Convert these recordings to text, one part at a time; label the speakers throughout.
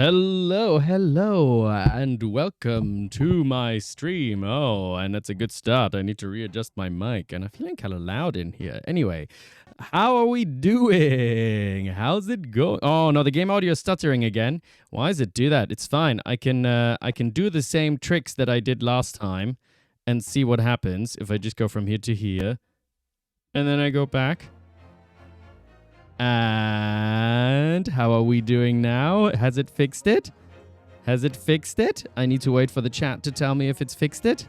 Speaker 1: Hello, and welcome to my stream. Oh, and that's a good start. I need to readjust my mic, and I'm feeling kind of loud in here. Anyway, how are we doing? How's it going? Oh no, the game audio is stuttering again. Why does it do that? It's fine. I can do the same tricks that I did last time, and see what happens if I just go from here to here, and then I go back. And how are we doing now? Has it fixed it? Has it fixed it? I need to wait for the chat to tell me if it's fixed it.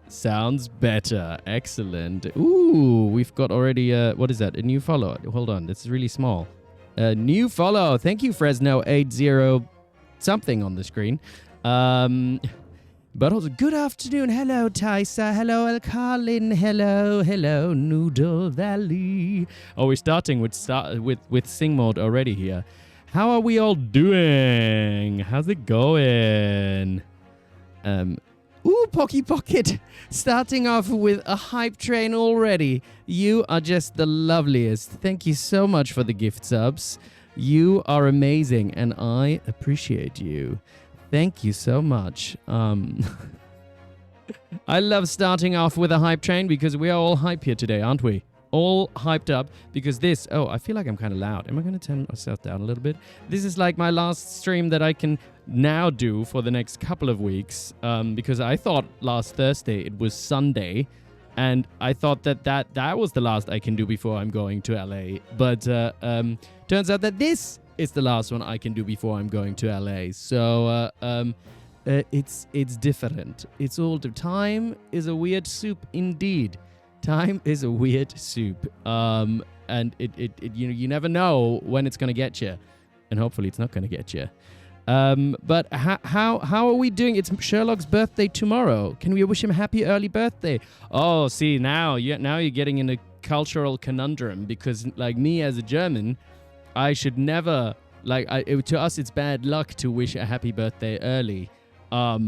Speaker 1: Sounds better. Excellent. Ooh, we've got already, what is that? A new follow. Hold on, this is really small. A new follow. Thank you, Fresno80 something on the screen. But also, good afternoon. Hello, Tysa. Hello, El Carlin. Hello, Noodle Valley. Oh, we're starting with sing mode already here. How are we all doing? How's it going? Ooh, Pocky Pocket. Starting off with a hype train already. You are just the loveliest. Thank you so much for the gift subs. You are amazing, and I appreciate you. Thank you so much. I love starting off with a hype train because we are all hype here today, aren't we? All hyped up because this... Oh, I feel like I'm kind of loud. Am I going to turn myself down a little bit? This is like my last stream that I can now do for the next couple of weeks because I thought last Thursday it was Sunday and I thought that was the last I can do before I'm going to LA. But turns out that this... it's the last one I can do before I'm going to LA. So it's different. It's all the time is a weird soup indeed. Time is a weird soup. And it you never know when it's gonna get you, and hopefully it's not gonna get you. But how are we doing? It's Sherlock's birthday tomorrow. Can we wish him a happy early birthday? Oh, see now you're getting in a cultural conundrum because like me as a German. I should never, to us it's bad luck to wish a happy birthday early. But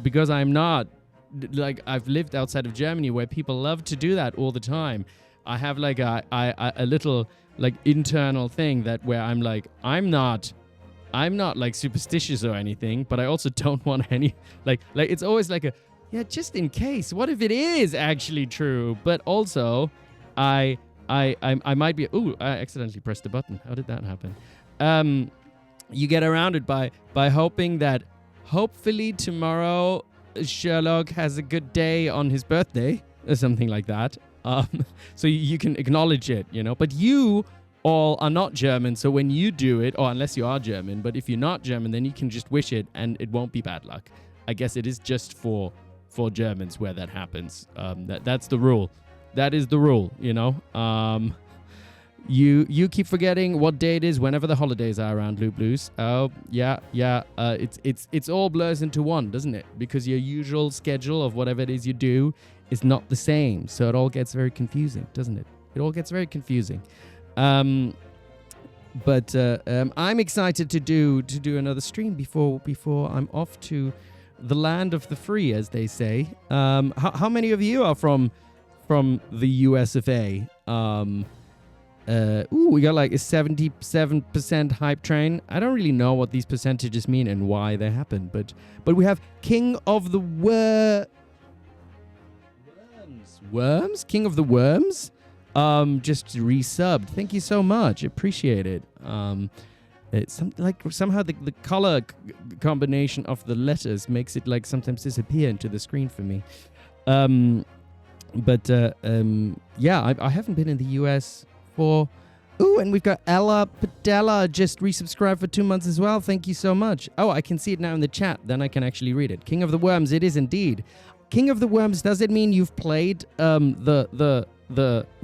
Speaker 1: because I'm not, I've lived outside of Germany where people love to do that all the time. I have like a little like internal thing that where I'm like, I'm not like superstitious or anything, but I also don't want any, like it's always like just in case, what if it is actually true? But also I might be... Ooh, I accidentally pressed the button. How did that happen? You get around it by hoping that hopefully tomorrow Sherlock has a good day on his birthday or something like that. So you can acknowledge it, you know. But you all are not German, so when you do it, or unless you are German, but if you're not German, then you can just wish it and it won't be bad luck. I guess it is just for Germans where that happens. That's the rule. That is the rule, you know. You keep forgetting what day it is whenever the holidays are around, Blue Blues. Oh, yeah. It's all blurs into one, doesn't it? Because your usual schedule of whatever it is you do is not the same. So it all gets very confusing, doesn't it? It all gets very confusing. But I'm excited to do another stream before I'm off to the land of the free, as they say. How many of you are from the US of A? We got like a 77% hype train. I don't really know what these percentages mean and why they happen, but we have King of the Worms? King of the Worms? Just resubbed. Thank you so much. Appreciate it. It's somehow the color combination of the letters makes it like sometimes disappear into the screen for me. I haven't been in the US for... Ooh, and we've got Ella Padella just resubscribed for 2 months as well. Thank you so much. Oh, I can see it now in the chat. Then I can actually read it. King of the Worms, it is indeed. King of the Worms, does it mean you've played the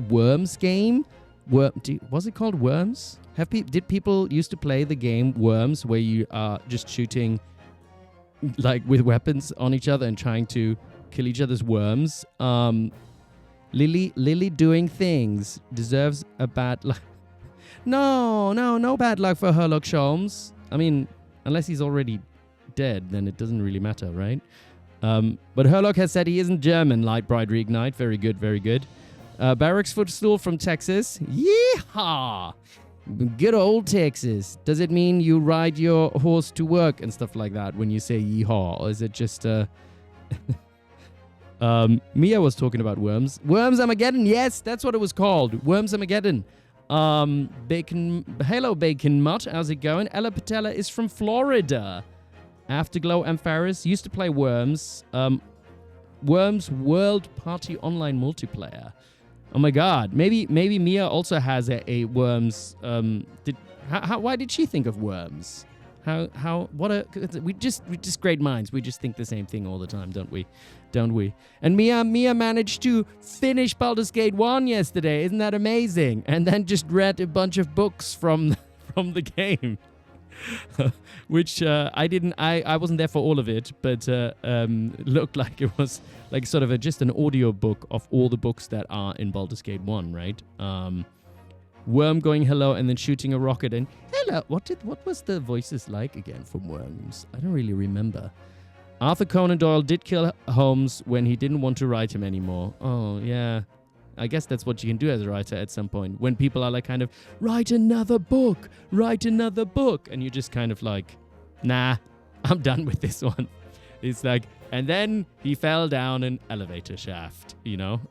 Speaker 1: Worms game? Was it called Worms? Did people used to play the game Worms where you are just shooting like with weapons on each other and trying to kill each other's worms? Lily doing things deserves a bad luck. No bad luck for Herlock Sholmes. I mean, unless he's already dead, then it doesn't really matter, right? But Herlock has said he isn't German, Light Bride Reignite. Very good, very good. Barok's Footstool from Texas. Yeehaw! Good old Texas. Does it mean you ride your horse to work and stuff like that when you say yeehaw? Or is it just Mia was talking about worms. Worms Armageddon. Yes, that's what it was called. Worms Armageddon. Hello, Bacon Mutt. How's it going? Ella Patella is from Florida. Afterglow and Ferris used to play Worms. Worms World Party Online Multiplayer. Oh my God. Maybe Mia also has a Worms. Why did she think of Worms? We just great minds. We just think the same thing all the time, don't we? And Mia managed to finish Baldur's Gate 1 yesterday. Isn't that amazing? And then just read a bunch of books from the game. Which I wasn't there for all of it, but looked like it was like sort of just an audio book of all the books that are in Baldur's Gate 1, right? Worm going hello and then shooting a rocket and hello. What was the voices like again from Worms? I don't really remember. Arthur Conan Doyle did kill Holmes when he didn't want to write him anymore. Oh, yeah. I guess that's what you can do as a writer at some point. When people are like kind of, write another book. And you're just kind of like, nah, I'm done with this one. It's like, and then he fell down an elevator shaft, you know?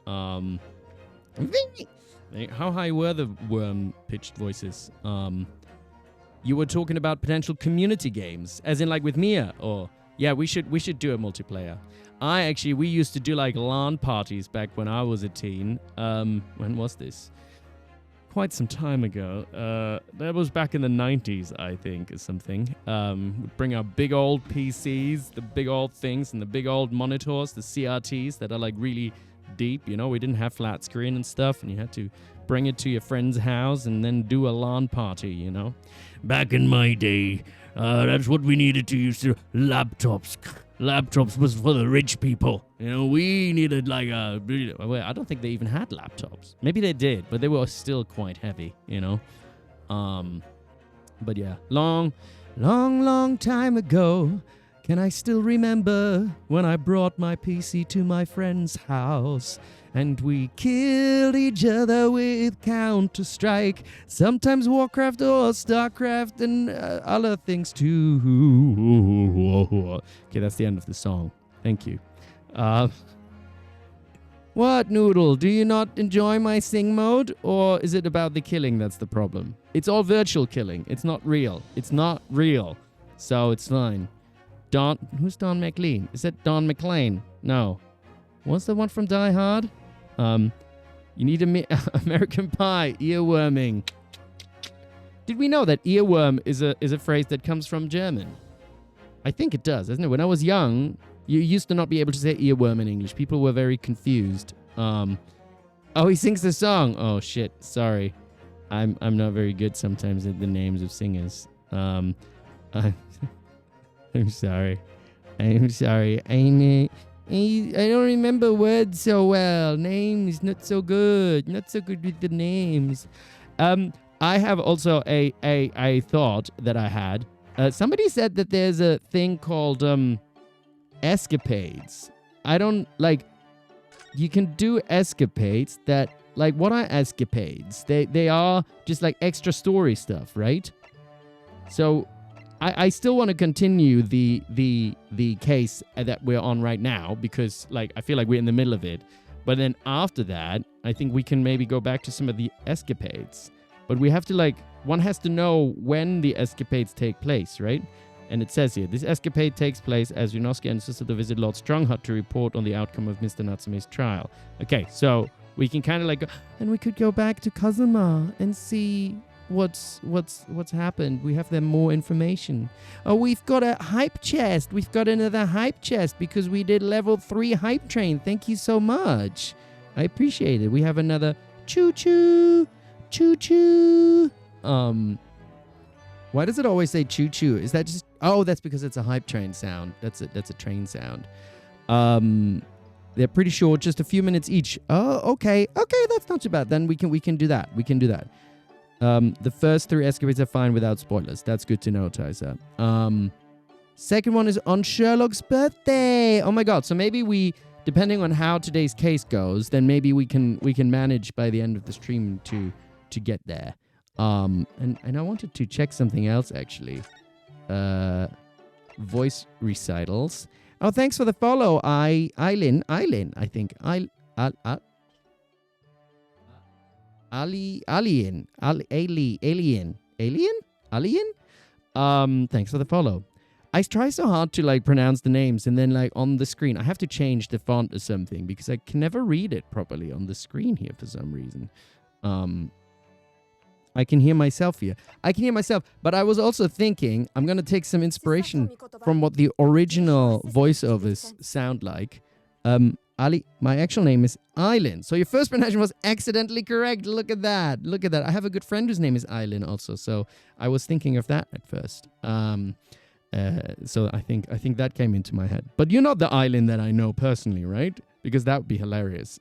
Speaker 1: How high were the worm-pitched voices? You were talking about potential community games, as in like with Mia, or... Yeah, we should do a multiplayer. We used to do like LAN parties back when I was a teen. When was this? Quite some time ago. That was back in the 90s, I think, or something. We'd bring our big old PCs, the big old things, and the big old monitors, the CRTs that are like really deep, you know? We didn't have flat screen and stuff, and you had to bring it to your friend's house and then do a LAN party, you know? Back in my day... that's what we needed to use. Laptops. Laptops was for the rich people. You know, we needed like a... I don't think they even had laptops. Maybe they did, but they were still quite heavy, you know. But yeah, long time ago. Can I still remember when I brought my PC to my friend's house and we killed each other with Counter-Strike, sometimes Warcraft or Starcraft and other things too. Okay, that's the end of the song. Thank you. What, Noodle? Do you not enjoy my sing mode? Or is it about the killing that's the problem? It's all virtual killing. It's not real. So it's fine. Who's Don McLean? Is that Don McLean? No. What's the one from Die Hard? You need American Pie, earworming. Did we know that earworm is a phrase that comes from German? I think it does, doesn't it? When I was young, you used to not be able to say earworm in English. People were very confused. Oh, he sings the song. Oh shit, sorry. I'm not very good sometimes at the names of singers. I'm sorry. I don't remember words so well. Names, not so good. Not so good with the names. I have also a thought that I had. Somebody said that there's a thing called escapades. I don't like. You can do escapades that like what are escapades? They are just like extra story stuff, right? So. I still want to continue the case that we're on right now because like I feel like we're in the middle of it. But then after that, I think we can maybe go back to some of the escapades. But we have to like one has to know when the escapades take place, right? And it says here, this escapade takes place as Ryunosuke insisted to visit Lord Stronghut to report on the outcome of Mr. Natsume's trial. Okay, so we can kind of like and we could go back to Kazuma and see what's happened. We have there more information. Oh, we've got a hype chest. We've got another hype chest because we did level 3 hype train. Thank you so much. I appreciate it. We have another choo-choo. Choo-choo. Why does it always say choo-choo? Is that just... Oh, that's because it's a hype train sound. That's a train sound. They're pretty short, just a few minutes each. Oh, okay. Okay, that's not too bad. Then we can do that. The first 3 escapades are fine without spoilers. That's good to know, Tyser. Second one is on Sherlock's birthday. Oh my god. So maybe we, depending on how today's case goes, then maybe we can manage by the end of the stream to get there. And I wanted to check something else actually. Voice recitals. Oh, thanks for the follow, Eileen, I think. Alien. Thanks for the follow. I try so hard to like pronounce the names, and then like on the screen I have to change the font or something because I can never read it properly on the screen here for some reason. I can hear myself here. But I was also thinking I'm going to take some inspiration from what the original voiceovers sound like. Ali, my actual name is Eileen. So your first pronunciation was accidentally correct. Look at that. I have a good friend whose name is Eileen also. So I was thinking of that at first. So I think that came into my head. But you're not the Eileen that I know personally, right? Because that would be hilarious.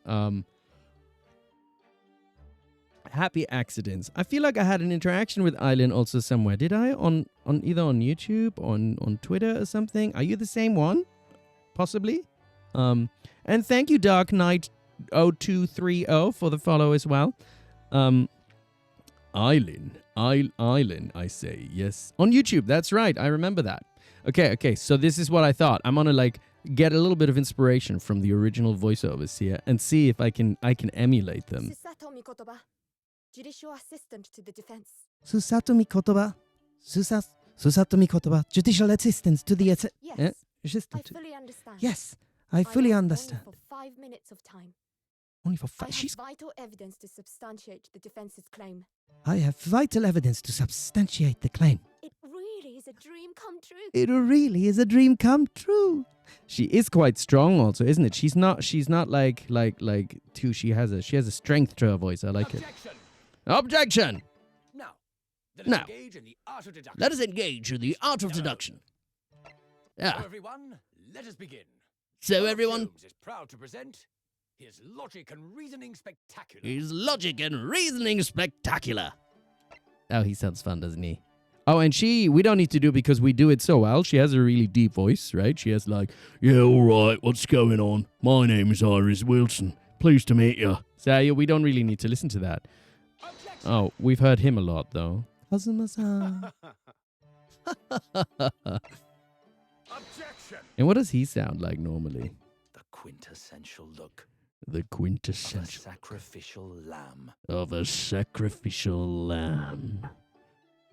Speaker 1: Happy accidents. I feel like I had an interaction with Eileen also somewhere. Did I? On either on YouTube or on Twitter or something? Are you the same one? Possibly. And thank you, Dark Knight 0230 for the follow as well. Eileen, I say, yes. On YouTube, that's right. I remember that. Okay. So this is what I thought. I'm gonna like get a little bit of inspiration from the original voiceovers here and see if I can emulate them.
Speaker 2: Judicial assistant to the defense.
Speaker 1: Susato Mikotoba. Susato Mikotoba. Judicial assistance to the
Speaker 2: Yes.
Speaker 1: Assistant.
Speaker 2: I fully understand.
Speaker 1: Yes, I fully understand.
Speaker 2: Only for 5 minutes of time.
Speaker 1: Only for
Speaker 2: I
Speaker 1: 5.
Speaker 2: have vital evidence to substantiate the defense's claim.
Speaker 1: I have vital evidence to substantiate the claim.
Speaker 2: It really is a dream come true.
Speaker 1: It really is a dream come true. She is quite strong also, isn't it? She's not like too. She has a strength to her voice. I like
Speaker 3: Objection.
Speaker 1: it. Objection!
Speaker 3: Now,
Speaker 1: Let us engage in the art of deduction. Yeah.
Speaker 3: So everyone, let us begin.
Speaker 1: So
Speaker 3: Sherlock
Speaker 1: everyone,
Speaker 3: Holmes is proud to present his logic and reasoning spectacular.
Speaker 1: is logic and reasoning spectacular. Oh, he sounds fun, doesn't he? Oh, and we don't need to do it because we do it so well. She has a really deep voice, right? She has like, yeah, all right, what's going on? My name is Iris Wilson. Pleased to meet you. So yeah, we don't really need to listen to that.
Speaker 3: Objection.
Speaker 1: Oh, we've heard him a lot, though. Kazuma-san.
Speaker 3: Objection.
Speaker 1: And what does he sound like normally?
Speaker 3: The quintessential look
Speaker 1: The
Speaker 3: of a
Speaker 1: quintessential
Speaker 3: sacrificial lamb.
Speaker 1: of a sacrificial lamb.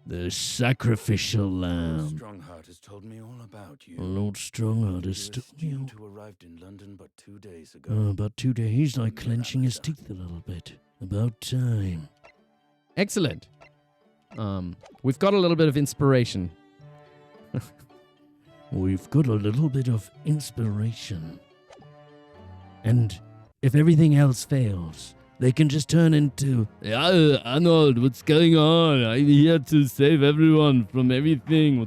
Speaker 1: The sacrificial lamb.
Speaker 3: Strongheart has told me all about you.
Speaker 1: Lord Strongheart has
Speaker 3: You're a
Speaker 1: told me
Speaker 3: student who arrived in London but 2 days ago.
Speaker 1: about 2 days. He's like clenching his teeth a little bit. About time. Excellent. We've got a little bit of inspiration. We've got a little bit of inspiration. And if everything else fails, they can just turn into, Arnold, what's going on? I'm here to save everyone from everything.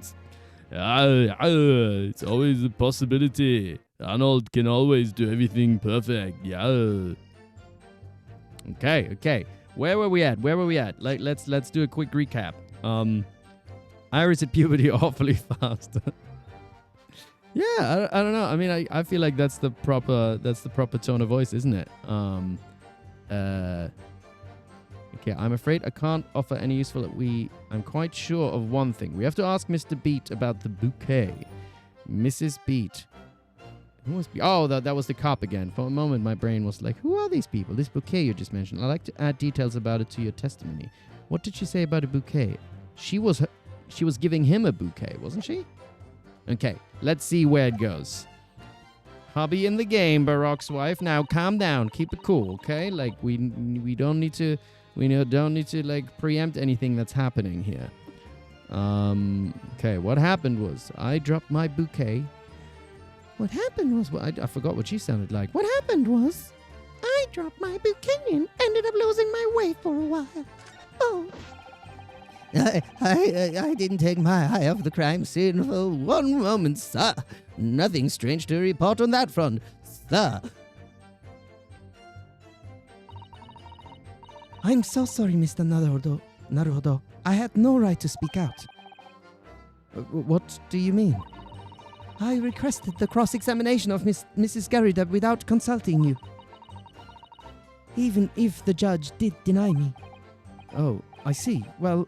Speaker 1: It's always a possibility. Arnold can always do everything perfect. Yeah. Okay. Where were we at? Like, let's do a quick recap. Iris at puberty awfully fast. Yeah, I don't know. I mean, I feel like that's the proper tone of voice, isn't it? Okay, I'm afraid I can't offer any useful. I'm quite sure of one thing. We have to ask Mr. Beat about the bouquet. Mrs. Beat. Who was Beat? Oh, that was the cop again. For a moment, my brain was like, who are these people? This bouquet you just mentioned. I'd like to add details about it to your testimony. What did she say about a bouquet? She was giving him a bouquet, wasn't she? Okay, let's see where it goes. Hobby in the game, Barok's wife. Now, calm down. Keep it cool, okay? Like, we don't need to like preempt anything that's happening here. Okay, what happened was I dropped my bouquet. What happened was I forgot what she sounded like. What happened was I dropped my bouquet and ended up losing my way for a while. Oh. I didn't take my eye off the crime scene for one moment, sir. Nothing strange to report on that front, sir. I'm so sorry, Mr. Naruhodo. I had no right to speak out. What do you mean? I requested the cross-examination of Mrs. Garrida without consulting you. Even if the judge did deny me. Oh, I see. Well,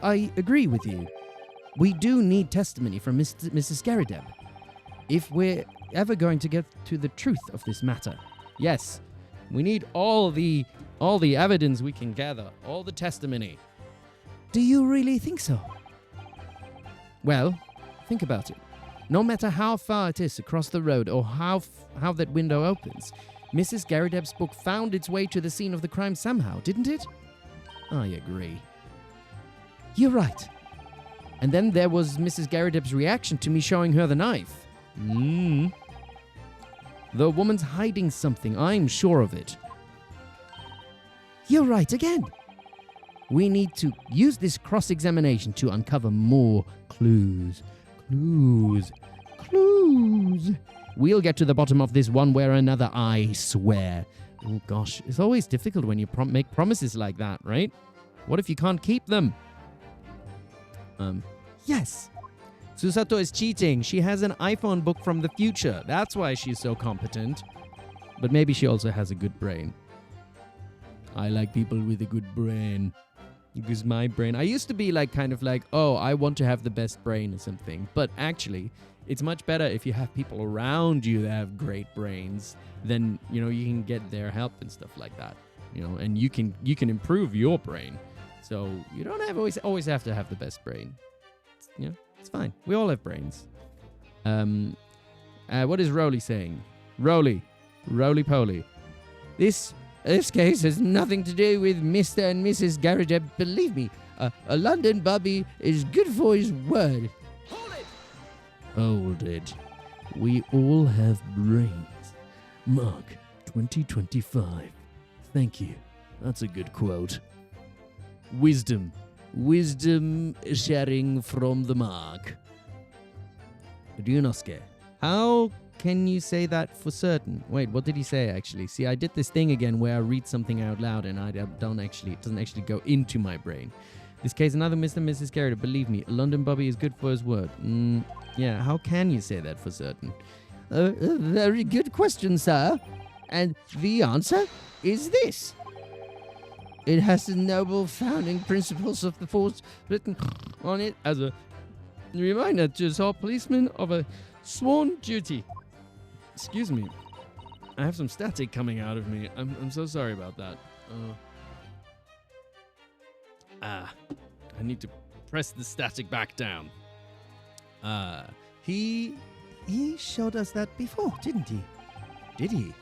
Speaker 1: I agree with you. We do need testimony from Mrs. Garideb. If we're ever going to get to the truth of this matter. Yes, we need all the evidence we can gather, all the testimony. Do you really think so? Well, think about it. No matter how far it is across the road or how that window opens, Mrs. Garideb's book found its way to the scene of the crime somehow, didn't it? I agree. You're right. And then there was Mrs. Garideb's reaction to me showing her the knife. The woman's hiding something, I'm sure of it. You're right again. We need to use this cross-examination to uncover more clues. Clues. We'll get to the bottom of this one way or another, I swear. Oh gosh, it's always difficult when you make promises like that, right? What if you can't keep them? Yes. Susato is cheating. She has an iPhone book from the future. That's why she's so competent. But maybe she also has a good brain. I like people with a good brain. Because my brain... I used to be kind of like, oh, I want to have the best brain or something. But actually, it's much better if you have people around you that have great brains. Then, you can get their help and stuff like that. And you can improve your brain. So you don't always have to have the best brain. It's fine. We all have brains. What is Roly saying? Roly-poly. This case has nothing to do with Mr. and Mrs. Garideb. Believe me, a London bubby is good for his word. Hold it. We all have brains. Mark 2025. Thank you. That's a good quote. Wisdom sharing from the Mark. Ryunosuke, how can you say that for certain? Wait, what did he say actually? See, I did this thing again where I read something out loud and it doesn't actually go into my brain. This case, another Mr. and Mrs. Garrett, believe me, a London bubby is good for his word. Yeah, how can you say that for certain? A very good question, sir. And the answer is this. It has the noble founding principles of the force written on it as a reminder to us all policemen of a sworn duty. Excuse me. I have some static coming out of me. I'm so sorry about that. I need to press the static back down. He showed us that before, didn't he? Did he?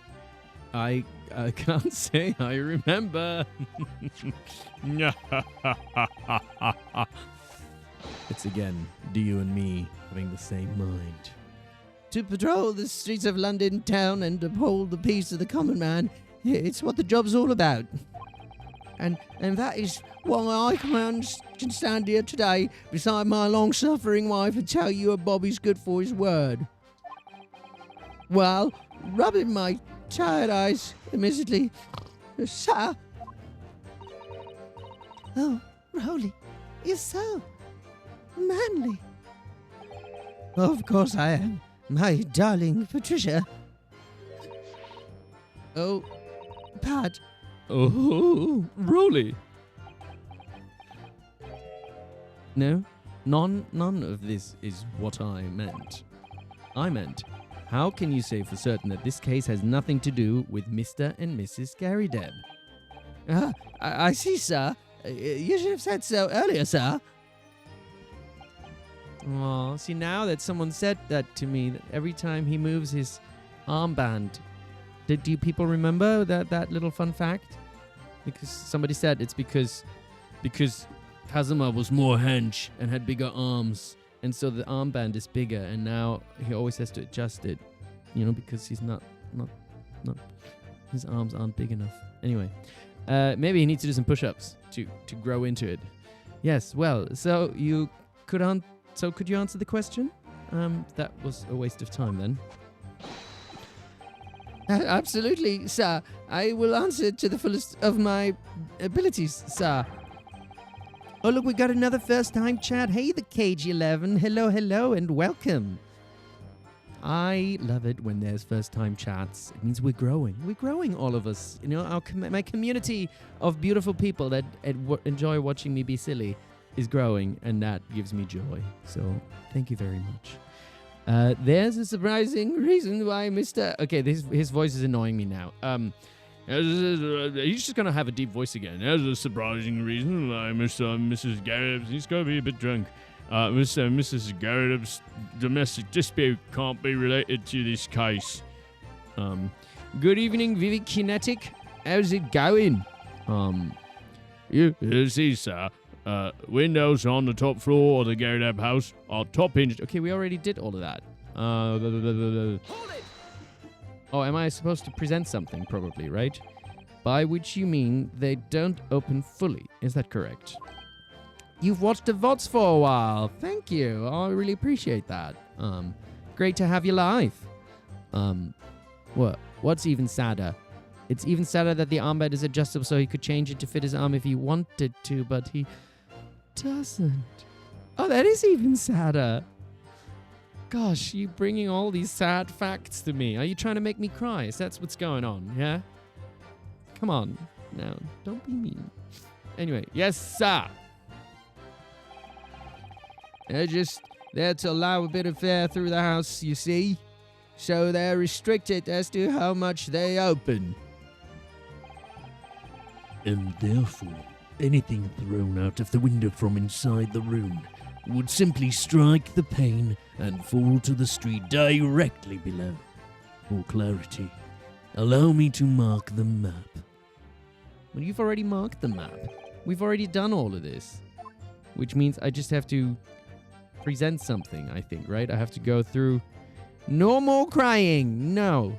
Speaker 1: I can't say I remember. It's again, you and me having the same mind. To patrol the streets of London town and uphold the peace of the common man, it's what the job's all about. And that is why I can stand here today beside my long-suffering wife and tell you a Bobby's good for his word. Well, rubbing my tired eyes, admittedly. Sir? Oh, Rowley, you're so manly. Of course I am, my darling Patricia. Oh, Pat. Oh, Rowley. No, none of this is what I meant. I meant, how can you say for certain that this case has nothing to do with Mr. and Mrs. Garideb? I see, sir. You should have said so earlier, sir. Oh, see, now that someone said that to me, that every time he moves his armband, do people remember that little fun fact? Because somebody said it's because Kazuma was more hench and had bigger arms, and so the armband is bigger, and now he always has to adjust it, because he's not his arms aren't big enough. Anyway, maybe he needs to do some push-ups to grow into it. Yes, well, so could you answer the question? That was a waste of time then. Absolutely, sir. I will answer to the fullest of my abilities, sir. Oh, look, we got another first-time chat. Hey, the KG11. Hello, and welcome. I love it when there's first-time chats. It means we're growing. We're growing, all of us. You know, my community of beautiful people that enjoy watching me be silly is growing, and that gives me joy. So, thank you very much. There's a surprising reason why Mr. Okay, his voice is annoying me now. He's just gonna have a deep voice again. There's a surprising reason why Mr. and Mrs. Garrett's, he's gonna be a bit drunk. Mr. and Mrs. Garrett's domestic dispute can't be related to this case. Good evening, Vivi Kinetic. How's it going? You see, sir. Windows on the top floor of the Garrett house are top hinged. Okay, we already did all of that.
Speaker 3: Hold it!
Speaker 1: Oh, am I supposed to present something? Probably, right? By which you mean they don't open fully. Is that correct? You've watched the VODs for a while. Thank you. I really appreciate that. Great to have you live. What's even sadder? It's even sadder that the armband is adjustable so he could change it to fit his arm if he wanted to, but he doesn't. Oh, that is even sadder. Gosh, you bringing all these sad facts to me. Are you trying to make me cry? Is that what's going on, yeah? Come on. Now, don't be mean. Anyway, yes, sir. They're just there to allow a bit of air through the house, you see. So they're restricted as to how much they open.
Speaker 4: And therefore, anything thrown out of the window from inside the room would simply strike the pane and fall to the street directly below. For clarity, allow me to mark the map.
Speaker 1: Well, you've already marked the map. We've already done all of this. Which means I just have to present something, I think, right? I have to go through... No more crying! No.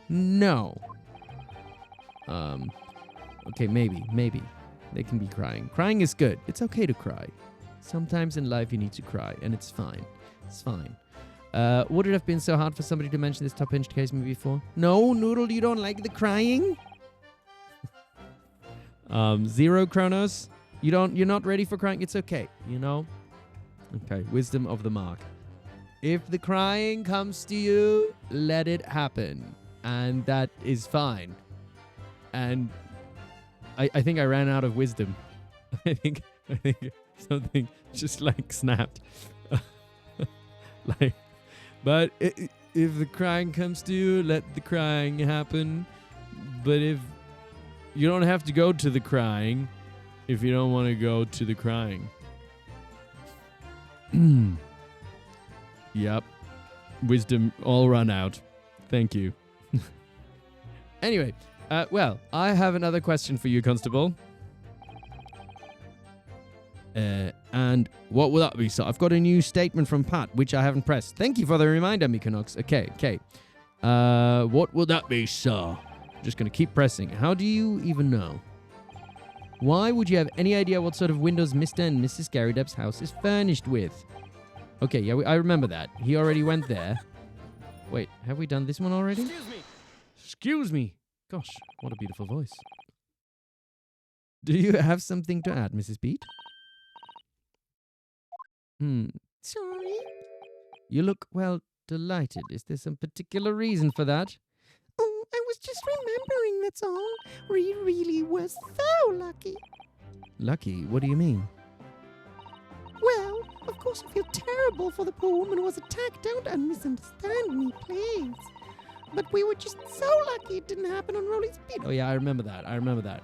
Speaker 1: Okay, maybe. They can be crying. Crying is good. It's okay to cry. Sometimes in life you need to cry, and it's fine. It's fine. Would it have been so hard for somebody to mention this top hinged case maybe before? No, Noodle, you don't like the crying? Zero Kronos. You're not ready for crying? It's okay, you know? Okay, wisdom of the Mark. If the crying comes to you, let it happen. And that is fine. And I think I ran out of wisdom. I think something just like snapped. But if the crying comes to you, let the crying happen. But if you don't have to go to the crying, if you don't want to go to the crying. Yep. Wisdom all run out. Thank you. Anyway, well, I have another question for you, Constable. And what will that be? So I've got a new statement from Pat, which I haven't pressed. Thank you for the reminder, Mykonox. Okay. What will that be, sir? Just going to keep pressing. How do you even know? Why would you have any idea what sort of windows Mr. and Mrs. Garrideb's house is furnished with? Okay, yeah, I remember that. He already went there. Wait, have we done this one already? Excuse me. Gosh, what a beautiful voice. Do you have something to add, Mrs. Beat? Sorry? You look, well, delighted. Is there some particular reason for that?
Speaker 5: Oh, I was just remembering, that's all. We really were so lucky.
Speaker 1: Lucky? What do you mean?
Speaker 5: Well, of course I feel terrible for the poor woman who was attacked. Don't misunderstand me, please. But we were just so lucky it didn't happen on Rolly's beat.
Speaker 1: Oh yeah, I remember that.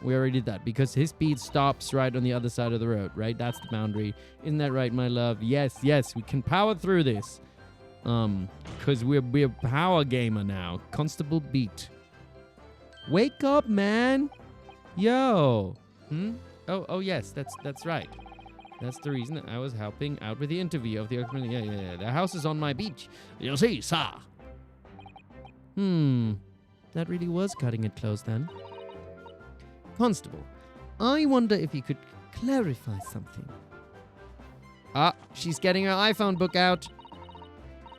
Speaker 1: We already did that because his speed stops right on the other side of the road, right? That's the boundary. Isn't that right, my love? Yes, we can power through this. Because we're a power gamer now. Constable Beat. Wake up, man. Yo. Oh yes, that's right. That's the reason I was helping out with the interview of the... Yeah. The house is on my beach. You see, sir. That really was cutting it close then. Constable, I wonder if you could clarify something. She's getting her iPhone book out.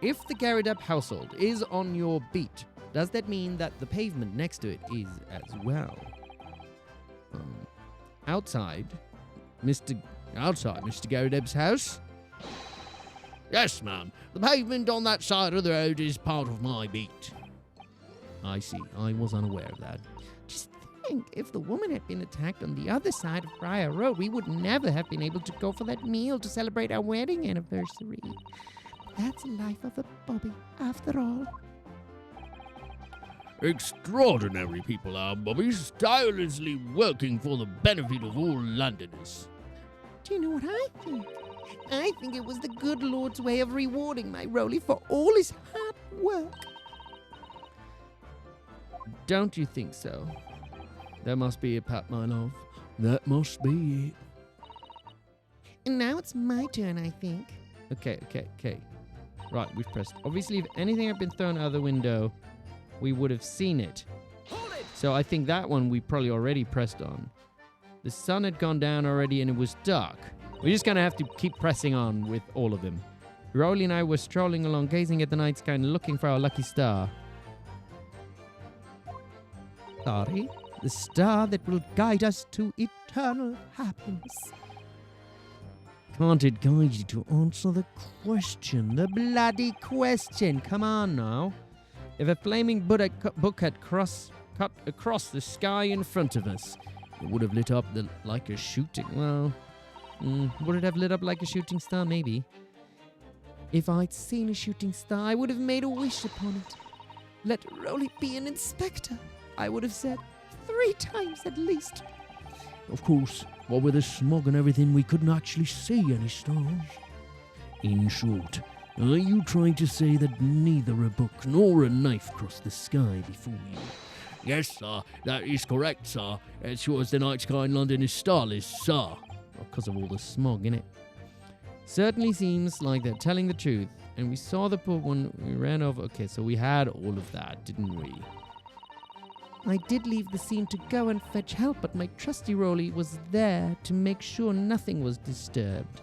Speaker 1: If the Garrideb household is on your beat, does that mean that the pavement next to it is as well? Outside Mr. Garrideb's house,
Speaker 4: Yes, ma'am. The pavement on that side of the road is part of my beat. I see. I was unaware of that.
Speaker 5: Just think, if the woman had been attacked on the other side of Briar Road, we would never have been able to go for that meal to celebrate our wedding anniversary. That's the life of a Bobby, after all.
Speaker 4: Extraordinary people are Bobbies, tirelessly working for the benefit of all Londoners.
Speaker 5: Do you know what I think? I think it was the good Lord's way of rewarding my Roly for all his hard work.
Speaker 1: Don't you think so? There must be a Pat, my love.
Speaker 4: That must be it.
Speaker 5: And now it's my turn, I think.
Speaker 1: Okay. Right, we've pressed. Obviously, if anything had been thrown out the window, we would have seen it. So I think that one we probably already pressed on. The sun had gone down already and it was dark. We're just going to have to keep pressing on with all of them. Rolly and I were strolling along, gazing at the night sky and looking for our lucky star.
Speaker 5: Sorry, the star that will guide us to eternal happiness.
Speaker 1: Can't it guide you to answer the question? The bloody question. Come on now. If a flaming book had cut across the sky in front of us, it would have lit up like a shooting... Well, would it have lit up like a shooting star? Maybe.
Speaker 5: If I'd seen a shooting star, I would have made a wish upon it. Let Roly be an inspector, I would have said, 3 times at least.
Speaker 4: Of course, what with the smog and everything, we couldn't actually see any stars. In short, are you trying to say that neither a book nor a knife crossed the sky before you? Yes, sir, that is correct, sir. As sure as the night sky in London is starless, sir.
Speaker 1: Because of all the smog in it. Certainly seems like they're telling the truth. And we saw the poor one, we ran over. Okay, so we had all of that, didn't we?
Speaker 5: I did leave the scene to go and fetch help, but my trusty Roly was there to make sure nothing was disturbed.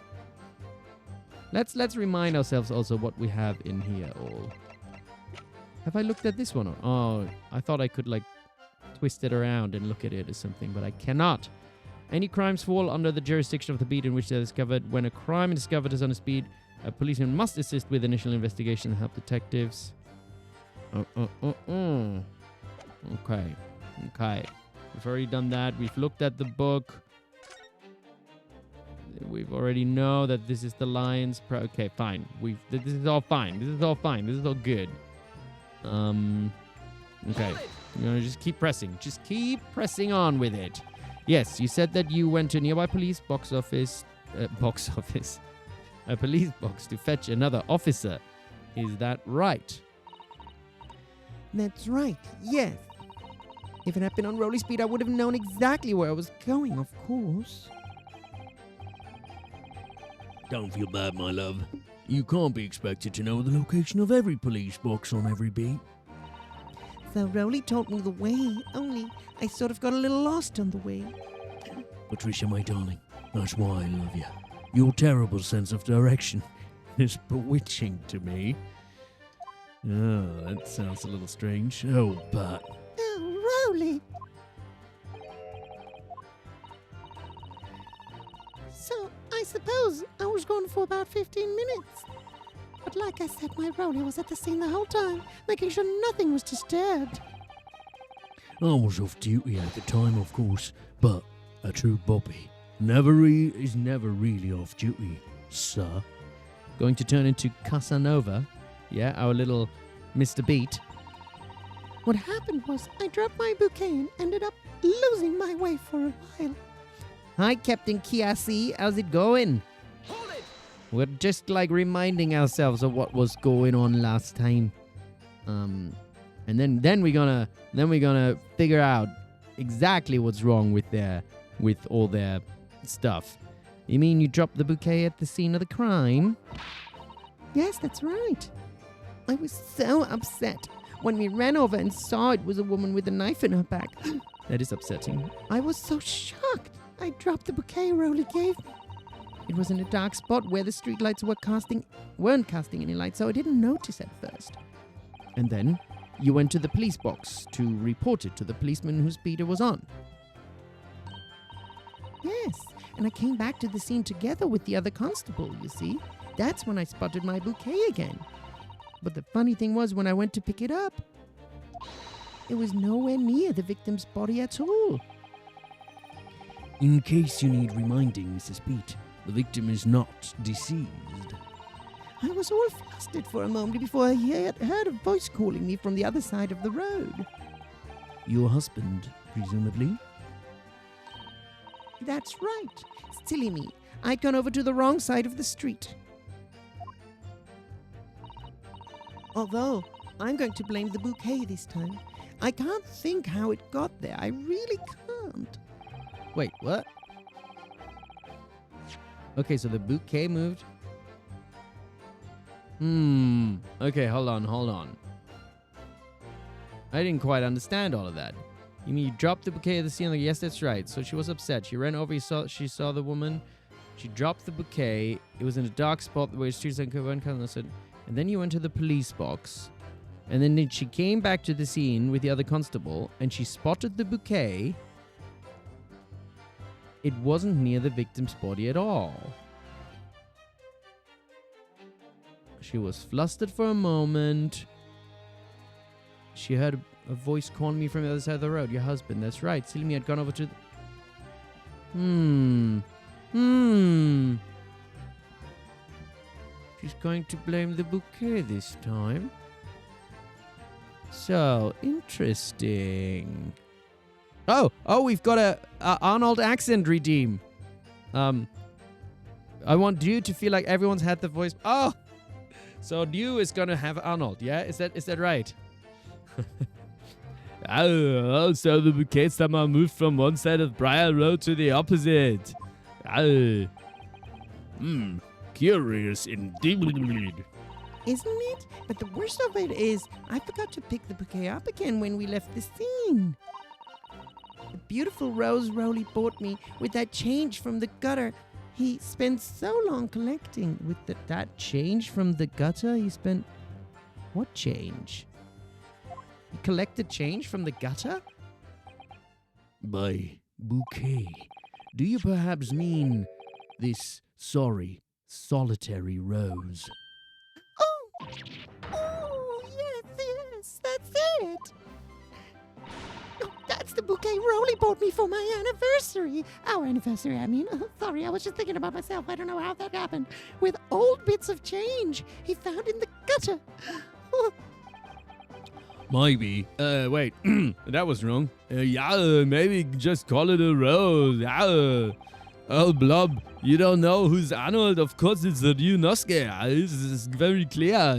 Speaker 1: Let's remind ourselves also what we have in here all. Have I looked at this one? Oh, I thought I could like twist it around and look at it or something, but I cannot. Any crimes fall under the jurisdiction of the beat in which they're discovered. When a crime is discovered as on a speed, a policeman must assist with initial investigation and help detectives. Okay. We've already done that. We've looked at the book. We've already know that this is the Lions. Okay, fine. This is all fine. This is all good. Okay. We're gonna just keep pressing. Just keep pressing on with it. Yes, you said that you went to a nearby police office, a police box to fetch another officer. Is that right?
Speaker 5: That's right, yes. If it had been on Roly Speed, I would have known exactly where I was going, of course.
Speaker 4: Don't feel bad, my love. You can't be expected to know the location of every police box on every beat.
Speaker 5: So Roly told me the way, only I sort of got a little lost on the way.
Speaker 4: Patricia, my darling, that's why I love you. Your terrible sense of direction is bewitching to me. Oh, that sounds a little strange. Oh, but...
Speaker 5: Oh, Roly! So, I suppose I was gone for about 15 minutes. But like I said, my Roly was at the scene the whole time, making sure nothing was disturbed.
Speaker 4: I was off duty at the time, of course, but a true Bobby is never really off duty, sir.
Speaker 1: Going to turn into Casanova. Yeah, our little Mr. Beat.
Speaker 5: What happened was I dropped my bouquet and ended up losing my way for a while.
Speaker 1: Hi, Captain Kiasi. How's it going?
Speaker 3: Hold it!
Speaker 1: We're just like reminding ourselves of what was going on last time. And then we're gonna figure out exactly what's wrong with all their stuff. You mean you dropped the bouquet at the scene of the crime?
Speaker 5: Yes, that's right. I was so upset when we ran over and saw it was a woman with a knife in her back.
Speaker 1: That is upsetting.
Speaker 5: I was so shocked. I dropped the bouquet Roly gave me. It was in a dark spot where the streetlights weren't casting any light, so I didn't notice at first.
Speaker 1: And then you went to the police box to report it to the policeman whose speeder was on.
Speaker 5: Yes, and I came back to the scene together with the other constable, you see. That's when I spotted my bouquet again. But the funny thing was, when I went to pick it up, it was nowhere near the victim's body at all.
Speaker 4: In case you need reminding, Mrs. Pete, the victim is not deceased.
Speaker 5: I was all flustered for a moment before I heard a voice calling me from the other side of the road.
Speaker 4: Your husband, presumably?
Speaker 5: That's right. Silly me. I'd gone over to the wrong side of the street. Although, I'm going to blame the bouquet this time. I can't think how it got there. I really can't.
Speaker 1: Wait, what? Okay, so the bouquet moved. Okay, hold on. I didn't quite understand all of that. You mean you dropped the bouquet at the scene? Like, yes, that's right. So she was upset. She ran over. She saw the woman. She dropped the bouquet. It was in a dark spot where the streets and then you went to the police box. And then she came back to the scene with the other constable, and she spotted the bouquet. It wasn't near the victim's body at all. She was flustered for a moment. She heard a voice calling me from the other side of the road. Your husband, that's right. Silly me had gone over to She's going to blame the bouquet this time. So, interesting. Oh, we've got a Arnold accent redeem. I want you to feel like everyone's had the voice. Oh, so you is gonna have Arnold, yeah? Is that right? Oh, so the bouquet somehow moved from one side of Briar Road to the opposite.
Speaker 4: Curious indeed.
Speaker 5: Isn't it? But the worst of it is, I forgot to pick the bouquet up again when we left the scene. The beautiful Rose Rowley bought me with that change from the gutter. He spent so long collecting. With that change from the gutter, he spent... What change? He collected change from the gutter?
Speaker 4: By bouquet, do you perhaps mean this solitary rose?
Speaker 5: Oh, yes, that's it. Oh, that's the bouquet Rowley bought me for my anniversary. Our anniversary, I mean. Sorry, I was just thinking about myself. I don't know how that happened. With old bits of change he found in the gutter.
Speaker 1: Maybe. Wait. That was wrong. Maybe just call it a rose. Oh, Blob, you don't know who's Arnold? Of course it's the Ryunosuke. This is very clear.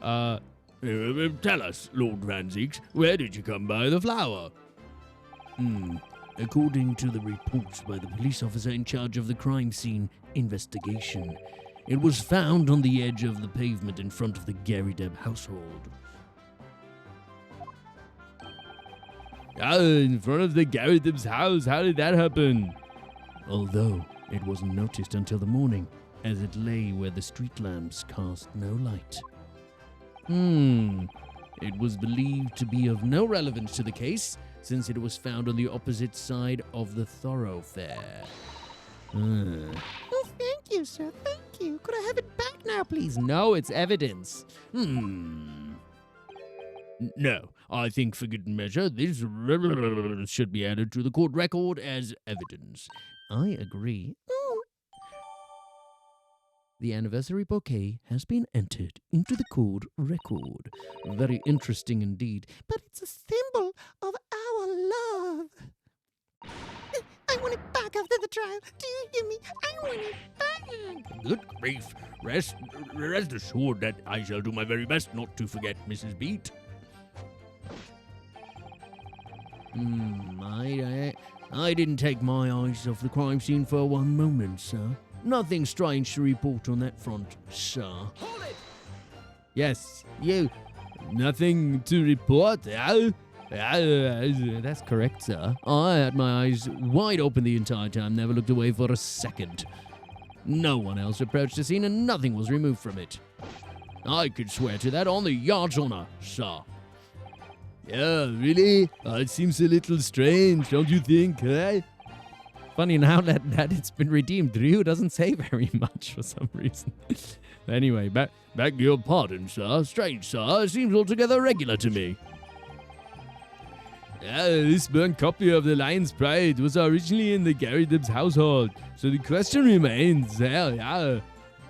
Speaker 4: Tell us, Lord Ranzix, where did you come by the flower? According to the reports by the police officer in charge of the crime scene investigation, it was found on the edge of the pavement in front of the Garrideb household.
Speaker 1: In front of the Garrideb's house? How did that happen?
Speaker 4: Although it wasn't noticed until the morning, as it lay where the street lamps cast no light.
Speaker 1: It was believed to be of no relevance to the case, since it was found on the opposite side of the thoroughfare.
Speaker 5: Oh, thank you, sir. Thank you. Could I have it back now, please?
Speaker 1: No, it's evidence.
Speaker 4: No, I think for good measure, this should be added to the court record as evidence.
Speaker 1: I agree.
Speaker 4: The anniversary bouquet has been entered into the court record. Very interesting indeed.
Speaker 5: But it's a symbol of our love. I want it back after the trial. Do you hear me? I want it back.
Speaker 4: Good grief. Rest assured that I shall do my very best not to forget, Mrs. Beat. I didn't take my eyes off the crime scene for one moment, sir. Nothing strange to report on that front, sir.
Speaker 3: Hold it!
Speaker 1: Yes, you. Nothing to report. That's correct, sir.
Speaker 4: I had my eyes wide open the entire time, never looked away for a second. No one else approached the scene and nothing was removed from it. I could swear to that on the yard's honor, sir.
Speaker 1: Yeah, really? It seems a little strange, don't you think, eh? Funny now that it's been redeemed. Ryu doesn't say very much for some reason. Anyway,
Speaker 4: Beg your pardon, sir. Strange, sir. Seems altogether regular to me.
Speaker 1: This burnt copy of The Lion's Pride was originally in the Gary Dibbs household. So the question remains,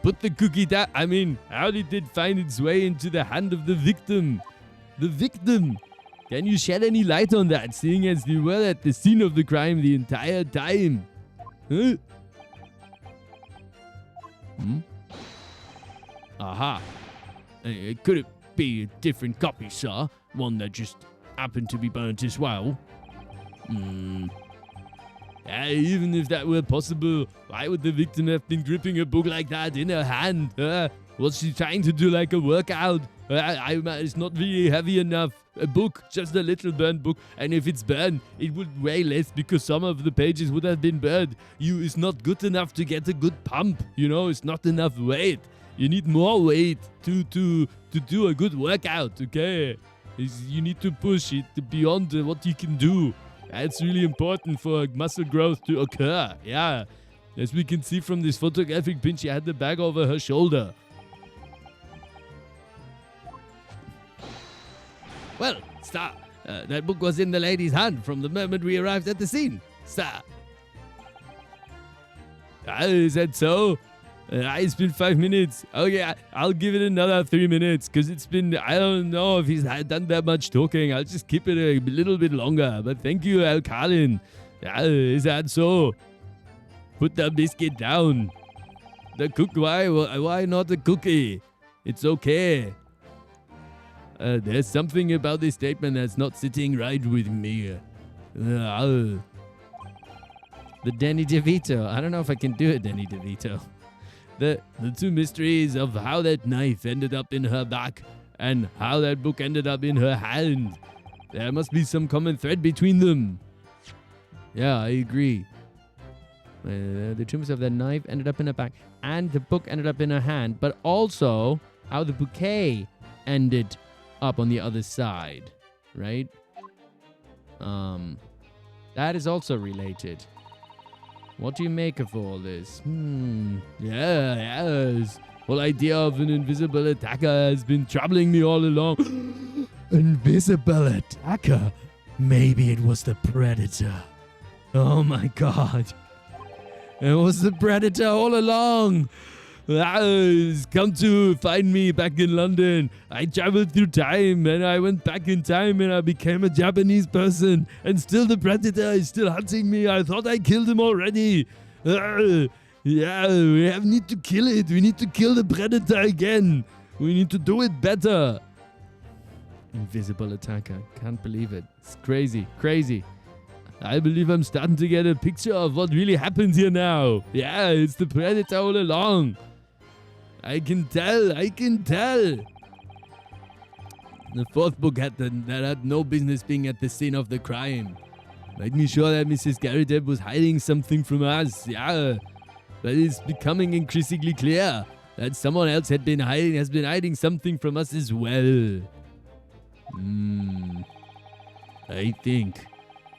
Speaker 1: put the cookie down. I mean, how did it find its way into the hand of the victim? The victim! Can you shed any light on that, seeing as you were at the scene of the crime the entire time? Huh?
Speaker 4: Aha. Could it be a different copy, sir? One that just happened to be burnt as well?
Speaker 1: Even if that were possible, why would the victim have been gripping a book like that in her hand? Was she trying to do like a workout? It's not really heavy enough. A book, just a little burnt book, and if it's burned, it would weigh less because some of the pages would have been burned. It's not good enough to get a good pump, it's not enough weight. You need more weight to do a good workout, okay? You need to push it beyond what you can do. That's really important for muscle growth to occur, yeah. As we can see from this photographic print, she had the bag over her shoulder. Well, sir, that book was in the lady's hand from the moment we arrived at the scene, sir. Is that so? It's been 5 minutes. Okay, I'll give it another 3 minutes because it's been, I don't know if he's done that much talking. I'll just keep it a little bit longer. But thank you, Alcalin. Is that so? Put the biscuit down. The why not the cookie? It's okay. There's something about this statement that's not sitting right with me. The Danny DeVito. I don't know if I can do it, Danny DeVito. The two mysteries of how that knife ended up in her back and how that book ended up in her hand. There must be some common thread between them. Yeah, I agree. The two mysteries of that knife ended up in her back and the book ended up in her hand, but also how the bouquet ended up on the other side, right? That is also related. What do you make of all this? Yes. Whole idea of an invisible attacker has been troubling me all along.
Speaker 4: Invisible attacker? Maybe it was the Predator.
Speaker 1: Oh my god. It was the Predator all along. He's come to find me back in London. I traveled through time and I went back in time and I became a Japanese person. And still the Predator is still hunting me. I thought I killed him already. We need to kill it. We need to kill the Predator again. We need to do it better. Invisible attacker. Can't believe it. It's crazy. Crazy. I believe I'm starting to get a picture of what really happened here now. Yeah, it's the Predator all along. I can tell. The fourth book that had no business being at the scene of the crime. Made me sure that Mrs. Garrideb was hiding something from us. Yeah, but it's becoming increasingly clear that someone else has been hiding something from us as well. I think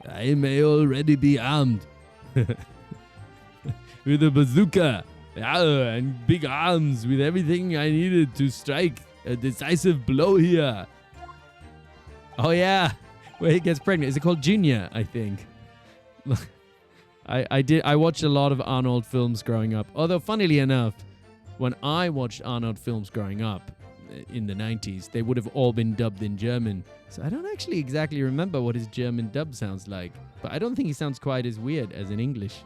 Speaker 1: I may already be armed with a bazooka. And big arms with everything I needed to strike a decisive blow here. Oh yeah, where he gets pregnant. Is it called Junior, I think? I watched a lot of Arnold films growing up. Although, funnily enough, when I watched Arnold films growing up in the 90s, they would have all been dubbed in German. So I don't actually exactly remember what his German dub sounds like. But I don't think he sounds quite as weird as in English.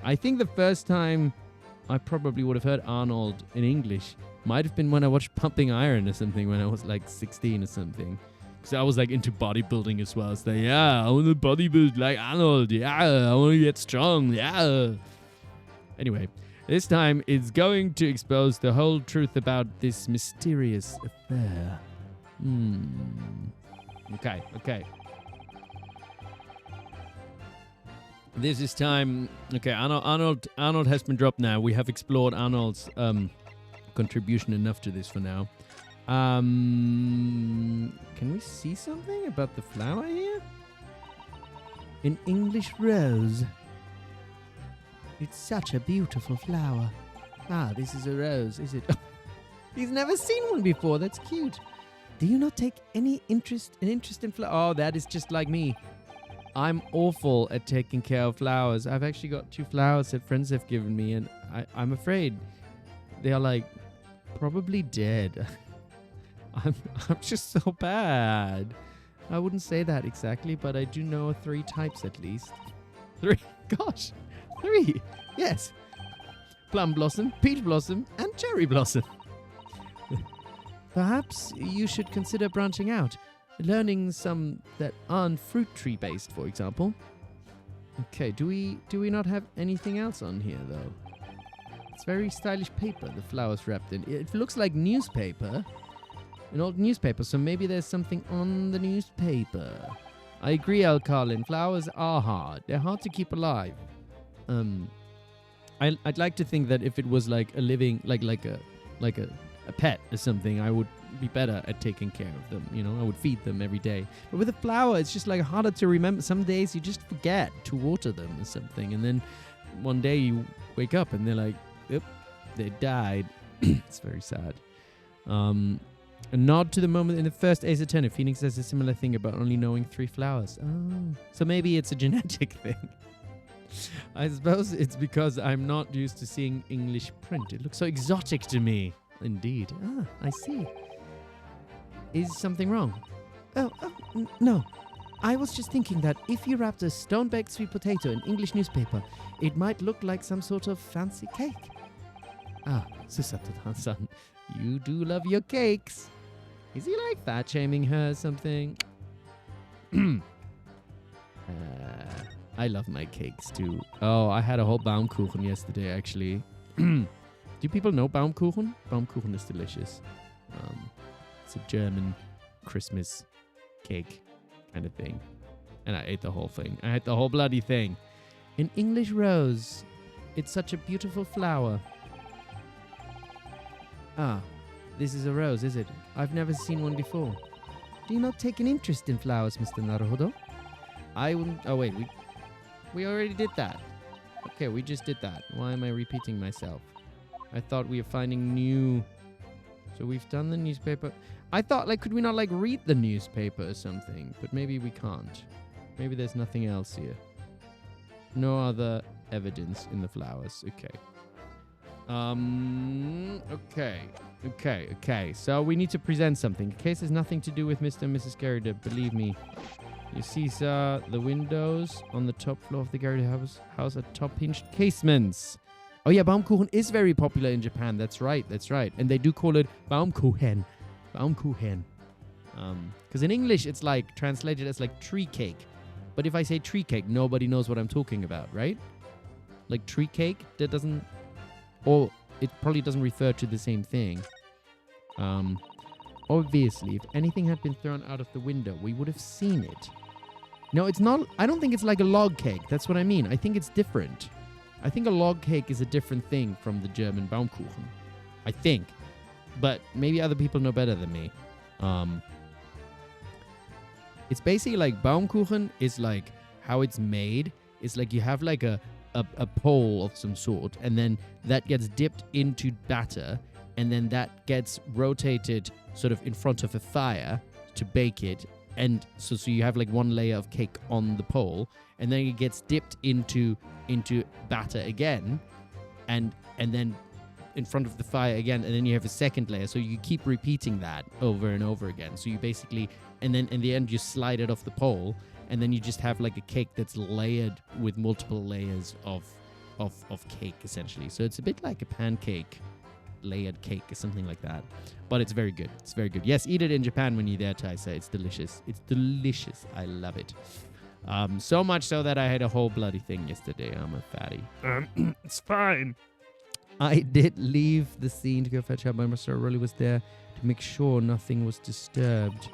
Speaker 1: I think the first time I probably would have heard Arnold in English might have been when I watched Pumping Iron or something when I was like 16 or something. Because I was like into bodybuilding as well. So I want to bodybuild like Arnold. Yeah, I want to get strong. Yeah. Anyway, this time it's going to expose the whole truth about this mysterious affair. Okay. This is time. Okay, Arnold has been dropped now. We have explored Arnold's contribution enough to this for now. Can we see something about the flower here?
Speaker 4: An English rose. It's such a beautiful flower. Ah, this is a rose, is it? He's never seen one before. That's cute. Do you not take any interest in flowers? Oh, that is just like me. I'm awful at taking care of flowers. I've actually got 2 flowers that friends have given me, and I'm afraid they are like probably dead. I'm just so bad. I wouldn't say that exactly, but I do know 3 types at least. 3. Gosh, 3. Yes. Plum blossom, peach blossom, and cherry blossom. Perhaps you should consider branching out, learning some that aren't fruit tree based, for example. Okay, do we not have anything else on here though? It's very stylish paper, the flowers wrapped in. It looks like newspaper, an old newspaper, so maybe there's something on the newspaper. I agree, Alcalin. Flowers are hard. They're hard to keep alive. I'd like to think that if it was like a living, like a pet or something, I would be better at taking care of them. You know, I would feed them every day. But with a flower, it's just like harder to remember. Some days you just forget to water them or something, and then one day you wake up and they're like, "Yep, they died." It's very sad. A nod to the moment in the first Ace Attorney. Phoenix says a similar thing about only knowing 3 flowers. Oh, so maybe it's a genetic thing. I suppose it's because I'm not used to seeing English print. It looks so exotic to me. Indeed. Ah, I see. Is something wrong? No. I was just thinking that if you wrapped a stone-baked sweet potato in English newspaper, it might look like some sort of fancy cake. Ah, Susatotan-san, you do love your cakes. Is he like fat shaming her or something? I love my cakes too. Oh, I had a whole Baumkuchen yesterday actually. Do people know Baumkuchen? Baumkuchen is delicious. It's a German Christmas cake kind of thing. And I ate the whole thing. I ate the whole bloody thing. An English rose. It's such a beautiful flower. Ah, this is a rose, is it? I've never seen one before. Do you not take an interest in flowers, Mr. Naruhodo? I wouldn't... Oh, wait. We already did that. Okay, we just did that. Why am I repeating myself? I thought we were finding new... So we've done the newspaper. I thought, like, could we not, like, read the newspaper or something? But maybe we can't. Maybe there's nothing else here. No other evidence in the flowers. Okay. Okay. So we need to present something. In case there's nothing to do with Mr. and Mrs. Garrida, believe me. You see, sir, the windows on the top floor of the Garrida house are top-hinged casements. Oh yeah, Baumkuchen is very popular in Japan. That's right. And they do call it Baumkuchen. Because in English, it's like translated as like tree cake. But if I say tree cake, nobody knows what I'm talking about, right? Like tree cake, that doesn't... Or it probably doesn't refer to the same thing. Obviously, if anything had been thrown out of the window, we would have seen it. No, it's not... I don't think it's like a log cake. That's what I mean. I think it's different. I think a log cake is a different thing from the German Baumkuchen. I think. But maybe other people know better than me. It's basically like Baumkuchen is like how it's made. It's like you have like a pole of some sort, and then that gets dipped into batter, and then that gets rotated sort of in front of a fire to bake it. And so you have like one layer of cake on the pole, and then it gets dipped into batter again, and then in front of the fire again, and then you have a second layer. So you keep repeating that over and over again. So you basically, and then in the end you slide it off the pole, and then you just have like a cake that's layered with multiple layers of cake essentially. So it's a bit like a pancake layered cake or something like that, but it's very good. It's very good. Yes, eat it in Japan when you're there, Taisa. It's delicious. It's delicious. I love it. So much so that I had a whole bloody thing yesterday. I'm a fatty. It's fine.
Speaker 1: I did leave the scene to go fetch help. My master really was there to make sure nothing was disturbed.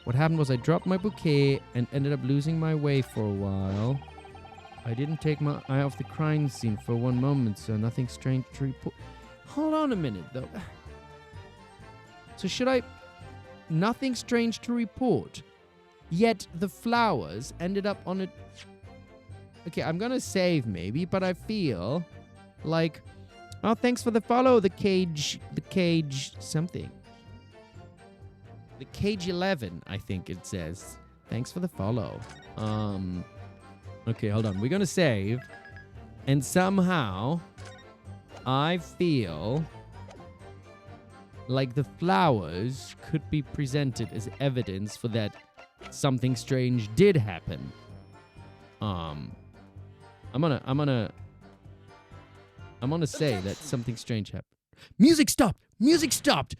Speaker 1: What happened was I dropped my bouquet and ended up losing my way for a while. I didn't take my eye off the crime scene for one moment, so nothing strange to report. Hold on a minute, though. So should I... Nothing strange to report. Yet the flowers ended up on a Okay, I'm gonna save maybe, but I feel like... Oh, thanks for the follow, the cage something. The cage 11, I think it says. Thanks for the follow. Okay, hold on. We're gonna save. And somehow, I feel like the flowers could be presented as evidence for that something strange did happen. I'm gonna say that something strange happened. Music stopped! Music stopped!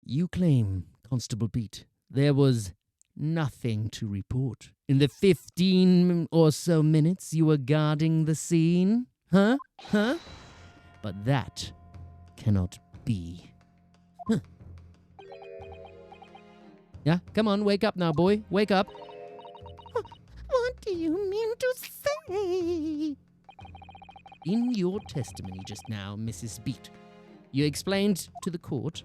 Speaker 1: You claim, Constable Beat, there was nothing to report in the 15 or so minutes you were guarding the scene? Huh? But that cannot be. Huh. Yeah, come on, wake up now, boy. Wake up.
Speaker 5: What do you mean to say?
Speaker 1: In your testimony just now, Mrs. Beat, you explained to the court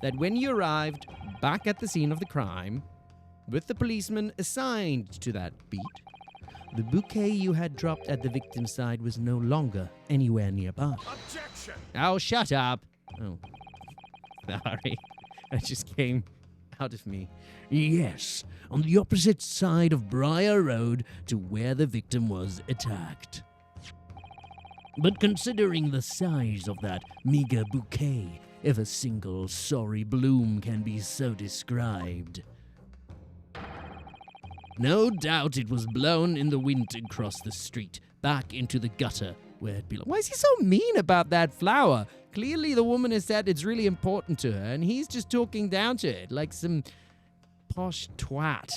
Speaker 1: that when you arrived back at the scene of the crime, with the policeman assigned to that beat, the bouquet you had dropped at the victim's side was no longer anywhere nearby.
Speaker 3: Objection!
Speaker 1: Oh, shut up. Oh, sorry. That just came out of me.
Speaker 4: Yes, on the opposite side of Briar Road to where the victim was attacked. But considering the size of that meager bouquet, if a single sorry bloom can be so described, no doubt it was blown in the wind across the street, back into the gutter where it belonged.
Speaker 1: Why is he so mean about that flower? Clearly the woman has said it's really important to her, and he's just talking down to it like some posh twat.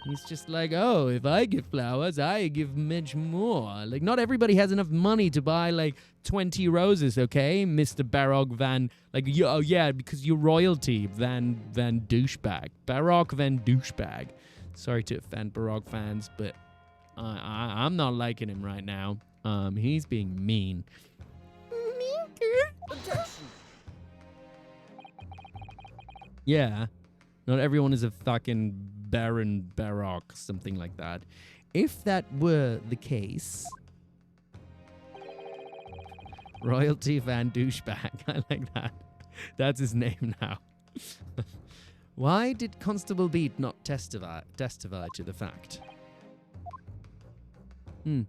Speaker 1: He's just like, oh, if I give flowers, I give much more. Like, not everybody has enough money to buy, like, 20 roses, okay? Mr. Barok Van... Like, oh, yeah, because you're royalty, Van Douchebag. Barok Van Douchebag. Sorry to offend Barok fans, but I'm not liking him right now. He's being mean.
Speaker 3: Objection!
Speaker 1: Yeah. Not everyone is a fucking Baron Barok, something like that. If that were the case... Royalty Van Douchebag. I like that. That's his name now. Why did Constable Beat not testify to the fact? No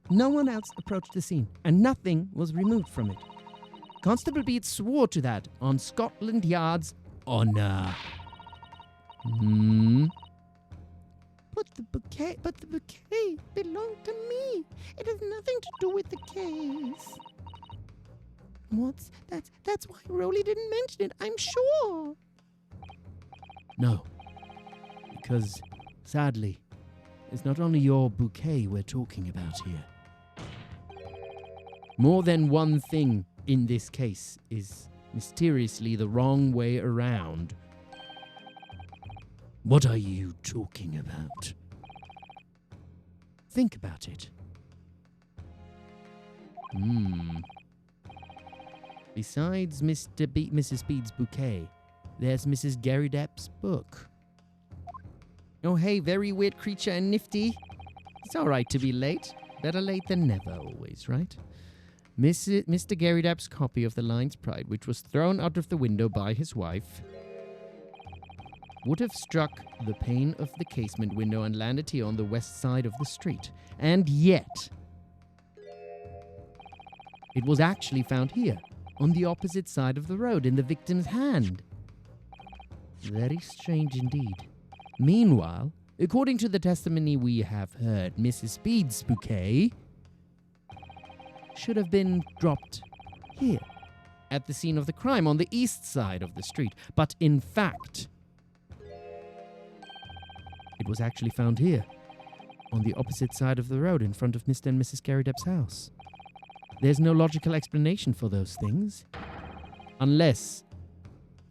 Speaker 1: one else approached the scene, and nothing was removed from it. Constable Beat swore to that on Scotland Yard's honor.
Speaker 5: But the bouquet belonged to me. It has nothing to do with the case. That's why Rolly didn't mention it, I'm sure.
Speaker 1: No, because sadly, it's not only your bouquet we're talking about here. More than one thing in this case is mysteriously the wrong way around.
Speaker 4: What are you talking about?
Speaker 1: Think about it. Besides Mrs. Speed's bouquet, there's Mrs. Gary Depp's book. Oh, hey, very weird creature and nifty. It's all right to be late. Better late than never, always, right? Mr. Gary Depp's copy of The Lion's Pride, which was thrown out of the window by his wife, would have struck the pane of the casement window and landed here on the west side of the street. And yet, it was actually found here, on the opposite side of the road, in the victim's hand. Very strange indeed. Meanwhile, according to the testimony we have heard, Mrs. Speed's bouquet should have been dropped here, at the scene of the crime, on the east side of the street. But in fact, it was actually found here, on the opposite side of the road, in front of Mr. and Mrs. Gary Depp's house. There's no logical explanation for those things, unless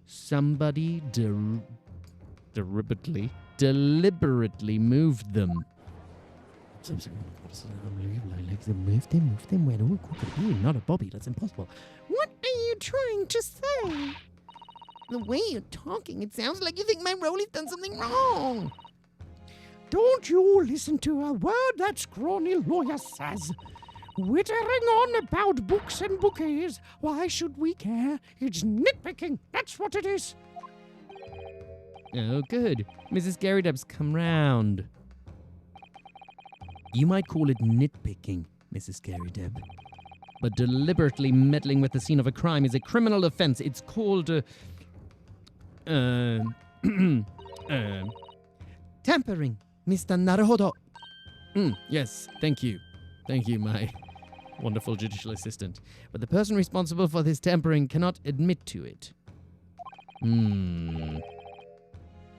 Speaker 1: somebody deliberately moved them.
Speaker 5: Move them. Where do we not a Bobby? That's impossible. What are you trying to say? The way you're talking, it sounds like you think my Rolly's done something wrong. Don't you listen to a word that scrawny lawyer says. Wittering on about books and bouquets. Why should we care? It's nitpicking. That's what it is.
Speaker 1: Oh, good. Mrs. Garydub's come round. You might call it nitpicking, Mrs. Garydub. But deliberately meddling with the scene of a crime is a criminal offense. It's called,
Speaker 5: Tampering, Mr. Naruhodo.
Speaker 1: Yes, thank you. Thank you, my wonderful judicial assistant. But the person responsible for this tampering cannot admit to it.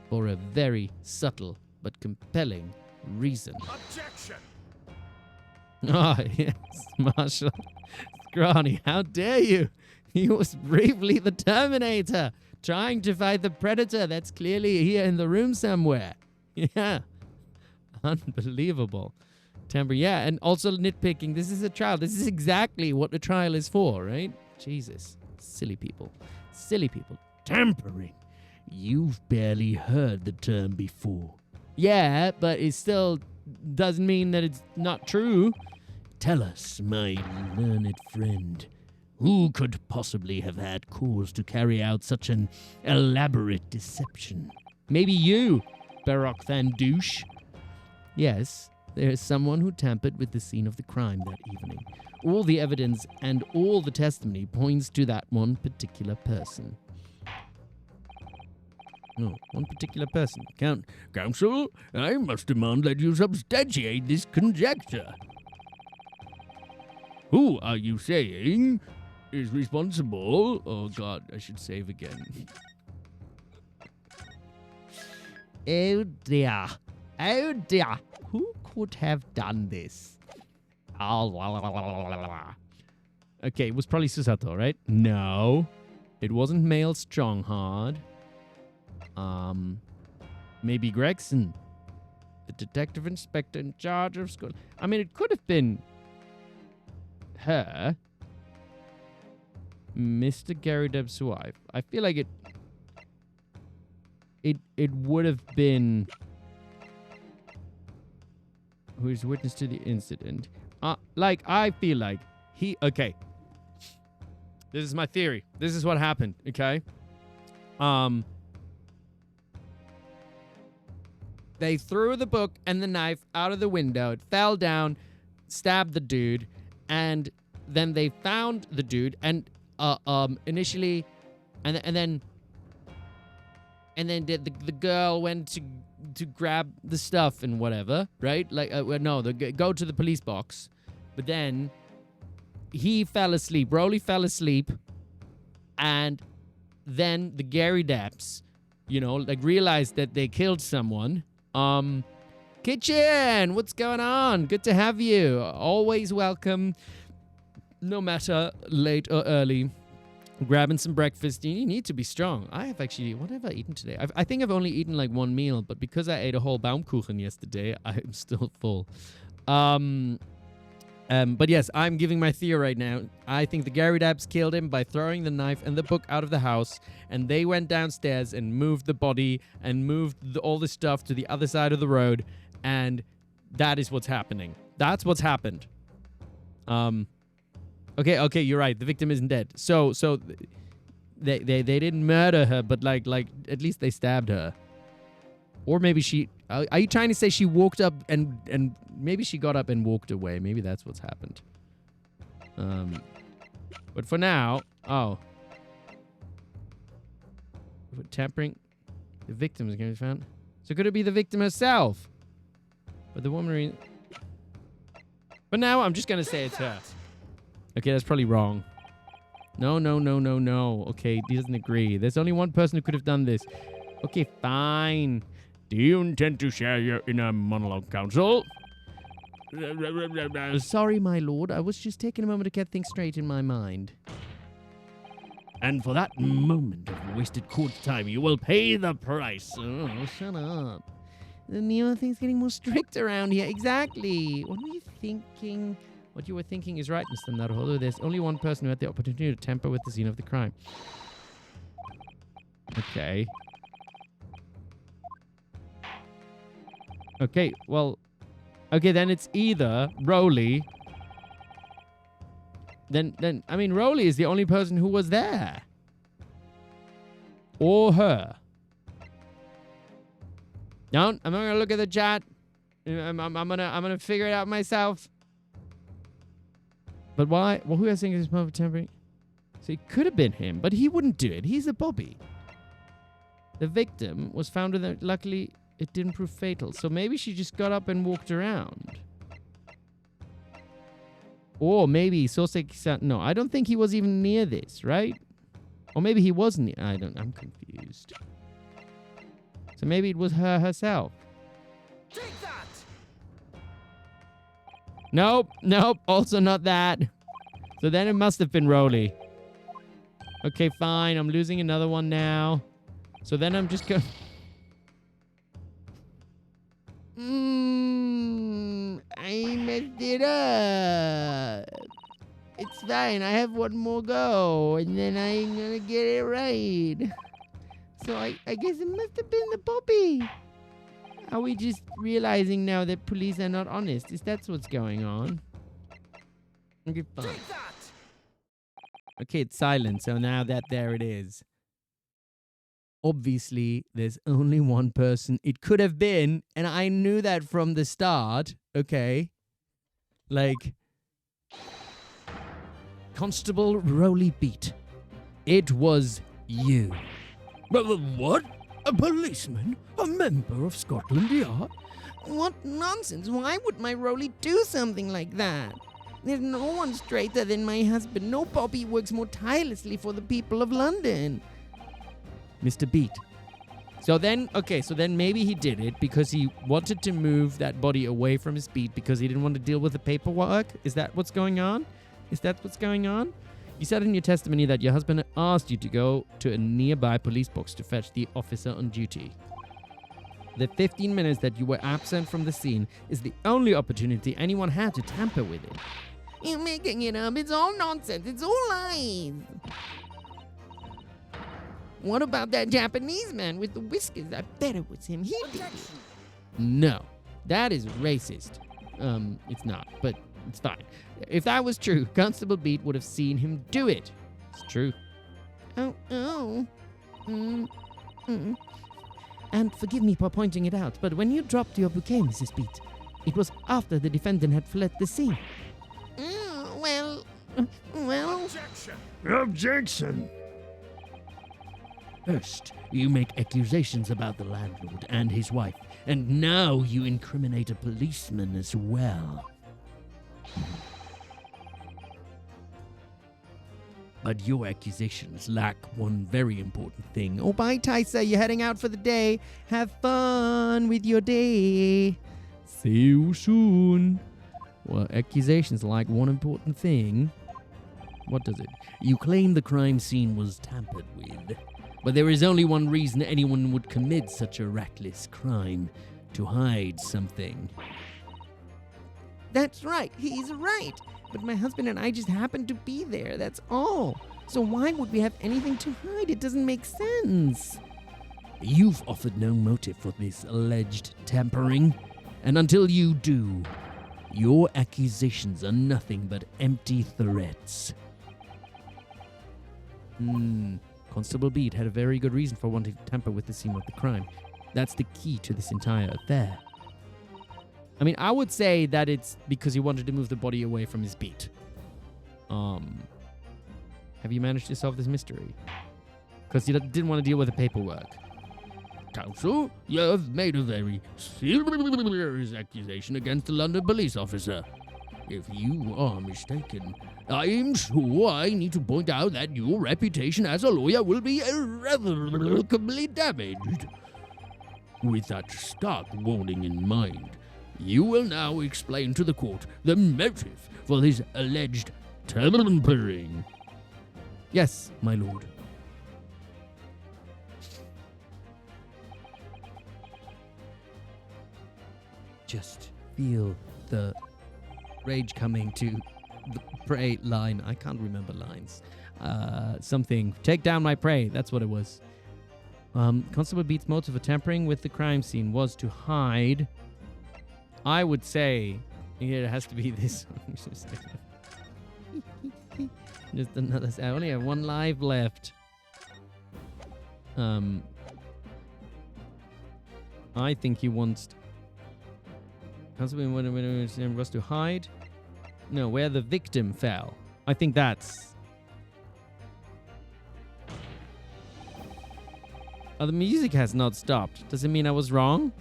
Speaker 1: For a very subtle but compelling reason.
Speaker 3: Objection!
Speaker 1: Ah, yes, Marshal. Scrawny, how dare you? He was briefly the Terminator, trying to fight the Predator that's clearly here in the room somewhere. Yeah. Unbelievable. Yeah, and also nitpicking. This is a trial. This is exactly what the trial is for, right? Jesus. Silly people. Silly people.
Speaker 4: Tampering. You've barely heard the term before.
Speaker 1: Yeah, but it still doesn't mean that it's not true.
Speaker 4: Tell us, my learned friend, who could possibly have had cause to carry out such an elaborate deception?
Speaker 1: Maybe you, Barok Van Douche. Yes, there is someone who tampered with the scene of the crime that evening. All the evidence and all the testimony points to that one particular person. No, one particular person.
Speaker 4: Counsel, I must demand that you substantiate this conjecture. Who are you saying is responsible?
Speaker 1: Oh God, I should save again.
Speaker 5: Oh dear. Oh dear. Who could have done this?
Speaker 1: Okay, it was probably Susato, right? No. It wasn't Male Stronghard. Maybe Gregson. The detective inspector in charge of school. I mean, it could have been her. Mr. Garydub's wife. I feel like it would have been who is witness to the incident. I feel like okay. This is my theory. This is what happened, okay? They threw the book and the knife out of the window. It fell down, stabbed the dude, and then they found the dude and initially and then the girl went to grab the stuff and whatever, right? Like go to the police box. But then he fell asleep. Broly fell asleep, and then the Garydubs, realized that they killed someone. Kitchen, what's going on? Good to have you. Always welcome, no matter late or early. Grabbing some breakfast. You need to be strong. I have actually, what have I eaten today? I think I've only eaten like one meal, but because I ate a whole Baumkuchen yesterday, I'm still full. But yes, I'm giving my theory right now. I think the Garydubs killed him by throwing the knife and the book out of the house, and they went downstairs and moved the body and moved all the stuff to the other side of the road, and that is what's happening. That's what's happened. Okay, you're right. The victim isn't dead. So they didn't murder her, but like at least they stabbed her. Or maybe she... Are you trying to say she walked up and maybe she got up and walked away? Maybe that's what's happened. But for now... Oh. Tampering... The victim is going to be found. So could it be the victim herself? But the woman... But now I'm just going to say it's her. Okay, that's probably wrong. No. Okay, he doesn't agree. There's only one person who could have done this. Okay, fine.
Speaker 4: Do you intend to share your inner monologue, counsel?
Speaker 1: Sorry, my lord. I was just taking a moment to get things straight in my mind.
Speaker 4: And for that moment of wasted court time, you will pay the price.
Speaker 1: Oh, shut up.
Speaker 5: The Neo thing's getting more strict around here. Exactly. What were you thinking? What you were thinking is right, Mr. Naruhodo. There's only one person who had the opportunity to tamper with the scene of the crime. Okay. Okay, well... Okay, then it's either Rowley... Then, I mean, Rowley is the only person who was there. Or her. No, I'm not gonna look at the chat. I'm gonna figure it out myself. But why? Well, who has think is perfect tempering? So it could have been him, but he wouldn't do it. He's a Bobby. The victim was found with it. Luckily, it didn't prove fatal. So maybe she just got up and walked around. Or maybe Soseki-san... No, I don't think he was even near this, right? Or maybe he wasn't. I'm confused. So maybe it was her herself.
Speaker 3: Take that!
Speaker 1: Nope. Also not that. So then it must have been Rowley. Okay, fine. I'm losing another one now. So then I'm just going...
Speaker 5: I messed it up. It's fine. I have one more go, and then I'm gonna get it right. So I guess it must have been the Bobby. Are we just realizing now that police are not honest? Is that what's going on? Okay, fine.
Speaker 3: Take that!
Speaker 1: Okay, it's silent. So now that there it is. Obviously, there's only one person it could have been, and I knew that from the start, okay? Like, Constable Rowley Beat. It was you.
Speaker 4: What? A policeman? A member of Scotland Yard?
Speaker 5: What nonsense. Why would my Rowley do something like that? There's no one straighter than my husband. No Bobby works more tirelessly for the people of London.
Speaker 1: Mr. Beat. So then maybe he did it because he wanted to move that body away from his beat because he didn't want to deal with the paperwork. Is that what's going on? You said in your testimony that your husband asked you to go to a nearby police box to fetch the officer on duty. The 15 minutes that you were absent from the scene is the only opportunity anyone had to tamper with it.
Speaker 5: You're making it up. It's all nonsense. It's all lies. What about that Japanese man with the whiskers? I bet it was him. He did it.
Speaker 1: No, that is racist. It's not, but it's fine. If that was true, Constable Beat would have seen him do it. It's true.
Speaker 5: And forgive me for pointing it out, but when you dropped your bouquet, Mrs. Beat, it was after the defendant had fled the scene. Well...
Speaker 3: Objection!
Speaker 4: Objection! First, you make accusations about the landlord and his wife, and now you incriminate a policeman as well. But your accusations lack one very important thing.
Speaker 5: Oh, bye, Tysa. You're heading out for the day. Have fun with your day.
Speaker 1: See you soon. Well, accusations like one important thing. What does it?
Speaker 4: You claim the crime scene was tampered with. But there is only one reason anyone would commit such a reckless crime: to hide something.
Speaker 5: That's right. He's right. But my husband and I just happened to be there. That's all. So why would we have anything to hide? It doesn't make sense.
Speaker 4: You've offered no motive for this alleged tampering. And until you do, your accusations are nothing but empty threats.
Speaker 1: Constable Beat had a very good reason for wanting to tamper with the scene of the crime. That's the key to this entire affair. I mean, I would say that it's because he wanted to move the body away from his beat. Have you managed to solve this mystery? Because he didn't want to deal with the paperwork.
Speaker 4: Counsel, you have made a very serious accusation against a London police officer. If you are mistaken, I am sure I need to point out that your reputation as a lawyer will be irrevocably damaged. With that stark warning in mind, you will now explain to the court the motive for this alleged tampering.
Speaker 1: Yes, my lord. just feel the rage coming to the prey line. I can't remember lines. Something. Take down my prey. That's what it was. Constable Beat's motive for tampering with the crime scene was to hide. I would say it has to be this. Just another. I only have one life left. I think he wants. Constable was to hide. No, where the victim fell. I think that's. Oh, the music has not stopped. Does it mean I was wrong?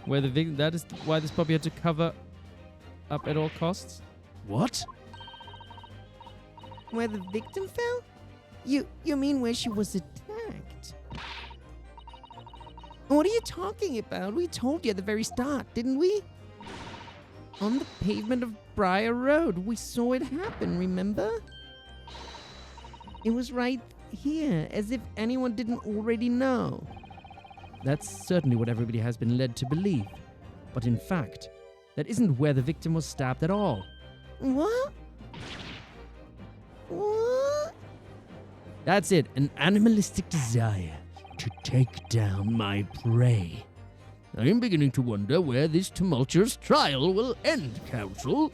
Speaker 1: Where the victim. That is why this puppy had to cover up at all costs?
Speaker 4: What?
Speaker 5: Where the victim fell? You mean where she was attacked? What are you talking about? We told you at the very start, didn't we? On the pavement of Briar Road. We saw it happen, remember? It was right here, as if anyone didn't already know.
Speaker 1: That's certainly what everybody has been led to believe. But in fact, that isn't where the victim was stabbed at all.
Speaker 5: What? What?
Speaker 4: That's it, an animalistic desire to take down my prey. I am beginning to wonder where this tumultuous trial will end, Counsel.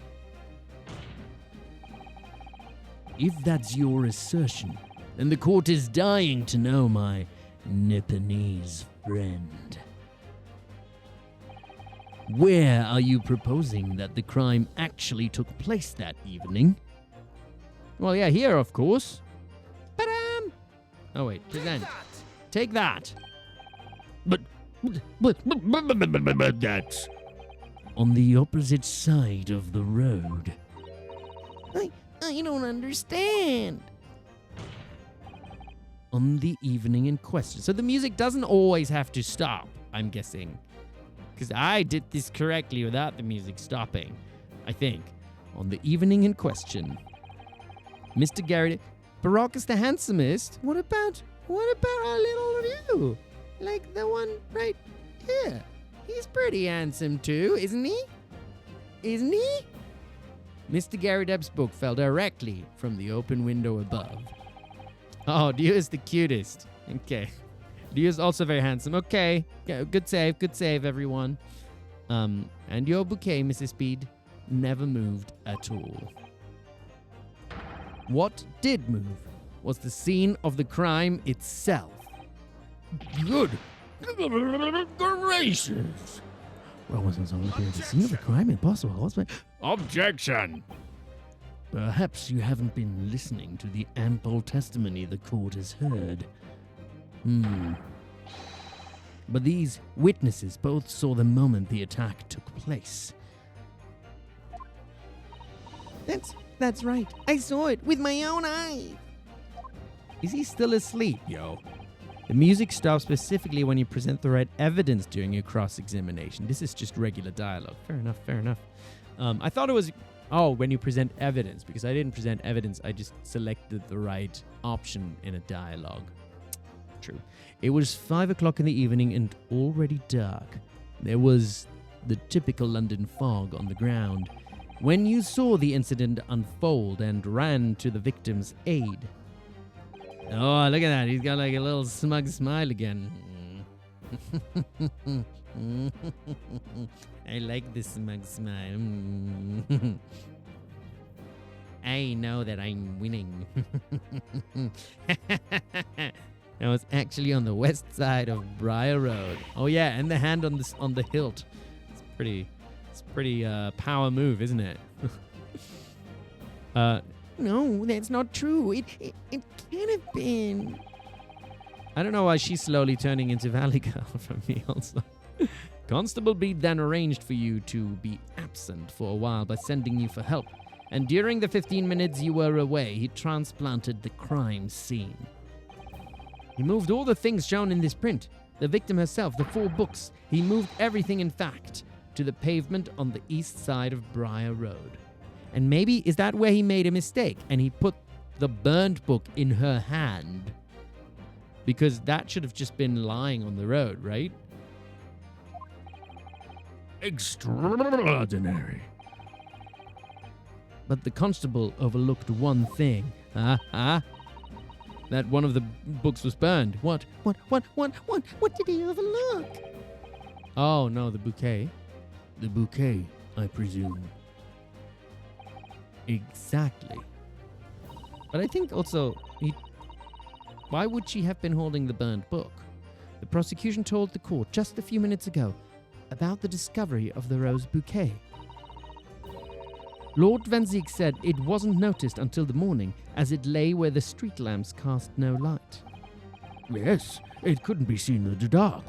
Speaker 4: If that's your assertion, then the court is dying to know, my Nipponese friend. Where are you proposing that the crime actually took place that evening?
Speaker 1: Well, yeah, here, of course.
Speaker 5: Ba-dam!
Speaker 1: Oh, wait, present. Take that.
Speaker 4: But that's on the opposite side of the road.
Speaker 5: I don't understand.
Speaker 1: On the evening in question. So the music doesn't always have to stop, I'm guessing. Because I did this correctly without the music stopping, I think. On the evening in question, Mr. Garrett, Barok is the handsomest.
Speaker 5: What about our little Ryu? Like the one right here. He's pretty handsome too, isn't he? Isn't he?
Speaker 1: Mr. Garrideb's book fell directly from the open window above. Oh, Dio is the cutest. Okay. Dio is also very handsome. Okay. Good save, everyone. And your bouquet, Mrs. Speed, never moved at all. What did move was the scene of the crime itself.
Speaker 4: Good gracious!
Speaker 1: Well, wasn't so the scene of the crime impossible?
Speaker 4: Objection! Perhaps you haven't been listening to the ample testimony the court has heard.
Speaker 1: But these witnesses both saw the moment the attack took place.
Speaker 5: That's right. I saw it with my own eyes.
Speaker 1: Is he still asleep, yo? The music stops specifically when you present the right evidence during your cross-examination. This is just regular dialogue. Fair enough. I thought it was... Oh, when you present evidence. Because I didn't present evidence, I just selected the right option in a dialogue. True. It was 5 o'clock in the evening and already dark. There was the typical London fog on the ground when you saw the incident unfold and ran to the victim's aid. Oh, look at that. He's got like a little smug smile again. I like this smug smile. I know that I'm winning. I was actually on the west side of Briar Road. Oh yeah, and the hand on the hilt. It's pretty power move, isn't it?
Speaker 5: No, that's not true. It can't have been.
Speaker 1: I don't know why she's slowly turning into Valley Girl from me also. Constable Beat then arranged for you to be absent for a while by sending you for help. And during the 15 minutes you were away, he transplanted the crime scene. He moved all the things shown in this print. The victim herself, the 4 books. He moved everything, in fact, to the pavement on the east side of Briar Road. And maybe is that where he made a mistake and he put the burned book in her hand? Because that should have just been lying on the road, right?
Speaker 4: extraordinary.
Speaker 1: But the constable overlooked one thing. That one of the books was burned. What?
Speaker 5: What did he overlook?
Speaker 1: Oh, no, the bouquet.
Speaker 4: The bouquet, I presume.
Speaker 1: Exactly. But I think also, why would she have been holding the burned book? The prosecution told the court just a few minutes ago about the discovery of the rose bouquet. Lord Van Ziek said it wasn't noticed until the morning, as it lay where the street lamps cast no light.
Speaker 4: Yes, it couldn't be seen in the dark,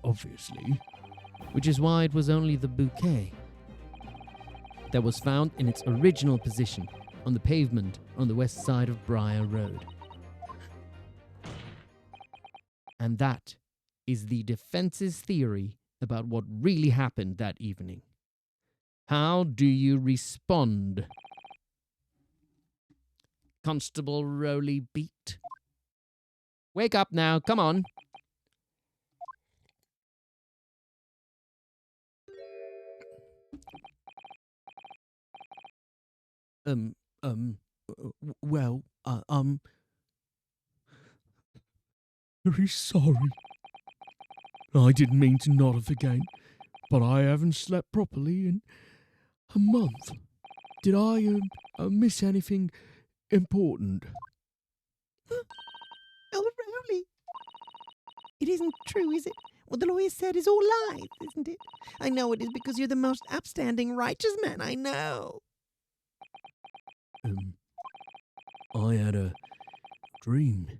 Speaker 4: obviously.
Speaker 1: Which is why it was only the bouquet that was found in its original position on the pavement on the west side of Briar Road. And that is the defense's theory about what really happened that evening. How do you respond? Constable Rowley Beat? Wake up now, come on.
Speaker 4: Well, very sorry. I didn't mean to nod off again, but I haven't slept properly in a month. Did I miss anything important?
Speaker 5: Oh, Rowley. It isn't true, is it? What the lawyer said is all lies, isn't it? I know it is because you're the most upstanding, righteous man I know.
Speaker 4: I had a dream.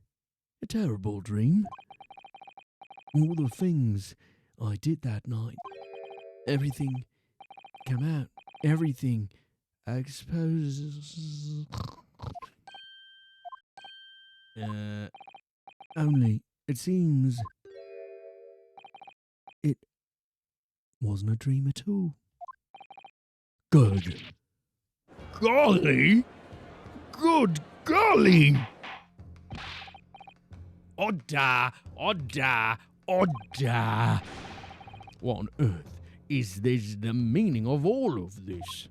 Speaker 4: A terrible dream. All the things I did that night. Everything came out. Everything exposed. Only, it seems, it wasn't a dream at all. Good. Golly! Good golly! Odda! What on earth is this the meaning of all of this?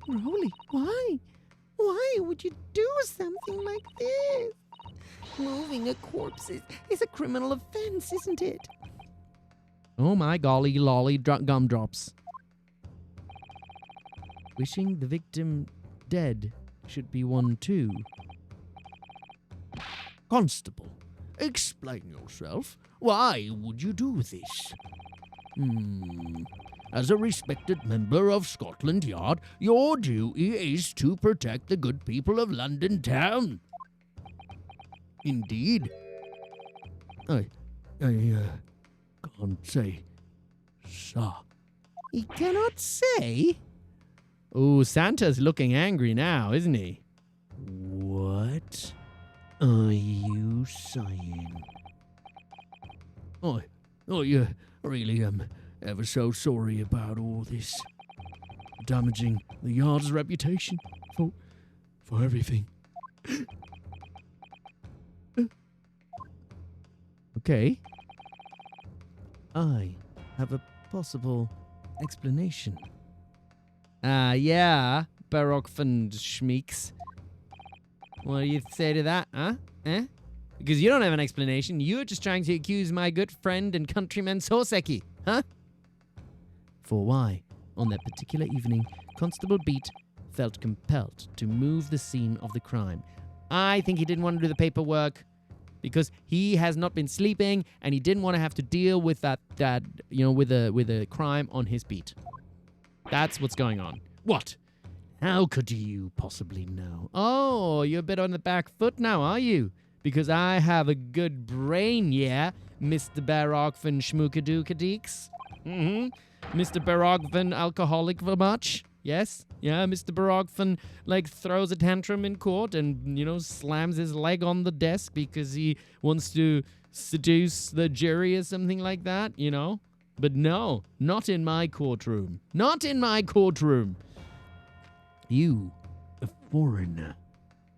Speaker 5: Rowley, why? Why would you do something like this? Moving a corpse is a criminal offense, isn't it?
Speaker 1: Oh my golly lolly gumdrops. Wishing the victim dead should be one too.
Speaker 4: Constable, explain yourself. Why would you do this? As a respected member of Scotland Yard, your duty is to protect the good people of London town. Indeed. I can't say, sir.
Speaker 5: He cannot say?
Speaker 1: Oh, Santa's looking angry now, isn't he?
Speaker 4: What are you saying? You really am ever so sorry about all this. Damaging the Yard's reputation for everything.
Speaker 1: Okay. I have a possible explanation. Yeah, Barok van Schmeeks. What do you say to that, huh? Eh? Because you don't have an explanation. You're just trying to accuse my good friend and countryman Soseki, huh? For why, on that particular evening, Constable Beat felt compelled to move the scene of the crime. I think he didn't want to do the paperwork because he has not been sleeping and he didn't want to have to deal with that with a crime on his beat. That's what's going on. What? How could you possibly know? Oh, you're a bit on the back foot now, are you? Because I have a good brain, yeah, Mr. Barok van Schmookadookadeeks. Mr. Barok van Alcoholic for much. Yes? Yeah, Mr. Barok van, throws a tantrum in court and, slams his leg on the desk because he wants to seduce the jury or something like that, But no, not in my courtroom. Not in my courtroom.
Speaker 4: You, a foreigner,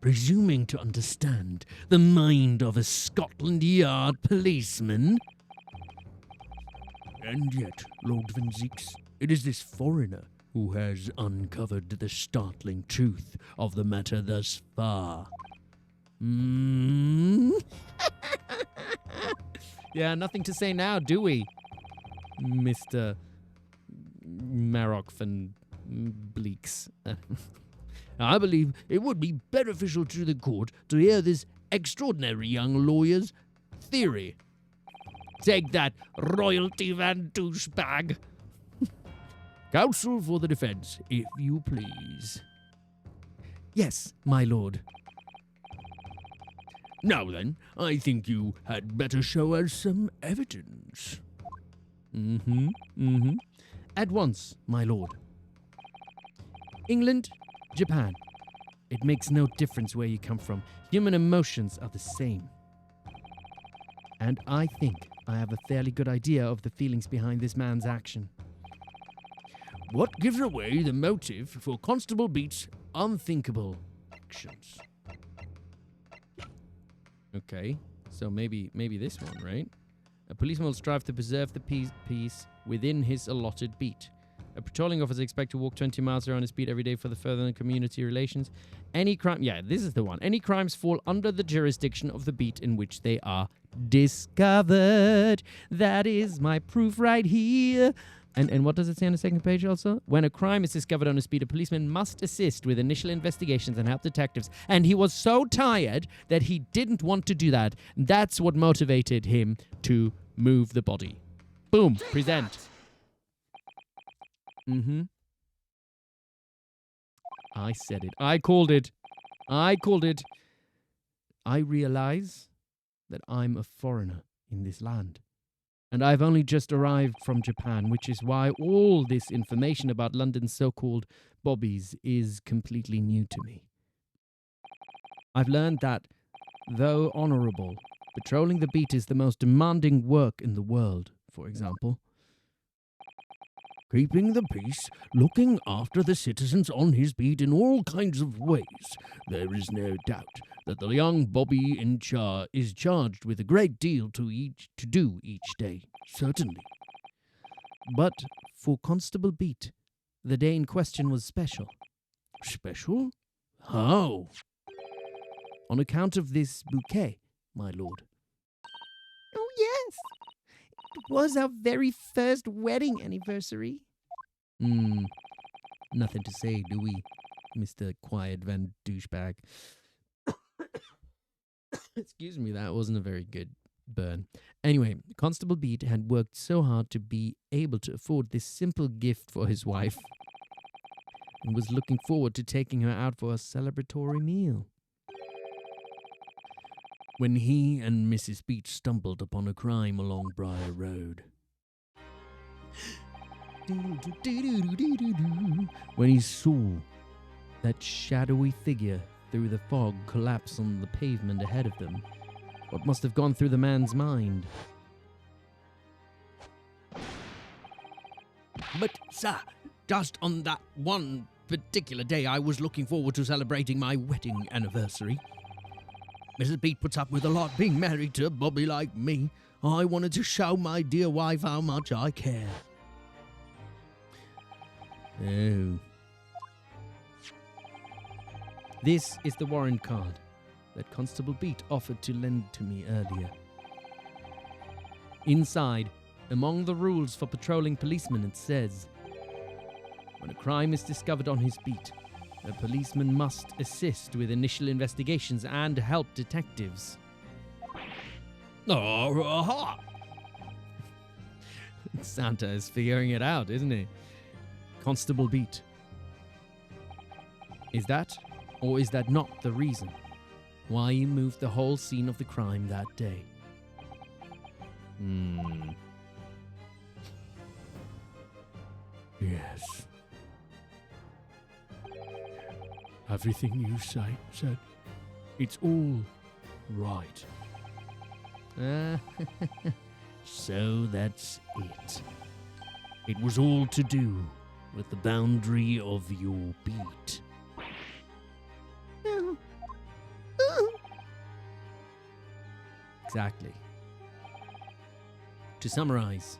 Speaker 4: presuming to understand the mind of a Scotland Yard policeman? And yet, Lord Van Zeeks, it is this foreigner who has uncovered the startling truth of the matter thus far.
Speaker 1: Yeah, nothing to say now, do we? Mr. Marok van Bleeks.
Speaker 4: I believe it would be beneficial to the court to hear this extraordinary young lawyer's theory.
Speaker 1: Take that, royalty van douchebag.
Speaker 4: Counsel for the defense, if you please.
Speaker 1: Yes, my lord.
Speaker 4: Now then, I think you had better show us some evidence.
Speaker 1: At once, my lord. England, Japan. It makes no difference where you come from. Human emotions are the same. And I think I have a fairly good idea of the feelings behind this man's action.
Speaker 4: What gives away the motive for Constable Beat's unthinkable actions?
Speaker 1: Okay, so maybe this one, right? A policeman will strive to preserve the peace within his allotted beat. A patrolling officer expected to walk 20 miles around his beat every day for the furthering of community relations. Any crime, yeah, this is the one. Any crimes fall under the jurisdiction of the beat in which they are discovered. That is my proof right here. And what does it say on the second page also? When a crime is discovered on a beat, a policeman must assist with initial investigations and help detectives. And he was so tired that he didn't want to do that. That's what motivated him to move the body. Boom, present. I said it. I called it. I realize that I'm a foreigner in this land. And I've only just arrived from Japan, which is why all this information about London's so-called bobbies is completely new to me. I've learned that, though honorable, patrolling the beat is the most demanding work in the world, for example.
Speaker 4: Keeping the peace, looking after the citizens on his beat in all kinds of ways. There is no doubt that the young bobby in charge is charged with a great deal to do each day, certainly.
Speaker 1: But for Constable Beat, the day in question was special.
Speaker 4: Special? How?
Speaker 1: On account of this bouquet, my lord.
Speaker 5: Oh, yes. It was our very first wedding anniversary.
Speaker 1: Nothing to say, do we, Mr. Quiet Van Douchebag? Excuse me, that wasn't a very good burn. Anyway, Constable Beat had worked so hard to be able to afford this simple gift for his wife and was looking forward to taking her out for a celebratory meal.
Speaker 4: When he and Mrs. Beat stumbled upon a crime along Briar Road.
Speaker 1: When he saw that shadowy figure through the fog collapse on the pavement ahead of them, what must have gone through the man's mind?
Speaker 4: But, sir, just on that one particular day I was looking forward to celebrating my wedding anniversary. Mrs. Beat puts up with a lot being married to a bobby like me. I wanted to show my dear wife how much I care.
Speaker 1: Oh. This is the warrant card that Constable Beat offered to lend to me earlier. Inside, among the rules for patrolling policemen, it says, when a crime is discovered on his beat, a policeman must assist with initial investigations and help detectives.
Speaker 4: Aha!
Speaker 1: Santa is figuring it out, isn't he? Constable Beat. Is that, or is that not the reason why you moved the whole scene of the crime that day?
Speaker 4: Yes. Everything you said, it's all right. So that's it. It was all to do with the boundary of your beat.
Speaker 1: Exactly. To summarize,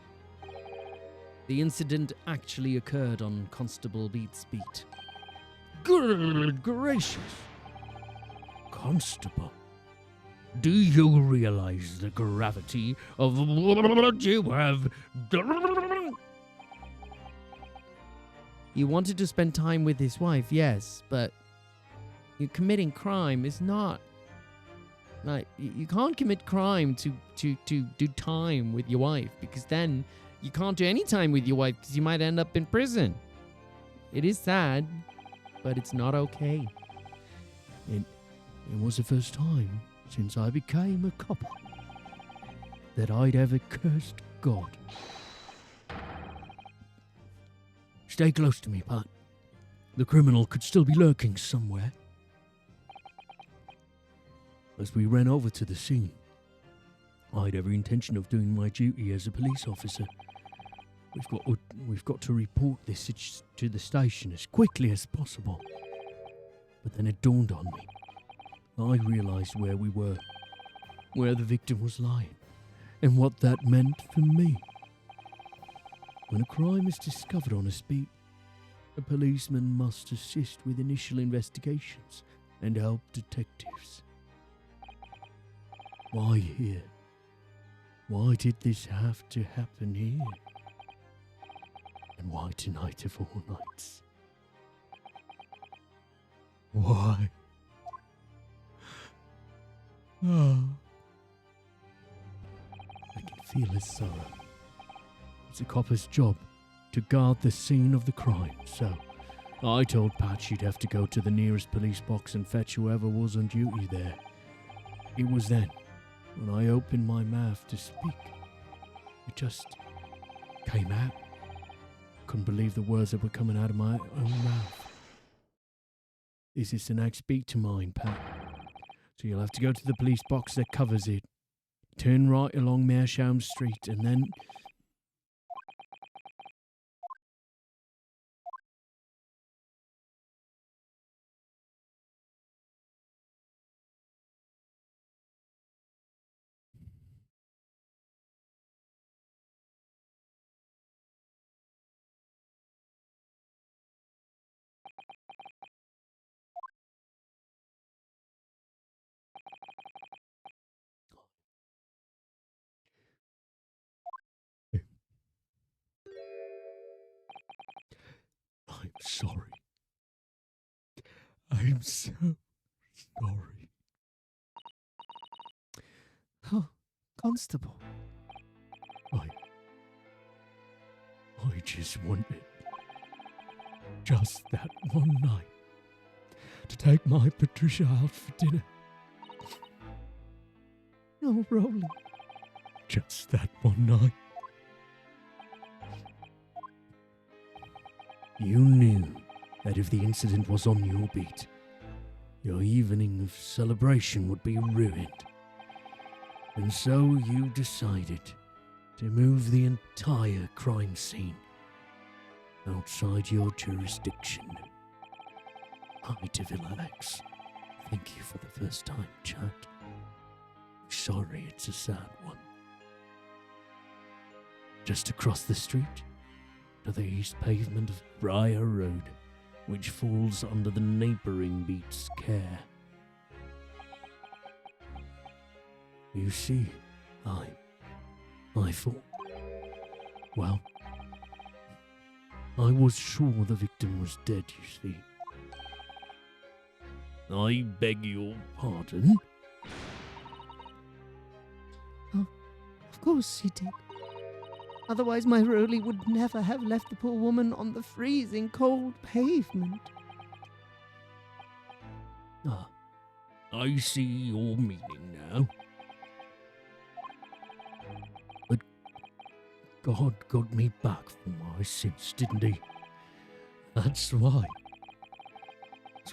Speaker 1: The incident actually occurred on Constable Beat's beat.
Speaker 4: Good gracious. Constable, do you realize the gravity of what you have done?
Speaker 1: You wanted to spend time with his wife, yes, but you committing crime is not... Like, you can't commit crime to do time with your wife, because then you can't do any time with your wife because you might end up in prison. It is sad, but it's not okay.
Speaker 4: It was the first time since I became a copper that I'd ever cursed God. Stay close to me, Pat. The criminal could still be lurking somewhere. As we ran over to the scene, I had every intention of doing my duty as a police officer. We've got to report this to the station as quickly as possible. But then it dawned on me. I realized where we were, where the victim was lying, and what that meant for me. When a crime is discovered on a beat, a policeman must assist with initial investigations and help detectives. Why here? Why did this have to happen here? And why tonight of all nights? Why? Oh. I can feel his sorrow. It's a copper's job to guard the scene of the crime, so I told Pat she'd have to go to the nearest police box and fetch whoever was on duty there. It was then, when I opened my mouth to speak, it just came out. Couldn't believe the words that were coming out of my own mouth. This is the next beat to mine, Pat. So you'll have to go to the police box that covers it. Turn right along Meerschaum Street and then... I'm sorry. I'm so sorry.
Speaker 5: Oh, Constable.
Speaker 4: I just wanted, just that one night, to take my Patricia out for dinner.
Speaker 5: Oh, Rowley.
Speaker 4: Just that one night. You knew that if the incident was on your beat, your evening of celebration would be ruined. And so you decided to move the entire crime scene outside your jurisdiction. Hi to Villa X. Thank you for the first time, Chad. Sorry, it's a sad one. Just across the street, to the east pavement of Briar Road, which falls under the neighbouring beat's care. You see, I thought, well, I was sure the victim was dead, you see. I beg your pardon?
Speaker 5: Oh, of course you did. Otherwise my Rowley would never have left the poor woman on the freezing cold pavement.
Speaker 4: Ah, I see your meaning now. But God got me back for my sins, didn't he? That's why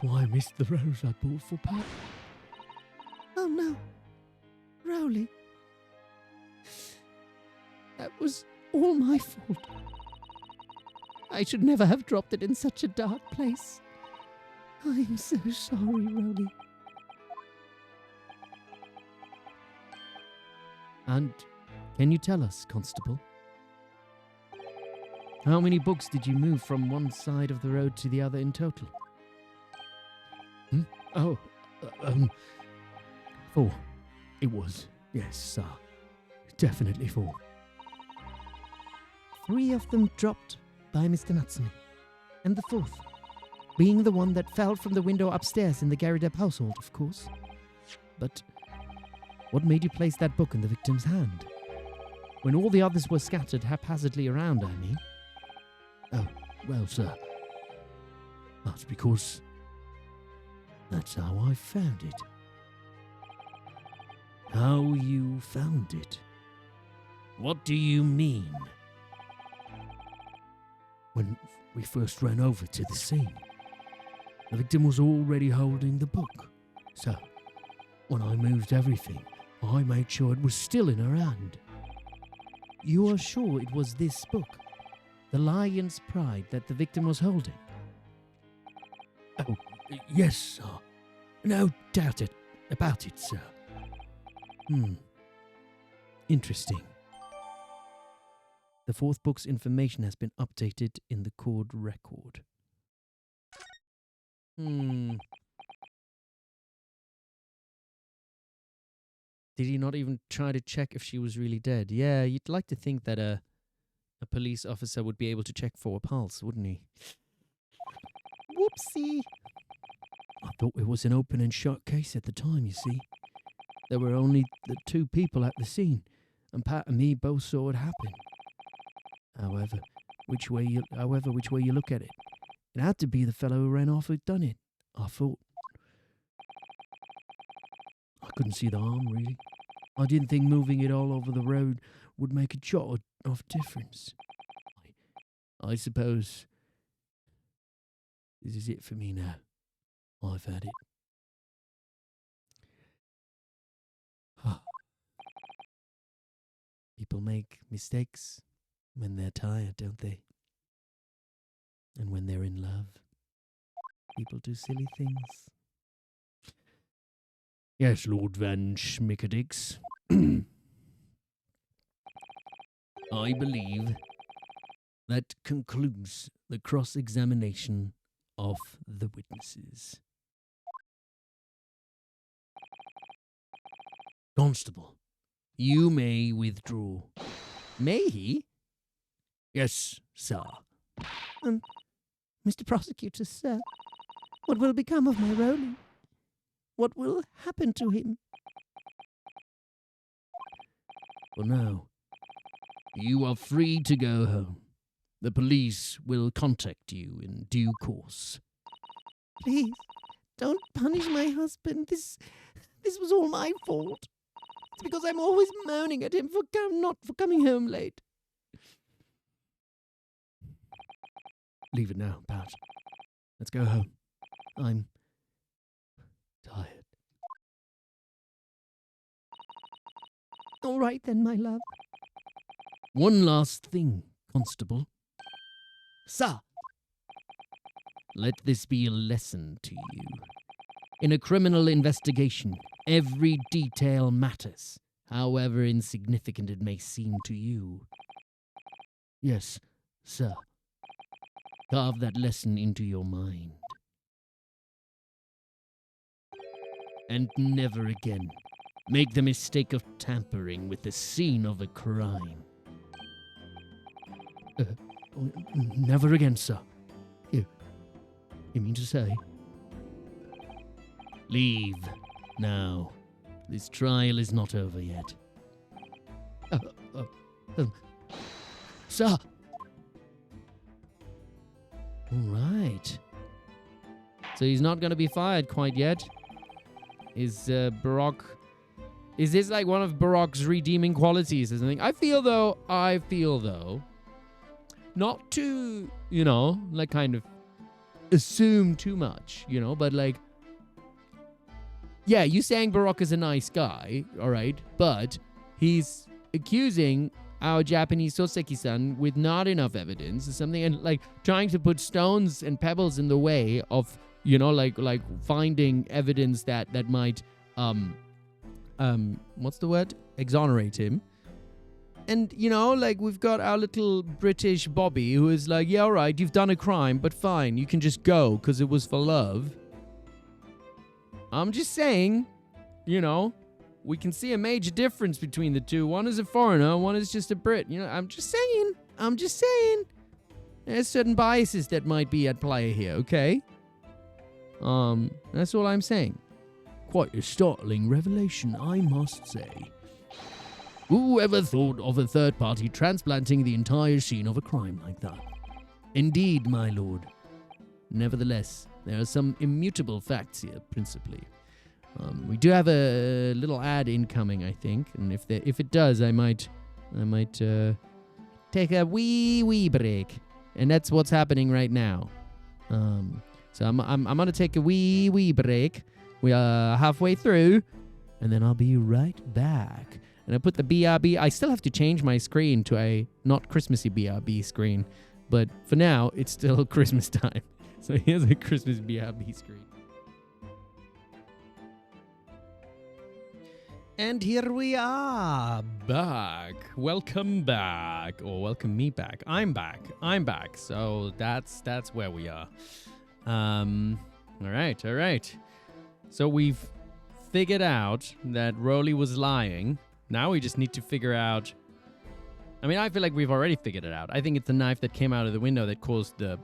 Speaker 4: I missed the rose I bought for Pat.
Speaker 5: Oh no, Rowley. That was all my fault. I should never have dropped it in such a dark place. I'm so sorry, Rowley.
Speaker 1: And can you tell us, Constable? How many books did you move from one side of the road to the other in total?
Speaker 4: Oh, 4. It was. Yes, sir. Definitely 4.
Speaker 5: 3 of them dropped by Mr. Natsume, and the 4th being the one that fell from the window upstairs in the Garrideb household, of course.
Speaker 1: But what made you place that book in the victim's hand? When all the others were scattered haphazardly around, I mean.
Speaker 4: Oh, well, sir. That's because that's how I found it. How you found it? What do you mean? When we first ran over to the scene, the victim was already holding the book. So, when I moved everything, I made sure it was still in her hand.
Speaker 1: You are sure it was this book, The Lion's Pride, that the victim was holding?
Speaker 4: Oh, yes, sir. No doubt about it, sir.
Speaker 1: Interesting. The 4th book's information has been updated in the court record. Did he not even try to check if she was really dead? Yeah, you'd like to think that a police officer would be able to check for a pulse, wouldn't he?
Speaker 5: Whoopsie.
Speaker 4: I thought it was an open and shut case at the time, you see. There were only the 2 people at the scene, and Pat and me both saw it happen. However, which way you look at it, it had to be the fellow who ran off who'd done it, I thought. I couldn't see the harm, really. I didn't think moving it all over the road would make a jot of difference. I suppose this is it for me now. I've had it.
Speaker 1: People make mistakes when they're tired, don't they? And when they're in love, people do silly things.
Speaker 4: Yes, Lord Van Schmickerdix. I believe that concludes the cross-examination of the witnesses. Constable, you may withdraw.
Speaker 1: May he?
Speaker 4: Yes, sir.
Speaker 5: Mr. Prosecutor, sir, what will become of my Roland? What will happen to him?
Speaker 4: For now, you are free to go home. The police will contact you in due course.
Speaker 5: Please, don't punish my husband. This was all my fault. It's because I'm always moaning at him for not coming home late.
Speaker 4: Leave it now, Pat. Let's go home. I'm tired.
Speaker 5: All right then, my love.
Speaker 4: One last thing, Constable.
Speaker 5: Sir.
Speaker 4: Let this be a lesson to you. In a criminal investigation, every detail matters, however insignificant it may seem to you. Yes, sir. Carve that lesson into your mind. And never again make the mistake of tampering with the scene of a crime. Never again, sir. You mean to say? Leave now. This trial is not over yet. Sir!
Speaker 1: All right. So he's not going to be fired quite yet. Is Barok... Is this like one of Barok's redeeming qualities or something? I feel though, not to, like kind of assume too much, but like, yeah, you saying Barok is a nice guy, all right, but he's accusing our Japanese Soseki-san with not enough evidence or something, and like trying to put stones and pebbles in the way of, like finding evidence that might, what's the word? Exonerate him. And, you know, like, we've got our little British Bobby who is like, yeah, all right, you've done a crime, but fine, you can just go because it was for love. I'm just saying, you know, we can see a major difference between the two. One is a foreigner, one is just a Brit. You know, I'm just saying. There's certain biases that might be at play here, okay? That's all I'm saying.
Speaker 4: Quite a startling revelation, I must say. Who ever thought of a third party transplanting the entire scene of a crime like that? Indeed, my lord. Nevertheless, there are some immutable facts here, principally. We do have a little ad incoming, I think, and if it does, I might take a wee break, and that's what's happening right now. So I'm gonna take a wee break. We are halfway through, and then I'll be right back. And I put the BRB. I still have to change my screen to a not Christmassy BRB screen, but for now it's still Christmas time. So here's a Christmas BRB screen. And here we are, back. Welcome back, or welcome me back. I'm back. So that's where we are. All right. So we've figured out that Rolly was lying. Now we just need to figure out. I mean, I feel like we've already figured it out. I think it's the knife that came out of the window that caused the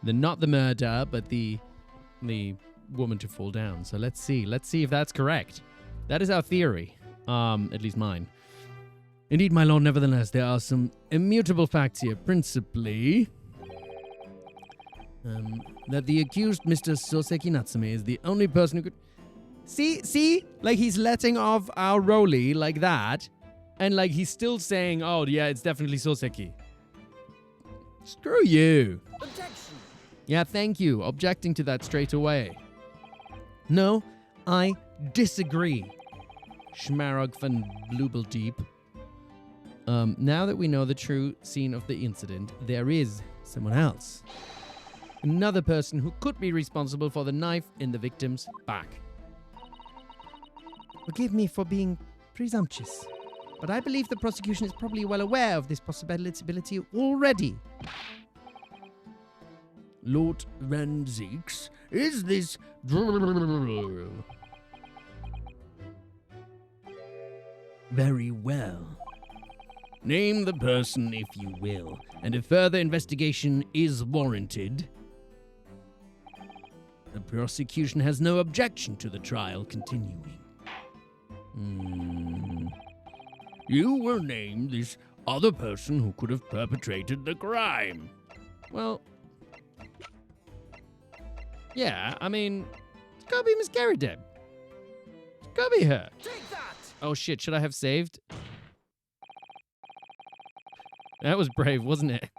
Speaker 4: not the murder, but the woman to fall down. So let's see if that's correct. That is our theory. At least mine. Indeed, my lord, nevertheless, there are some immutable facts here, principally that the accused, Mr. Soseki Natsume, is the only person who could... See? Like, he's letting off our Rolly like that, and, like, he's still saying, oh, yeah, it's definitely Soseki. Screw you.
Speaker 3: Objection!
Speaker 1: Yeah, thank you. Objecting to that straight away. No, I disagree. Schmarog van Blubeldiep. Now that we know the true scene of the incident, there is someone else. Another person who could be responsible for the knife in the victim's back.
Speaker 5: Forgive me for being presumptuous, but I believe the prosecution is probably well aware of this possibility already.
Speaker 4: Lord Van Zeeks, is this... Very well. Name the person if you will, and if further investigation is warranted... The prosecution has no objection to the trial continuing. You will name this other person who could have perpetrated the crime.
Speaker 1: Well... Yeah, I mean... It's gotta be Miss Garrideb. It's gotta be her.
Speaker 3: Take that!
Speaker 1: Oh shit, should I have saved? That was brave, wasn't it?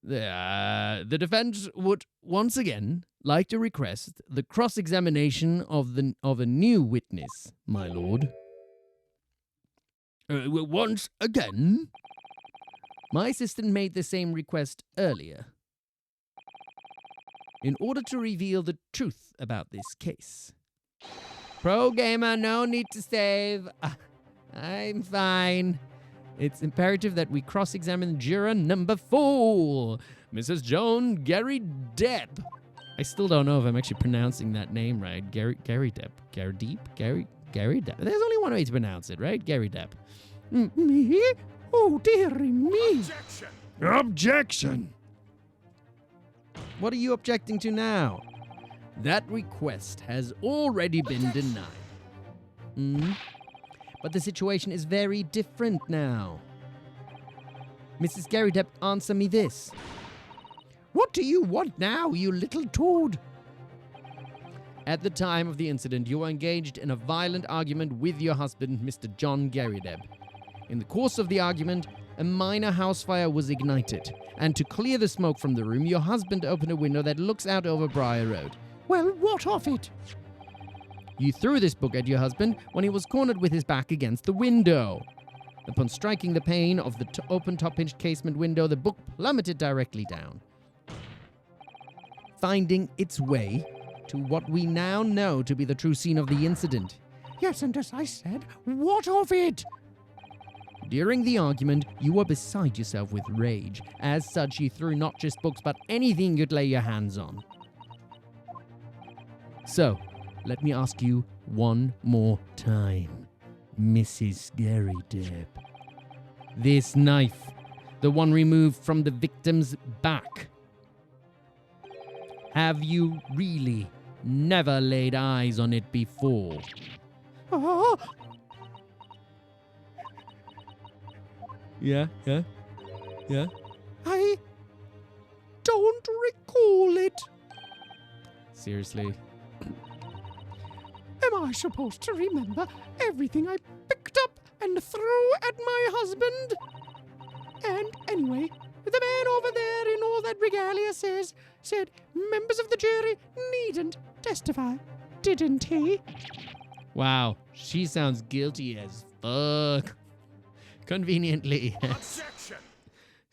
Speaker 1: The defense would once again like to request the cross-examination of a new witness, my lord.
Speaker 4: Once again?
Speaker 1: My assistant made the same request earlier. In order to reveal the truth about this case. Pro gamer, no need to save. I'm fine. It's imperative that we cross-examine juror number 4, Mrs. Joan Garrideb. I still don't know if I'm actually pronouncing that name right. Garrideb. Garrideb. There's only one way to pronounce it, right? Garrideb.
Speaker 5: Me? Oh, dearie me.
Speaker 3: Objection!
Speaker 4: Objection!
Speaker 1: What are you objecting to now? That request has already been denied. But the situation is very different now. Mrs. Garrideb, answer me this.
Speaker 5: What do you want now, you little toad?
Speaker 1: At the time of the incident, you were engaged in a violent argument with your husband, Mr. John Garrideb. In the course of the argument, a minor house fire was ignited, and to clear the smoke from the room, your husband opened a window that looks out over Briar Road.
Speaker 5: Well, what of it?
Speaker 1: You threw this book at your husband when he was cornered with his back against the window. Upon striking the pane of the open top-hinged casement window, the book plummeted directly down, finding its way to what we now know to be the true scene of the incident.
Speaker 5: Yes, and as I said, what of it?
Speaker 1: During the argument, you were beside yourself with rage. As such, you threw not just books, but anything you'd lay your hands on. So, let me ask you one more time, Mrs. Garydeb. This knife, the one removed from the victim's back, have you really never laid eyes on it before?
Speaker 5: Oh,
Speaker 1: Yeah.
Speaker 5: I don't recall it.
Speaker 1: Seriously.
Speaker 5: Am I supposed to remember everything I picked up and threw at my husband? And anyway, the man over there in all that regalia said members of the jury needn't testify, didn't he?
Speaker 1: Wow, she sounds guilty as fuck. Conveniently, yes.
Speaker 3: Objection!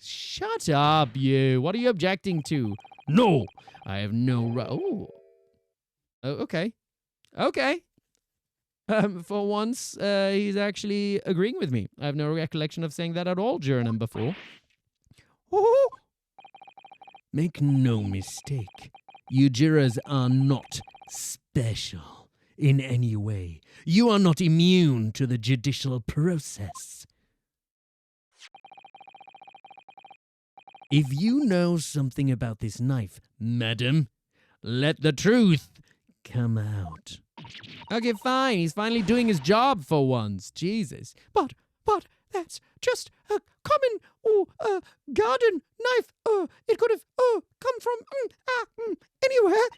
Speaker 1: Shut up, you. What are you objecting to? No, I have no right. Oh, okay. Okay. For once, he's actually agreeing with me. I have no recollection of saying that at all during him before.
Speaker 5: Oh,
Speaker 4: Make no mistake, you jurors are not special in any way. You are not immune to the judicial process. If you know something about this knife, madam, let the truth come out.
Speaker 1: Okay, fine. He's finally doing his job for once. Jesus.
Speaker 5: but that's just a common garden knife. It could have come from anywhere.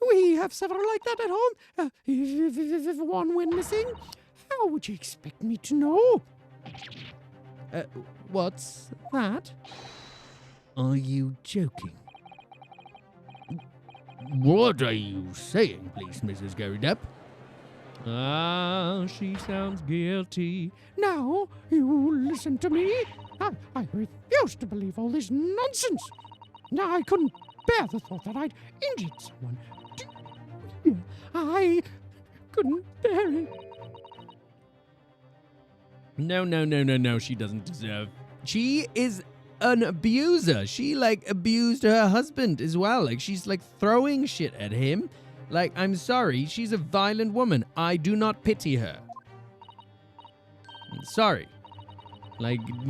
Speaker 5: We have several like that at home. If one went missing, how would you expect me to know?
Speaker 1: What's
Speaker 5: That?
Speaker 4: Are you joking?
Speaker 3: What are you saying, please, Mrs. Garydeb?
Speaker 1: Ah, she sounds guilty.
Speaker 5: Now, you listen to me. I refuse to believe all this nonsense. Now, I couldn't bear the thought that I'd injured someone. I couldn't bear it.
Speaker 1: No, she doesn't deserve. She is an abuser. She, abused her husband as well. She's, throwing shit at him. I'm sorry, she's a violent woman. I do not pity her. Sorry.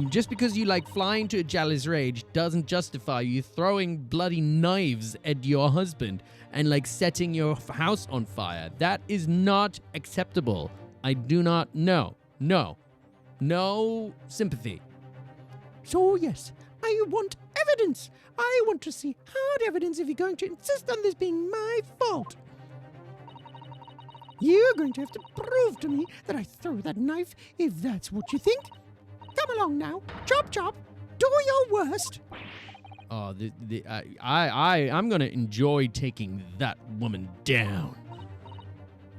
Speaker 1: Just because you, fly into a jealous rage doesn't justify you throwing bloody knives at your husband and, setting your house on fire. That is not acceptable. I do not know. No sympathy.
Speaker 5: So, yes, I want evidence. I want to see hard evidence if you're going to insist on this being my fault. You're going to have to prove to me that I threw that knife, if that's what you think. Come along now. Chop, chop. Do your worst.
Speaker 1: Oh, I'm gonna enjoy taking that woman down.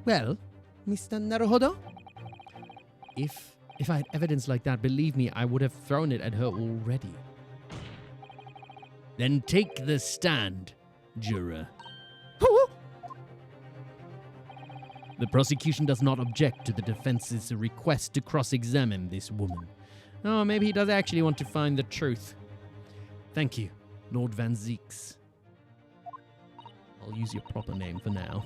Speaker 5: Well, Mr. Naruhodo?
Speaker 1: If I had evidence like that, believe me, I would have thrown it at her already.
Speaker 4: Then take the stand, juror.
Speaker 5: Oh,
Speaker 1: The prosecution does not object to the defense's request to cross-examine this woman. Oh, maybe he does actually want to find the truth. Thank you, Lord Van Zeeks. I'll use your proper name for now.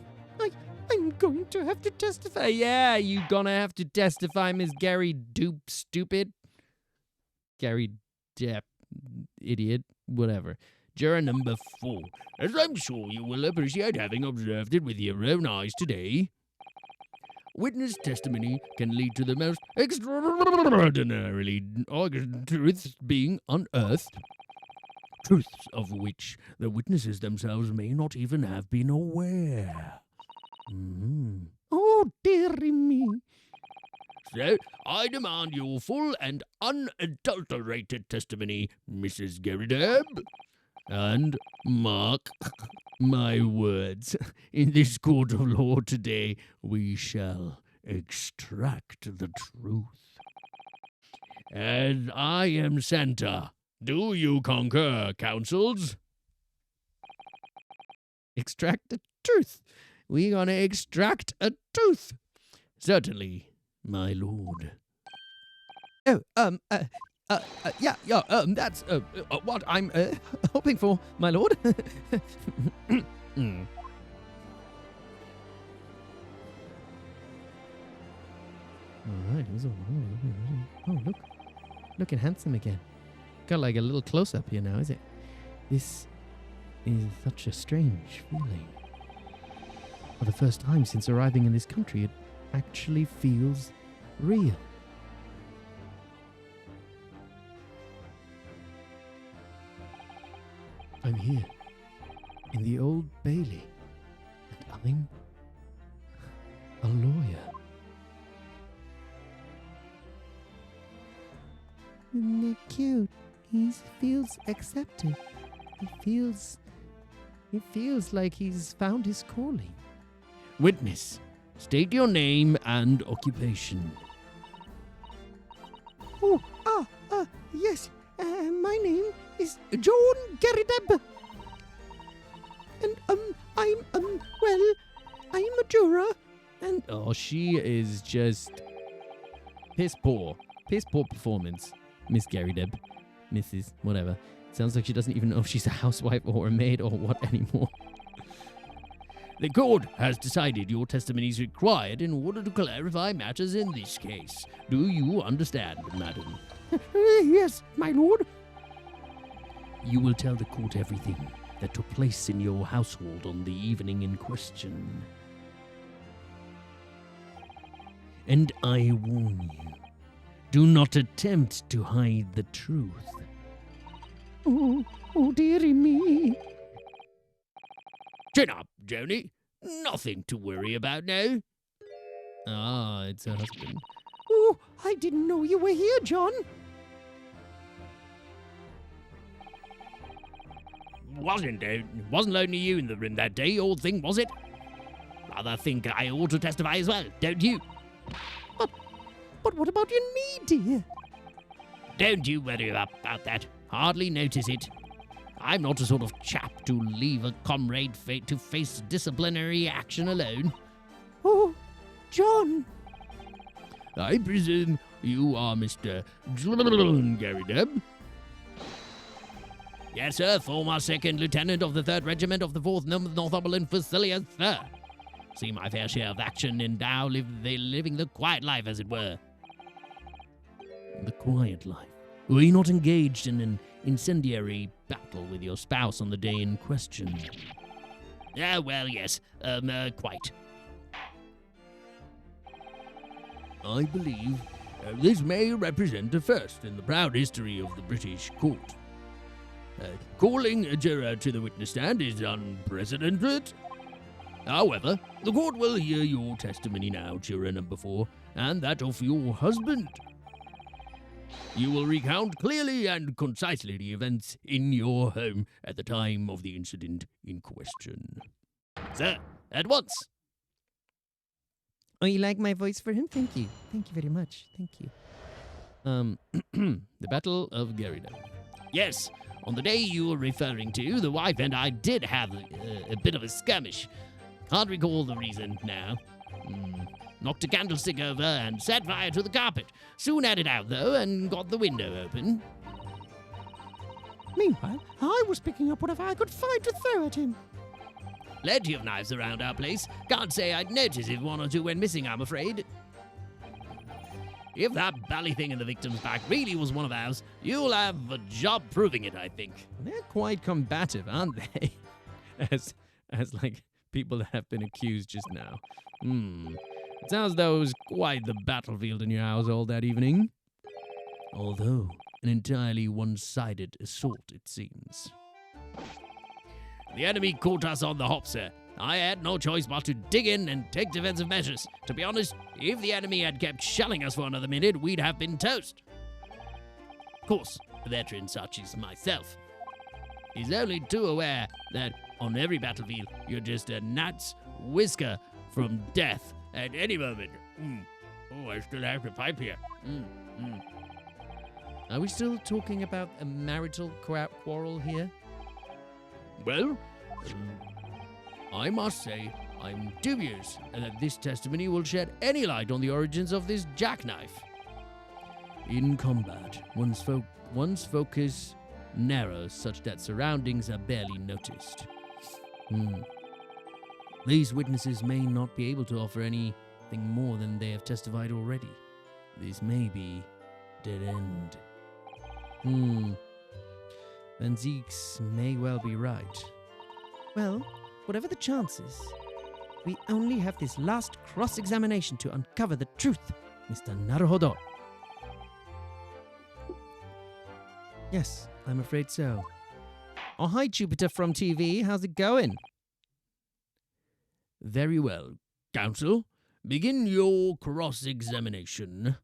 Speaker 5: I'm going to have to testify.
Speaker 1: Yeah, you gonna have to testify, Miss Gary Dupe Stupid. Gary Depp, idiot, whatever. Juror number 4.
Speaker 3: As I'm sure you will appreciate having observed it with your own eyes today. Witness testimony can lead to the most extraordinarily truths being unearthed. Truths of which the witnesses themselves may not even have been aware.
Speaker 5: Oh, dearie me.
Speaker 3: So, I demand your full and unadulterated testimony, Mrs. Garydeb. And mark my words, in this court of law today, we shall extract the truth. And I am Santa. Do you concur, counsels?
Speaker 1: Extract the truth. We gonna extract a truth.
Speaker 3: Certainly, my lord.
Speaker 1: Oh, yeah, that's what I'm hoping for, my lord. Mm. All right. Oh, look. Looking handsome again. Got like a little close-up here now, is it? This is such a strange feeling. For the first time since arriving in this country, it actually feels real. I'm here, in the Old Bailey, and I'm a lawyer.
Speaker 5: Isn't it cute? He feels accepted. He feels like he's found his calling.
Speaker 4: Witness, state your name and occupation.
Speaker 5: Oh, yes. My name is John Garrideb. And, I'm a juror.
Speaker 1: And, oh, she is just piss poor. Piss poor performance. Miss Garrideb. Mrs. whatever. Sounds like she doesn't even know if she's a housewife or a maid or what anymore.
Speaker 3: The court has decided your testimony is required in order to clarify matters in this case. Do you understand, madam?
Speaker 5: Yes, my lord.
Speaker 4: You will tell the court everything that took place in your household on the evening in question. And I warn you, do not attempt to hide the truth.
Speaker 5: Oh, dearie me.
Speaker 3: Chin up, Joni. Nothing to worry about now.
Speaker 1: Ah, it's her husband.
Speaker 5: Oh, I didn't know you were here, John.
Speaker 3: Wasn't only you in the room that day, old thing, was it? Rather think I ought to testify as well, don't you?
Speaker 5: But what about your knee, dear?
Speaker 3: Don't you worry about that. Hardly notice it. I'm not the sort of chap to leave a comrade to face disciplinary action alone.
Speaker 5: Oh, John.
Speaker 3: I presume you are Mr. Garrideb? Yes, sir, former second lieutenant of the 3rd Regiment of the 4th Northumberland Fusiliers, sir. See my fair share of action and now living the quiet life, as it were.
Speaker 4: The quiet life? Were you not engaged in an incendiary battle with your spouse on the day in question?
Speaker 3: Well, yes, quite.
Speaker 4: I believe this may represent a first in the proud history of the British court.
Speaker 3: Calling a juror to the witness stand is unprecedented. However, the court will hear your testimony now, juror number 4, and that of your husband. You will recount clearly and concisely the events in your home at the time of the incident in question. Sir, at once.
Speaker 5: Oh, you like my voice for him? Thank you. Thank you very much. Thank you.
Speaker 1: The Battle of Garrideb.
Speaker 3: Yes, on the day you were referring to, the wife and I did have a bit of a skirmish. Can't recall the reason now. Knocked a candlestick over and set fire to the carpet. Soon had it out, though, and got the window open.
Speaker 5: Meanwhile, I was picking up whatever I could find to throw at him.
Speaker 3: Plenty of knives around our place. Can't say I'd notice if one or two went missing, I'm afraid. If that bally thing in the victim's back really was one of ours, you'll have a job proving it, I think.
Speaker 1: They're quite combative, aren't they? as like people that have been accused just now. It sounds as though it was quite the battlefield in your household that evening.
Speaker 4: Although an entirely one-sided assault, it seems.
Speaker 3: The enemy caught us on the hop, sir. I had no choice but to dig in and take defensive measures. To be honest, if the enemy had kept shelling us for another minute, we'd have been toast. Of course, a veteran such as myself is only too aware that on every battlefield, you're just a gnat's whisker from death at any moment. Oh, I still have to pipe here.
Speaker 1: Are we still talking about a marital quarrel here?
Speaker 3: Well, I must say, I'm dubious that this testimony will shed any light on the origins of this jackknife.
Speaker 4: In combat, one's focus narrows such that surroundings are barely noticed. These witnesses may not be able to offer anything more than they have testified already. This may be dead end.
Speaker 1: Then Zeeks may well be right.
Speaker 5: Well, whatever the chances, we only have this last cross-examination to uncover the truth, Mr. Naruhodo.
Speaker 1: Yes, I'm afraid so. Oh, hi, Jupiter from TV. How's it going?
Speaker 3: Very well. Counsel, begin your cross-examination.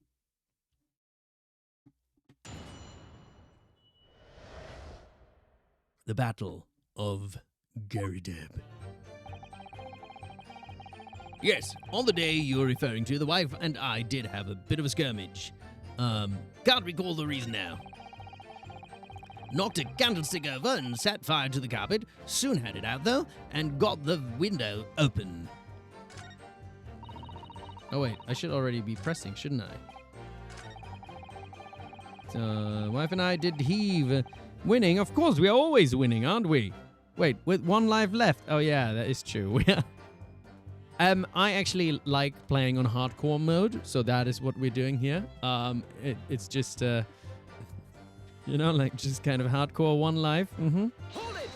Speaker 4: The Battle of Garideb.
Speaker 3: Yes, on the day you're referring to, the wife and I did have a bit of a skirmish. Can't recall the reason now. Knocked a candlestick over and set fire to the carpet. Soon had it out, though, and got the window open.
Speaker 1: Oh, wait. I should already be pressing, shouldn't I? So, wife and I did heave. Winning? Of course, we are always winning, aren't we? Wait, with one life left. Oh, yeah, that is true. I actually like playing on hardcore mode, so that is what we're doing here. It's just, like just kind of hardcore one life.
Speaker 3: Hold it!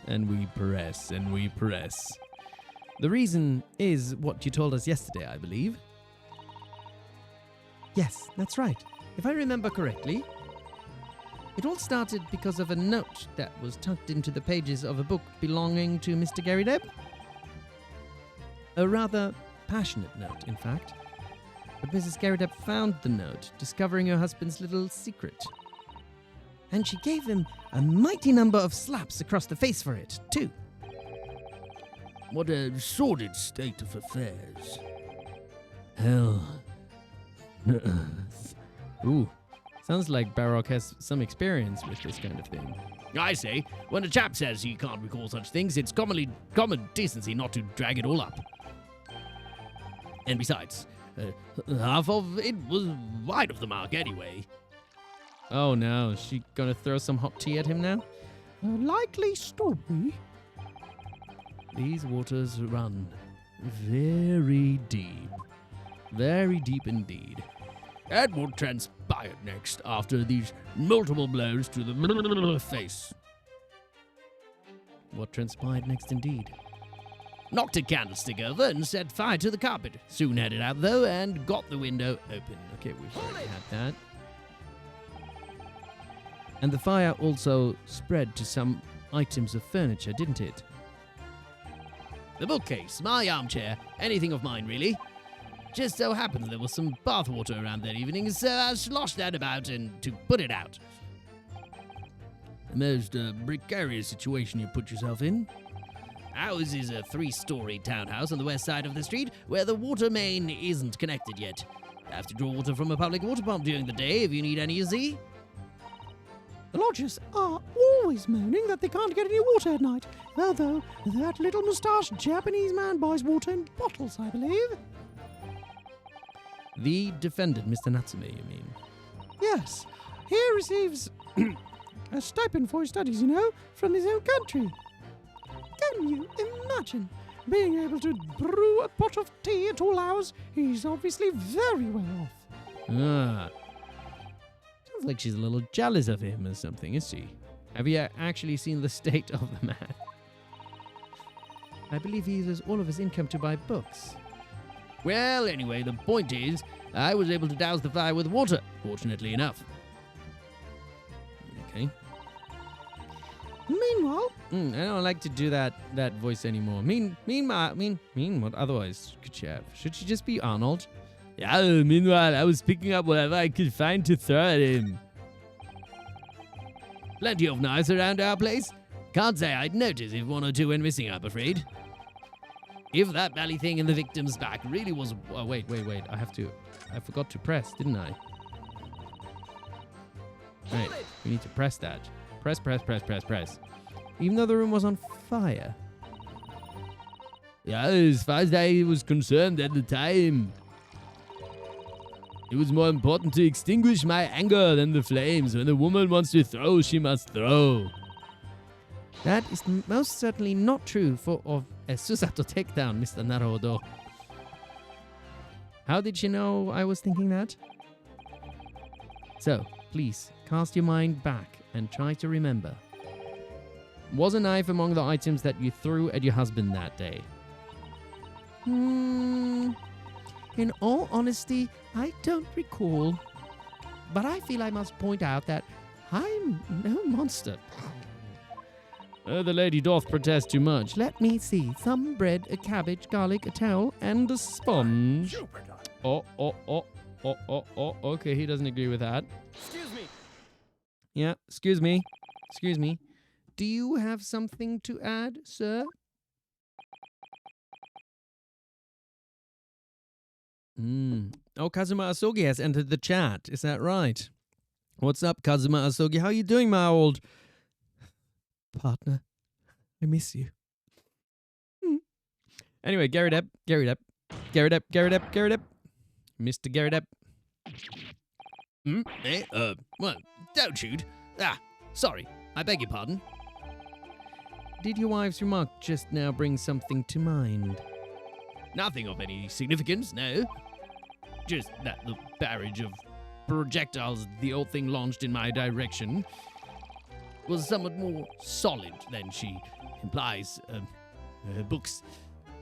Speaker 1: And we press, and we press. The reason is what you told us yesterday, I believe. Yes, that's right. If I remember correctly, it all started because of a note that was tucked into the pages of a book belonging to Mr. Garideb. A rather passionate note, in fact. But Mrs. Garideb found the note, discovering her husband's little secret. And she gave him a mighty number of slaps across the face for it, too.
Speaker 3: What a sordid state of affairs.
Speaker 4: Hell.
Speaker 1: Ooh, sounds like Barok has some experience with this kind of thing.
Speaker 3: I say, when a chap says he can't recall such things, it's common decency not to drag it all up. And besides, half of it was wide of the mark anyway.
Speaker 1: Oh no, is she gonna throw some hot tea at him now?
Speaker 5: A likely story.
Speaker 1: These waters run very deep. Very deep indeed.
Speaker 3: And what transpired next after these multiple blows to the face?
Speaker 1: What transpired next indeed?
Speaker 3: Knocked a candlestick over and set fire to the carpet. Soon had it out, though, and got the window open.
Speaker 1: Okay, we've already had that. And the fire also spread to some items of furniture, didn't it?
Speaker 3: The bookcase, my armchair, anything of mine, really. Just so happens there was some bathwater around that evening, so I sloshed that about and to put it out.
Speaker 4: A most precarious situation you put yourself in.
Speaker 3: Ours is a 3-story townhouse on the west side of the street where the water main isn't connected yet. Have to draw water from a public water pump during the day if you need any, you see.
Speaker 5: The lodgers are always moaning that they can't get any water at night, although that little moustached Japanese man buys water in bottles, I believe.
Speaker 1: The defendant, Mr. Natsume, you mean?
Speaker 5: Yes, he receives a stipend for his studies, from his own country. Can you imagine being able to brew a pot of tea at all hours? He's obviously very well off.
Speaker 1: Ah. Sounds like she's a little jealous of him or something, is she? Have you actually seen the state of the man? I believe he uses all of his income to buy books.
Speaker 3: Well, anyway, the point is, I was able to douse the fire with water, fortunately enough.
Speaker 1: Okay.
Speaker 5: Meanwhile...
Speaker 1: I don't like to do that voice anymore. Mean what otherwise could she have? Should she just be Arnold?
Speaker 3: Yeah, meanwhile, I was picking up whatever I could find to throw at him. Plenty of knives around our place. Can't say I'd notice if one or two went missing, I'm afraid. If that belly thing in the victim's back really was...
Speaker 1: Oh, wait. I forgot to press, didn't I? Right, we need to press that. Press. Even though the room was on fire.
Speaker 3: Yeah, as far as I was concerned at the time. It was more important to extinguish my anger than the flames. When the woman wants to throw, she must throw.
Speaker 1: That is most certainly not true of a Susato takedown, Mr. Naruhodo. How did she know I was thinking that? So, please, cast your mind back and try to remember. Was a knife among the items that you threw at your husband that day?
Speaker 5: In all honesty, I don't recall. But I feel I must point out that I'm no monster.
Speaker 1: The lady doth protest too much.
Speaker 5: Let me see. Some bread, a cabbage, garlic, a towel, and a sponge.
Speaker 1: Oh. Okay, he doesn't agree with that.
Speaker 3: Excuse me.
Speaker 1: Yeah, excuse me. Excuse me. Do you have something to add, sir? Oh, Kazuma Asogi has entered the chat. Is that right? What's up, Kazuma Asogi? How you doing, my old partner? I miss you. Anyway, Gary Depp. Mr. Gary Depp.
Speaker 3: Well, don't shoot. Sorry. I beg your pardon.
Speaker 1: Did your wife's remark just now bring something to mind?
Speaker 3: Nothing of any significance, no. Just that the barrage of projectiles the old thing launched in my direction was somewhat more solid than she implies. Books,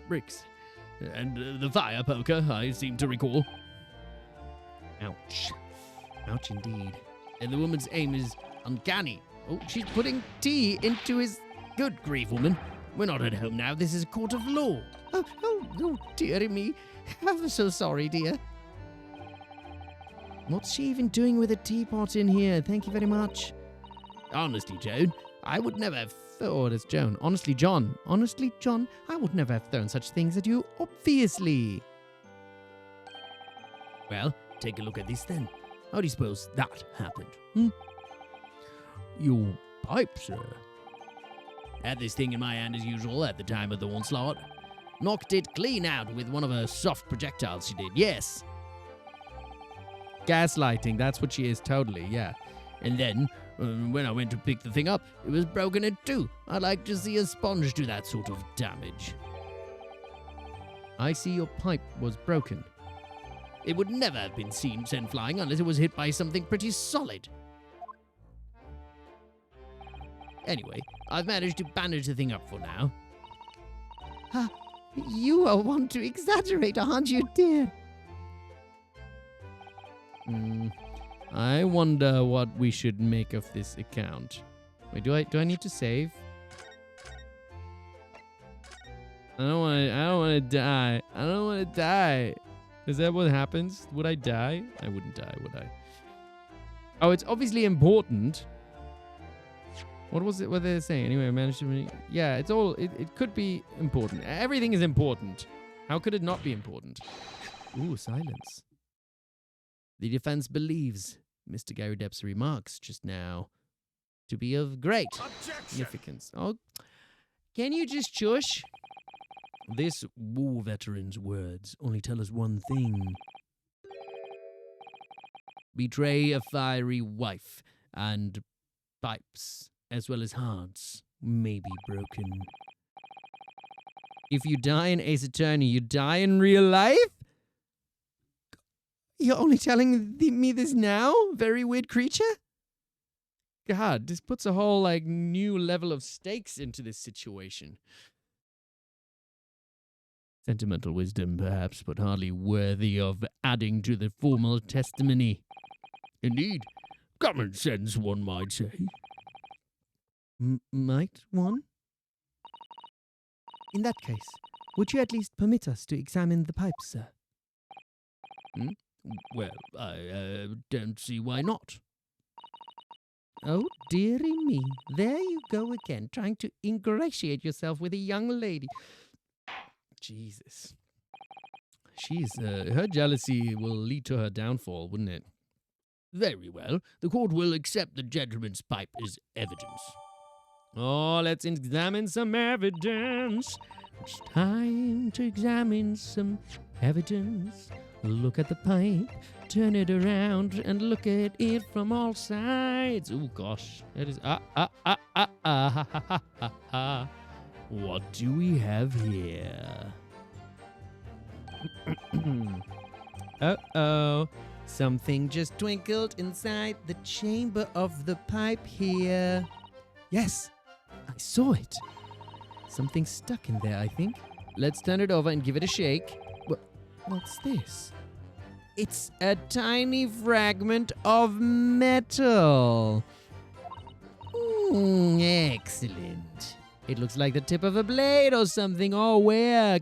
Speaker 3: bricks, and the fire poker, I seem to recall.
Speaker 1: Ouch. Ouch indeed.
Speaker 3: And the woman's aim is uncanny. Oh, she's putting tea into his... Good grief, woman. We're not at home now. This is a court of law.
Speaker 5: Oh, dearie me. I'm so sorry, dear.
Speaker 1: What's she even doing with a teapot in here? Thank you very much.
Speaker 3: Honestly, Joan, I would never have...
Speaker 1: Oh, it's Joan. Honestly, John, I would never have thrown such things at you, obviously.
Speaker 3: Well, take a look at this then. How do you suppose that happened?
Speaker 4: Your pipe, sir.
Speaker 3: Had this thing in my hand as usual at the time of the onslaught. Knocked it clean out with one of her soft projectiles she did, yes.
Speaker 1: Gaslighting, that's what she is, totally, yeah.
Speaker 3: And then, when I went to pick the thing up, it was broken in two. I'd like to see a sponge do that sort of damage.
Speaker 1: I see your pipe was broken.
Speaker 3: It would never have been sent flying unless it was hit by something pretty solid. Anyway, I've managed to bandage the thing up for now.
Speaker 5: You are one to exaggerate, aren't you, dear?
Speaker 1: I wonder what we should make of this account. Wait, do I need to save? I don't want to die. I don't want to die. Is that what happens? Would I die? I wouldn't die, would I? Oh, it's obviously important. What was it? What they saying? Anyway, I managed to... Yeah, it's all... It could be important. Everything is important. How could it not be important? Ooh, silence. The defense believes Mr. Gary Depp's remarks just now to be of great significance. Oh, can you just shush?
Speaker 4: This war veteran's words only tell us one thing.
Speaker 3: Betray a fiery wife, and pipes, as well as hearts, may be broken.
Speaker 1: If you die in Ace Attorney, you die in real life? You're only telling me this now? Very weird creature? God, this puts a whole, new level of stakes into this situation.
Speaker 3: Sentimental wisdom, perhaps, but hardly worthy of adding to the formal testimony. Indeed, common sense, one might say.
Speaker 1: Might one? In that case, would you at least permit us to examine the pipes, sir?
Speaker 3: Well, I don't see why not.
Speaker 5: Oh, dearie me. There you go again, trying to ingratiate yourself with a young lady.
Speaker 1: Jesus. Her jealousy will lead to her downfall, wouldn't it?
Speaker 3: Very well. The court will accept the gentleman's pipe as evidence.
Speaker 1: Oh, let's examine some evidence. It's time to examine some Evidence. Look at the pipe. Turn it around and look at it from all sides. Oh gosh, that is ha ha ha. What do we have here? Uh-oh. Something just twinkled inside the chamber of the pipe here. Yes, I saw it. Something stuck in there, I think. Let's turn it over and give it a shake. What's this? It's a tiny fragment of metal. Excellent. It looks like the tip of a blade or something. Oh, where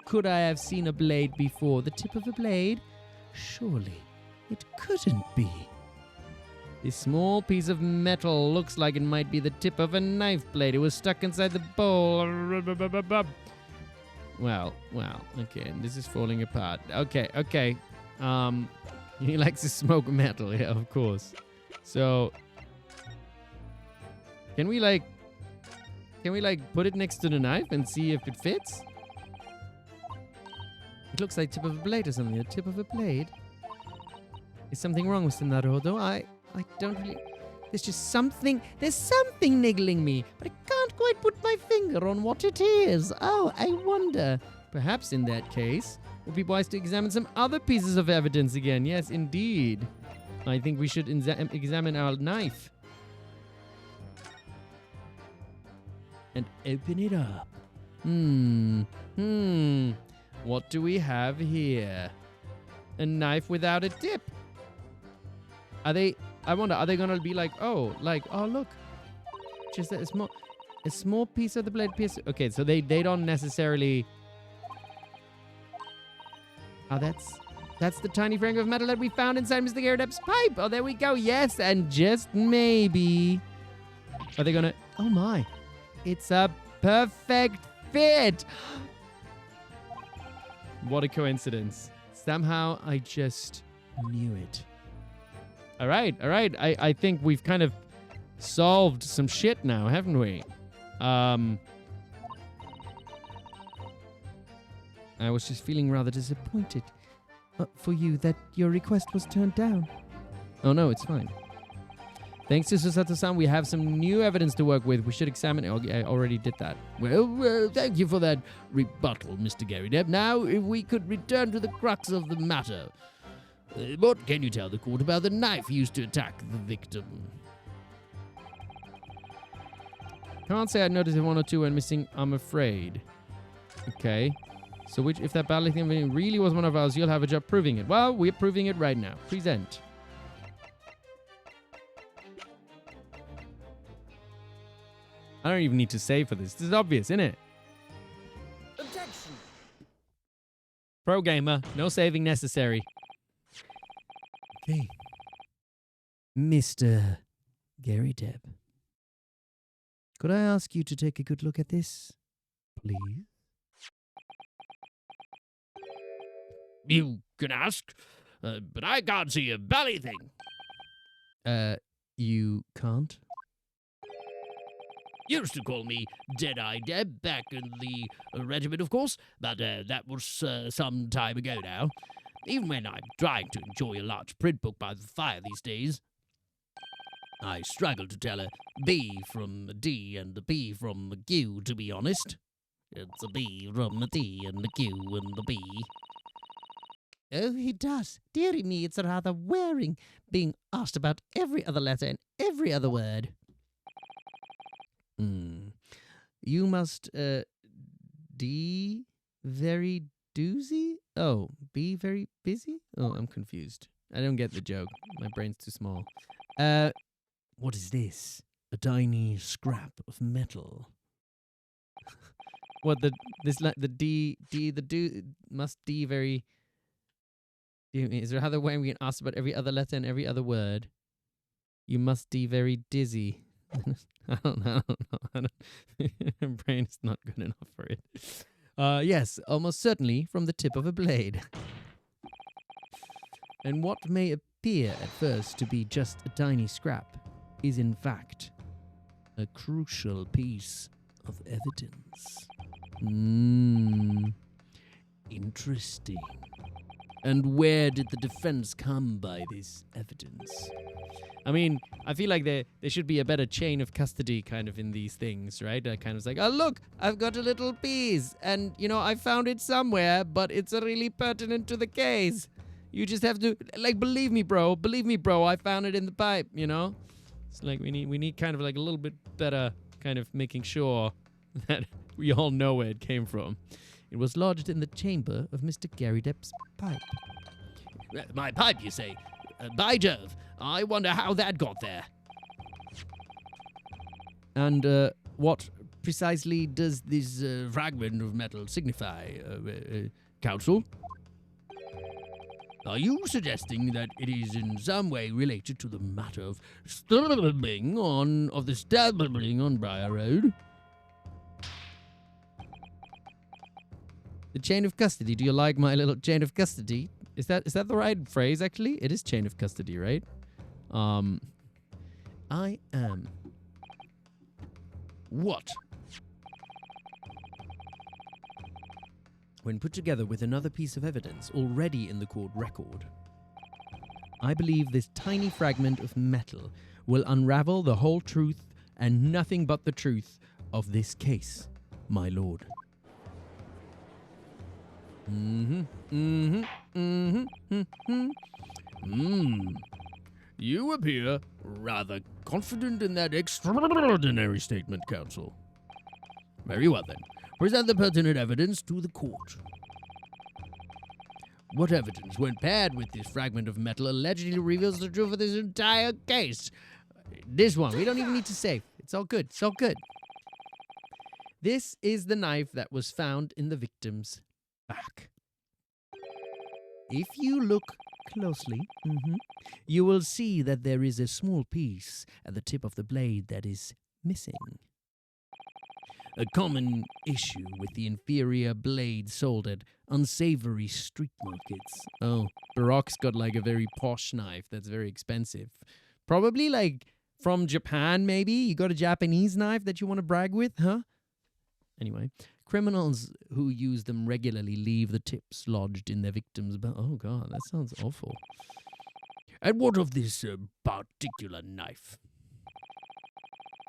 Speaker 1: could I have seen a blade before? The tip of a blade? Surely it couldn't be. This small piece of metal looks like it might be the tip of a knife blade. It was stuck inside the bowl. Well, okay, this is falling apart. Okay. He likes to smoke metal, yeah, of course. So, can we put it next to the knife and see if it fits? It looks like tip of a blade or something. The tip of a blade? Is something wrong, Mr. Naruhodo? I don't really... There's something niggling me, but I can't quite put my finger on what it is. Oh, I wonder. Perhaps in that case, it would be wise to examine some other pieces of evidence again. Yes, indeed. I think we should examine our knife. And open it up. What do we have here? A knife without a tip. I wonder, are they gonna be like, look, just a small piece of the blade piece. Okay, so they don't necessarily. Oh, that's the tiny fragment of metal that we found inside Mr. Gary Depp's pipe. Oh, there we go. Yes, and just maybe, are they gonna? Oh my, it's a perfect fit. What a coincidence! Somehow I just knew it. All right. I think we've kind of solved some shit now, haven't we? I was just feeling rather disappointed for you that your request was turned down. Oh no, it's fine. Thanks to Susato-san, we have some new evidence to work with. We should examine it. Oh, I already did that.
Speaker 3: Well, thank you for that rebuttal, Mr. Gary Depp. Now, if we could return to the crux of the matter. What can you tell the court about the knife used to attack the victim?
Speaker 1: Can't say I noticed if one or two went missing, I'm afraid. Okay. So if that badly thing really was one of ours, you'll have a job proving it. Well, we're proving it right now. Present. I don't even need to save for this. This is obvious, isn't it?
Speaker 2: Objection.
Speaker 1: Pro gamer. No saving necessary. Okay. Mr. Gary Depp. Could I ask you to take a good look at this, please?
Speaker 3: You can ask, but I can't see a belly thing.
Speaker 1: You can't?
Speaker 3: Used to call me Dead-Eye Deb back in the regiment, of course, but that was some time ago now. Even when I'm trying to enjoy a large print book by the fire these days, I struggle to tell a B from a D and a B from a Q, to be honest. It's a B from a D and a Q and a B.
Speaker 5: Oh, he does. Dearie me, it's rather wearing, being asked about every other letter and every other word.
Speaker 1: You must, D very doozy? Oh, be very busy? Oh, I'm confused. I don't get the joke. My brain's too small. What is this?
Speaker 4: A tiny scrap of metal.
Speaker 1: What, the D, the do, must D very... Is there another way we can ask about every other letter and every other word? You must be very dizzy. I don't know. My brain is not good enough for it. Yes, almost certainly from the tip of a blade. And what may appear at first to be just a tiny scrap is in fact a crucial piece of evidence.
Speaker 4: Interesting. And where did the defense come by this evidence?
Speaker 1: I mean, I feel like there should be a better chain of custody kind of in these things, right? Kind of like, oh, look, I've got a little piece, and, I found it somewhere, but it's really pertinent to the case. You just have to, believe me, bro, I found it in the pipe, It's like we need kind of like a little bit better kind of making sure that we all know where it came from. It was lodged in the chamber of Mr. Gary Depp's pipe.
Speaker 3: My pipe, you say? By Jove, I wonder how that got there.
Speaker 1: And what precisely does
Speaker 3: This fragment of metal signify, counsel? Are you suggesting that it is in some way related to the matter of the stabbing on Briar Road?
Speaker 1: the chain of custody? Do you like my little chain of custody? Is that the right phrase, actually? It is chain of custody, right? I am.
Speaker 3: What?
Speaker 1: When put together with another piece of evidence already in the court record, I believe this tiny fragment of metal will unravel the whole truth and nothing but the truth of this case, my lord.
Speaker 3: You appear rather confident in that extraordinary statement, counsel. Very well, then. Present the pertinent evidence to the court. What evidence, when paired with this fragment of metal, allegedly reveals the truth of this entire case?
Speaker 1: This one, we don't even need to save. It's all good. It's all good. This is the knife that was found in the victim's back. If you look closely, you will see that there is a small piece at the tip of the blade that is missing. A common issue with the inferior blade sold at unsavory street markets. Oh, Barok's got like a very posh knife that's very expensive. Probably like from Japan, maybe? You got a Japanese knife that you want to brag with, huh? Anyway, criminals who use them regularly leave the tips lodged in their victims' oh god, that sounds awful.
Speaker 3: And what of this particular knife?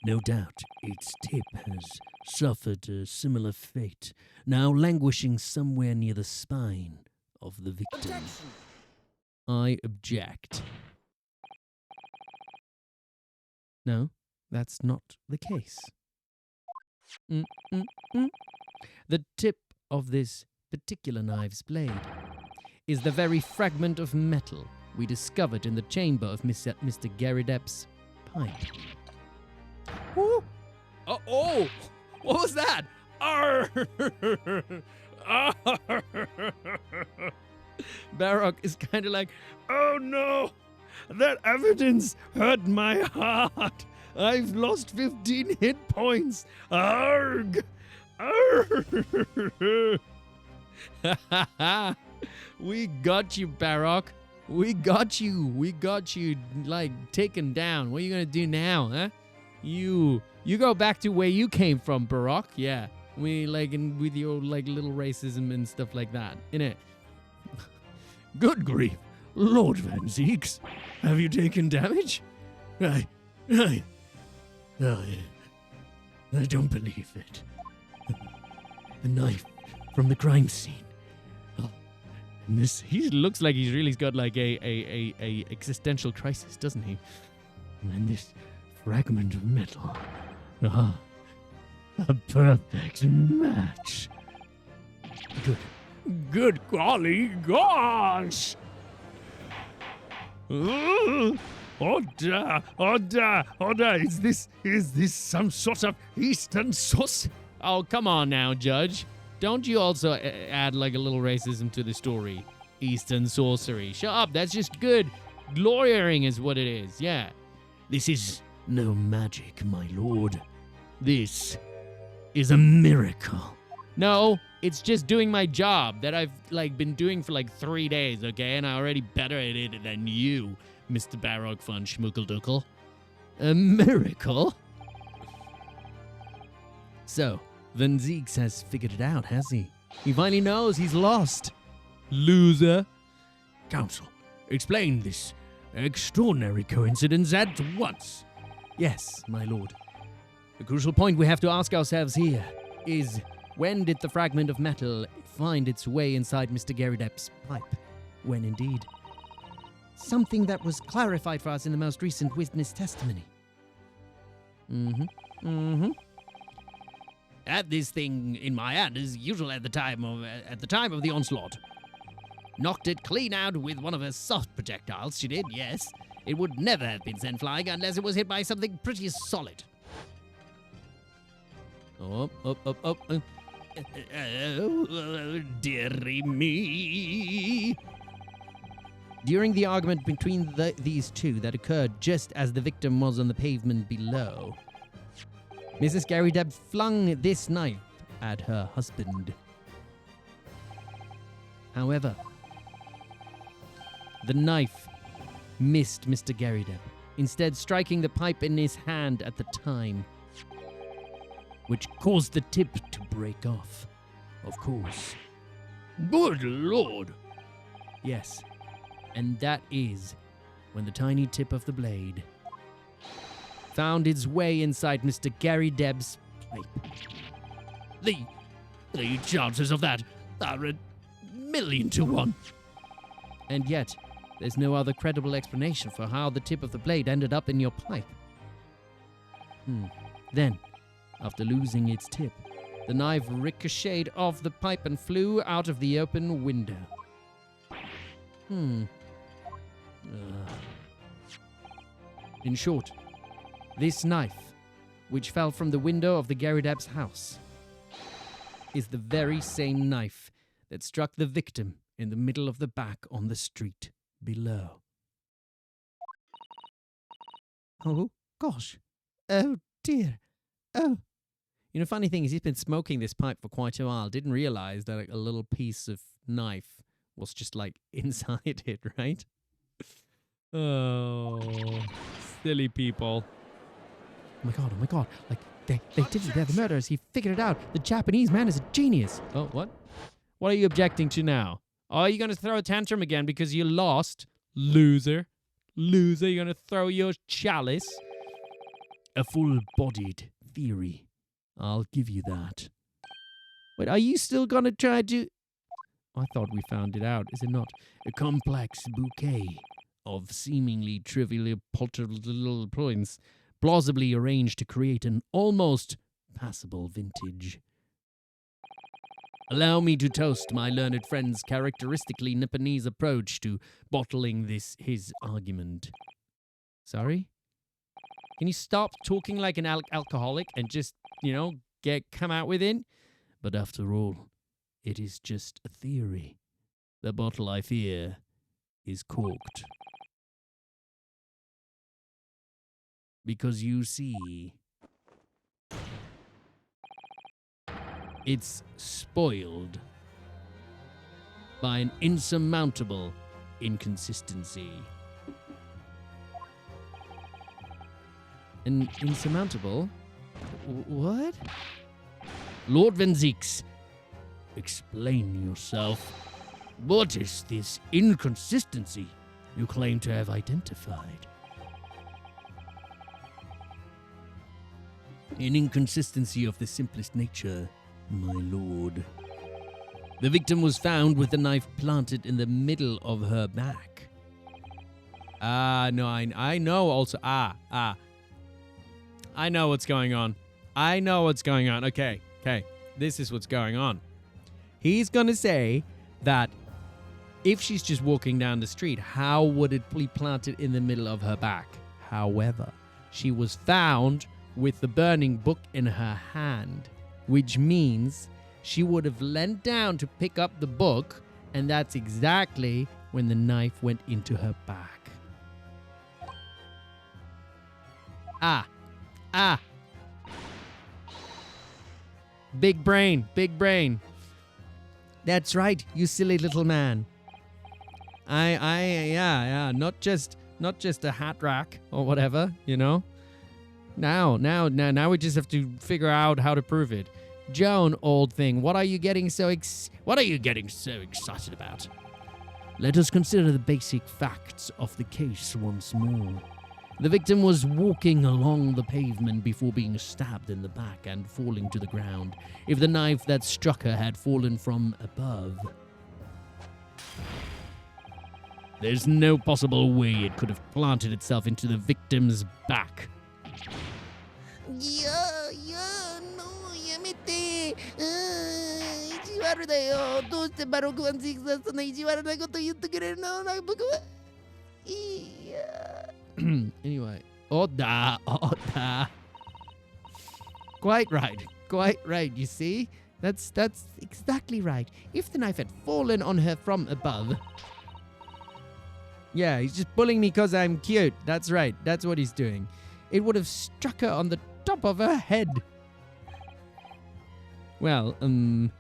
Speaker 4: No doubt its tip has suffered a similar fate, now languishing somewhere near the spine of the victim.
Speaker 2: Objection.
Speaker 1: I object. No, that's not the case. The tip of this particular knife's blade is the very fragment of metal we discovered in the chamber of Mr. Gary Depp's pipe.
Speaker 3: Oh, what was that?
Speaker 1: Barok is kind of like,
Speaker 3: Oh no! That evidence hurt my heart! I've lost 15 hit points! Arg! Arg!
Speaker 1: we got you, Barok. We got you, like, taken down. What are you gonna do now, huh? You go back to where you came from, Barok. Yeah, we with your little racism and stuff like that, innit?
Speaker 3: Good grief! Lord Van Zeeks, have you taken damage? I don't believe it.
Speaker 4: The knife from the crime scene.
Speaker 1: He looks like he's really got like a existential crisis, doesn't he?
Speaker 4: And this fragment of metal. A perfect match.
Speaker 3: Good golly gosh! Order! Is this some sort of Eastern sauce?
Speaker 1: Oh, come on now, Judge. Don't you also add like a little racism to the story? Eastern sorcery. Shut up, that's just good. Lawyering is what it is, yeah.
Speaker 4: This is no magic, my lord. This is a miracle.
Speaker 1: No, it's just doing my job that I've been doing for 3 days, okay? And I'm already better at it than you, Mr. Barok von Schmuckelduckel.
Speaker 4: A miracle?
Speaker 1: So, Van Zeeks has figured it out, has he? He finally knows he's lost. Loser.
Speaker 3: Counsel, explain this extraordinary coincidence at once.
Speaker 1: Yes, my lord. The crucial point we have to ask ourselves here is, when did the fragment of metal find its way inside Mr. Garydep's pipe? When indeed? Something that was clarified for us in the most recent witness testimony.
Speaker 3: Had this thing in my hand as usual at the time of the onslaught. Knocked it clean out with one of her soft projectiles, she did, yes. It would never have been sent flying unless it was hit by something pretty solid.
Speaker 1: Oh.
Speaker 3: Dearie me.
Speaker 1: During the argument between these two that occurred just as the victim was on the pavement below, Mrs. Garydep flung this knife at her husband. However, the knife missed Mr. Garydep, instead striking the pipe in his hand at the time, which caused the tip to break off, of course.
Speaker 3: Good Lord.
Speaker 1: Yes, and that is when the tiny tip of the blade found its way inside Mr. Garydep's pipe.
Speaker 3: The chances of that are 1,000,000 to 1.
Speaker 1: And yet, there's no other credible explanation for how the tip of the blade ended up in your pipe. Then, after losing its tip, the knife ricocheted off the pipe and flew out of the open window. In short, this knife, which fell from the window of the Garydep's house, is the very same knife that struck the victim in the middle of the back on the street below. Oh, gosh. Oh, dear. Oh. You know, funny thing is, he's been smoking this pipe for quite a while. Didn't realize that a little piece of knife was just, like, inside it, right? Oh, silly people. Oh my god. Like, they did it. They're the murderers. He figured it out. The Japanese man is a genius. Oh, what? What are you objecting to now? Are you going to throw a tantrum again because you lost? Loser. Loser, you're going to throw your chalice?
Speaker 4: A full-bodied theory. I'll give you that.
Speaker 1: Wait, are you still going to try to... I thought we found it out. Is it not?
Speaker 4: A complex bouquet of seemingly trivial little points plausibly arranged to create an almost passable vintage. Allow me to toast my learned friend's characteristically Nipponese approach to bottling his argument.
Speaker 1: Sorry? Can you stop talking like an alcoholic and just, come out with it?
Speaker 4: But after all, it is just a theory. The bottle, I fear, is corked. Because you see, it's spoiled by an insurmountable inconsistency.
Speaker 1: An insurmountable? What?
Speaker 4: Lord Van Zieks, explain yourself. What is this inconsistency you claim to have identified? An inconsistency of the simplest nature, my lord. The victim was found with the knife planted in the middle of her back.
Speaker 1: No, I know also. I know what's going on. Okay. This is what's going on. He's going to say that if she's just walking down the street, how would it be planted in the middle of her back? However, she was found with the burning book in her hand, which means she would have leant down to pick up the book, and that's exactly when the knife went into her back. Big brain. That's right, you silly little man. Not just a hat rack or whatever, Now we just have to figure out how to prove it. Joan, old thing, what are you getting so excited about?
Speaker 4: Let us consider the basic facts of the case once more. The victim was walking along the pavement before being stabbed in the back and falling to the ground. If the knife that struck her had fallen from above,
Speaker 1: there's no possible way it could have planted itself into the victim's back.
Speaker 5: No, yamete. 意地悪だよ。どうしてバロックはジグザそんな意地悪なこと言ってくれるの？なんか僕は。いや。
Speaker 1: Anyway. Oda. Quite right, you see?
Speaker 5: That's exactly right. If the knife had fallen on her from above.
Speaker 1: Yeah, he's just bullying me because I'm cute. That's right. That's what he's doing. It would have struck her on the top of her head. Well, come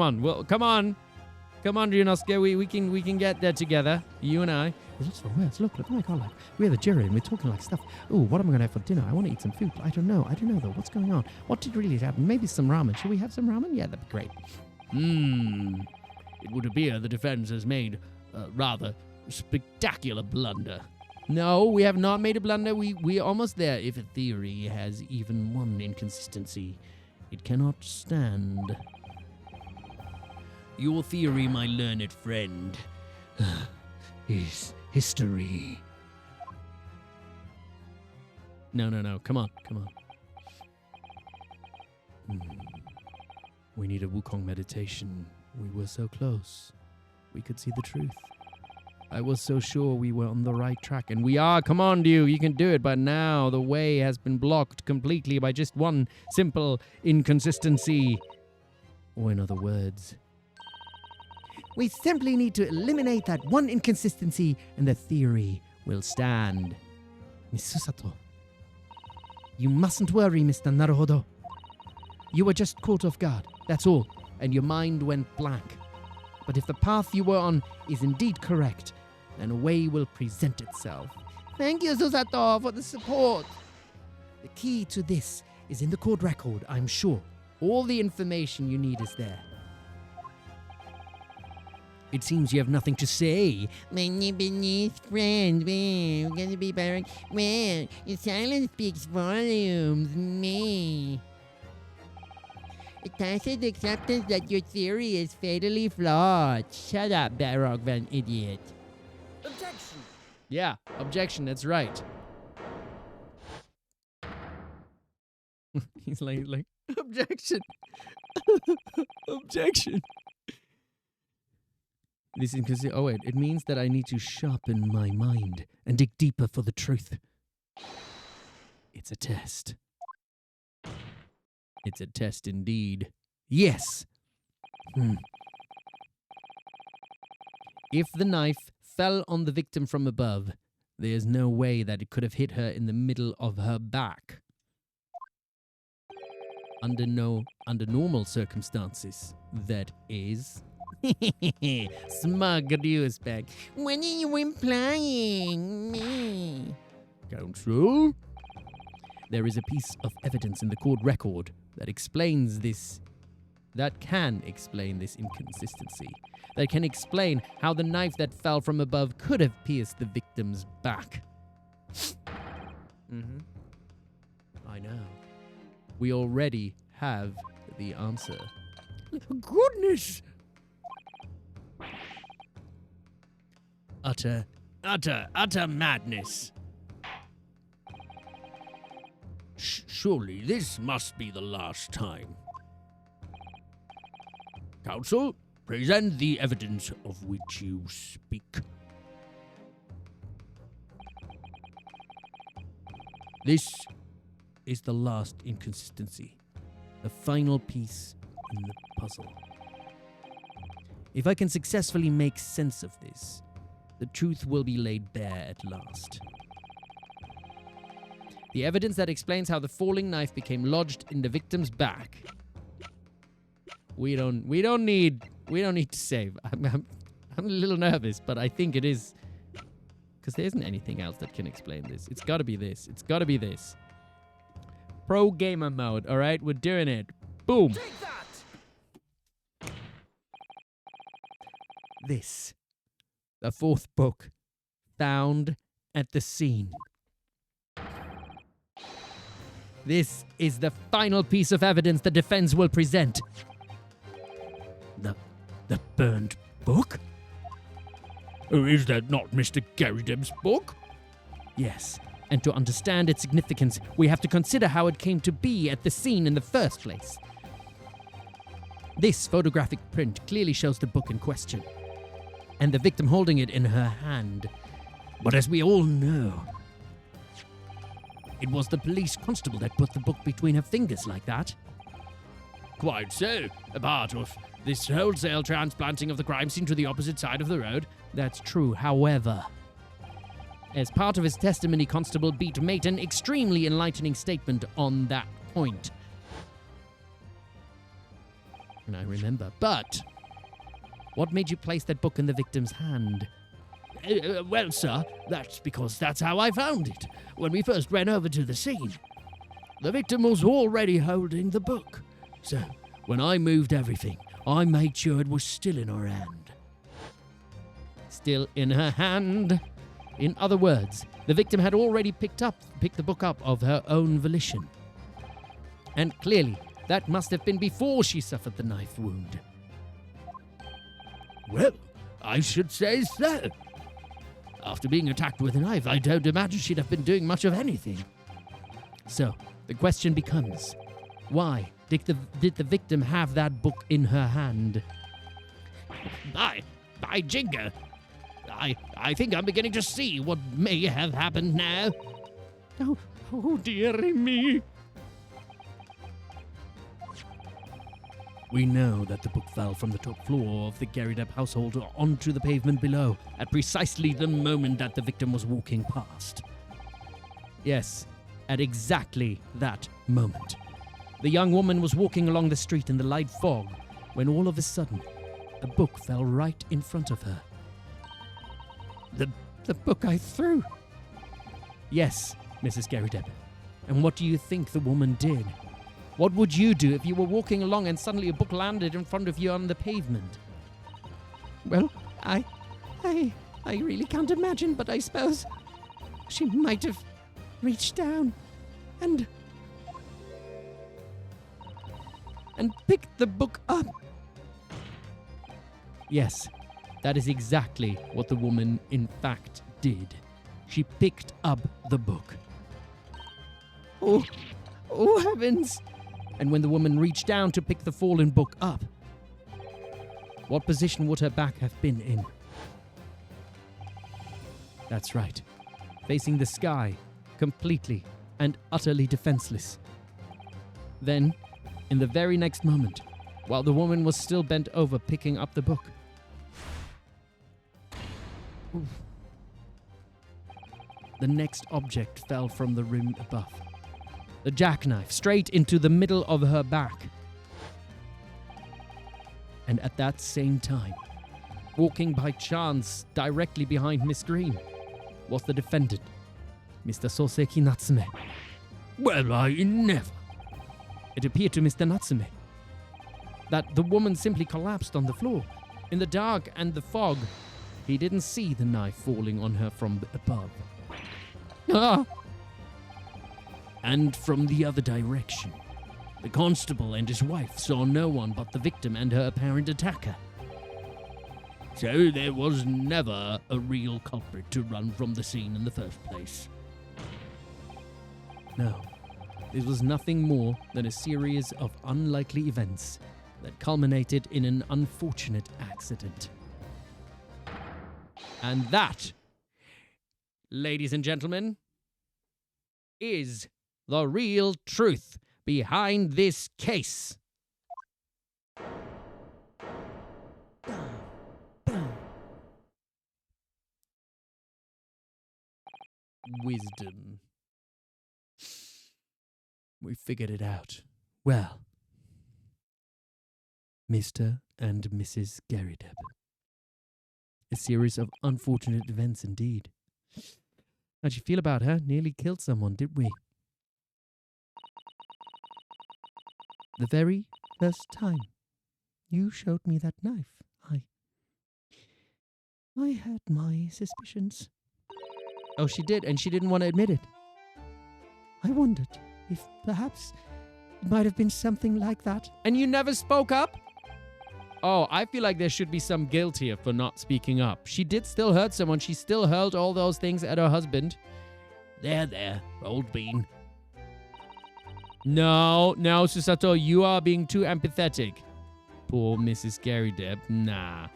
Speaker 1: on, Ryunosuke. We can get there together. You and I.
Speaker 5: There's lots of words. Look, oh my god, like, we're the jury and we're talking like stuff. Oh, what am I going to have for dinner? I want to eat some food. I don't know though. What's going on? What did really happen? Maybe some ramen. Should we have some ramen? Yeah, that'd be great.
Speaker 3: It would appear the defense has made a rather spectacular blunder.
Speaker 1: No, we have not made a blunder. We're almost there.
Speaker 4: if a theory has even one inconsistency, it cannot stand. Your theory, my learned friend, is history.
Speaker 1: No. Come on.
Speaker 4: We need a Wukong meditation. We were so close. We could see the truth.
Speaker 1: I was so sure we were on the right track, and we are. Come on, you can do it. But now the way has been blocked completely by just one simple inconsistency.
Speaker 4: Or in other words,
Speaker 5: we simply need to eliminate that one inconsistency and the theory will stand. Miss Susato, you mustn't worry, Mr. Naruhodo. You were just caught off guard, that's all, and your mind went blank. But if the path you were on is indeed correct, then a way will present itself. Thank you, Susato, for the support. The key to this is in the court record, I'm sure. All the information you need is there.
Speaker 4: it seems you have nothing to say.
Speaker 5: My Japanese friend, we're gonna be Barok. Well, your silence speaks volumes, me. A tacit acceptance that your theory is fatally flawed. Shut up, Barok, van idiot.
Speaker 2: Objection!
Speaker 1: Yeah, objection, that's right. He's like, objection. Objection.
Speaker 4: This is oh wait, it means that I need to sharpen my mind and dig deeper for the truth. It's a test.
Speaker 1: It's a test indeed.
Speaker 4: Yes.
Speaker 1: If the knife fell on the victim from above, there's no way that it could have hit her in the middle of her back. Under normal circumstances, that is.
Speaker 5: Smug douchebag. What are you implying? Me.
Speaker 1: Counsel? There is a piece of evidence in the court record that explains this, that can explain this inconsistency, that can explain how the knife that fell from above could have pierced the victim's back. I know. We already have the answer.
Speaker 3: Goodness!
Speaker 4: Utter madness.
Speaker 3: Surely this must be the last time. Counsel, present the evidence of which you speak.
Speaker 4: This is the last inconsistency, the final piece in the puzzle. If I can successfully make sense of this, the truth will be laid bare at last.
Speaker 1: The evidence that explains how the falling knife became lodged in the victim's back. We don't need to save. I'm a little nervous, but I think it is, because there isn't anything else that can explain this. It's got to be this. It's got to be this. Pro gamer mode, all right? We're doing it. Boom. This, the fourth book, found at the scene. This is the final piece of evidence the defense will present.
Speaker 4: The burned book?
Speaker 3: Oh, is that not Mr. Garrideb's book?
Speaker 1: Yes, and to understand its significance, we have to consider how it came to be at the scene in the first place. This photographic print clearly shows the book in question, and the victim holding it in her hand. But as we all know, it was the police constable that put the book between her fingers like that.
Speaker 3: Quite so. A part of this wholesale transplanting of the crime scene to the opposite side of the road.
Speaker 1: That's true, however. As part of his testimony, Constable Beat made an extremely enlightening statement on that point. And I remember. But what made you place that book in the victim's hand?
Speaker 3: Well, sir, that's because that's how I found it when we first ran over to the scene. The victim was already holding the book. So, when I moved everything, I made sure it was still in her hand.
Speaker 1: Still in her hand? In other words, the victim had already picked the book up of her own volition. And clearly, that must have been before she suffered the knife wound.
Speaker 3: Well, I should say so. After being attacked with a knife, I don't imagine she'd have been doing much of anything.
Speaker 1: So, the question becomes, why did the victim have that book in her hand?
Speaker 3: By Jingo, I think I'm beginning to see what may have happened now.
Speaker 1: Oh dearie me.
Speaker 4: We know that the book fell from the top floor of the Garrideb household onto the pavement below at precisely the moment that the victim was walking past.
Speaker 1: Yes, at exactly that moment. The young woman was walking along the street in the light fog when all of a sudden, a book fell right in front of her. The book I threw. Yes, Mrs. Garrideb. And what do you think the woman did? What would you do if you were walking along and suddenly a book landed in front of you on the pavement?
Speaker 5: Well, I really can't imagine, but I suppose she might have reached down and picked the book up.
Speaker 1: Yes, that is exactly what the woman in fact did. She picked up the book.
Speaker 5: Oh heavens!
Speaker 1: And when the woman reached down to pick the fallen book up, what position would her back have been in? That's right, facing the sky, completely and utterly defenseless. Then, in the very next moment, while the woman was still bent over picking up the book, the next object fell from the rim above. The jackknife straight into the middle of her back. And at that same time, walking by chance directly behind Miss Green, was the defendant, Mr. Soseki Natsume.
Speaker 3: Well, I never.
Speaker 1: It appeared to Mr. Natsume that the woman simply collapsed on the floor. In the dark and the fog, he didn't see the knife falling on her from above.
Speaker 5: Ah!
Speaker 3: And from the other direction, the constable and his wife saw no one but the victim and her apparent attacker. So there was never a real culprit to run from the scene in the first place.
Speaker 1: No, this was nothing more than a series of unlikely events that culminated in an unfortunate accident. And that, ladies and gentlemen, is the real truth behind this case. Wisdom. We figured it out. Well, Mr. and Mrs. Garrideb. A series of unfortunate events indeed. How'd you feel about her? Nearly killed someone, did we?
Speaker 5: The very first time you showed me that knife, I had my suspicions.
Speaker 1: Oh, she did, and she didn't want to admit it.
Speaker 5: I wondered if perhaps it might have been something like that.
Speaker 1: And you never spoke up? Oh, I feel like there should be some guilt here for not speaking up. She did still hurt someone. She still hurled all those things at her husband.
Speaker 3: There, old bean.
Speaker 1: No, Susato, you are being too empathetic. Poor Mrs. Garydeb. Nah.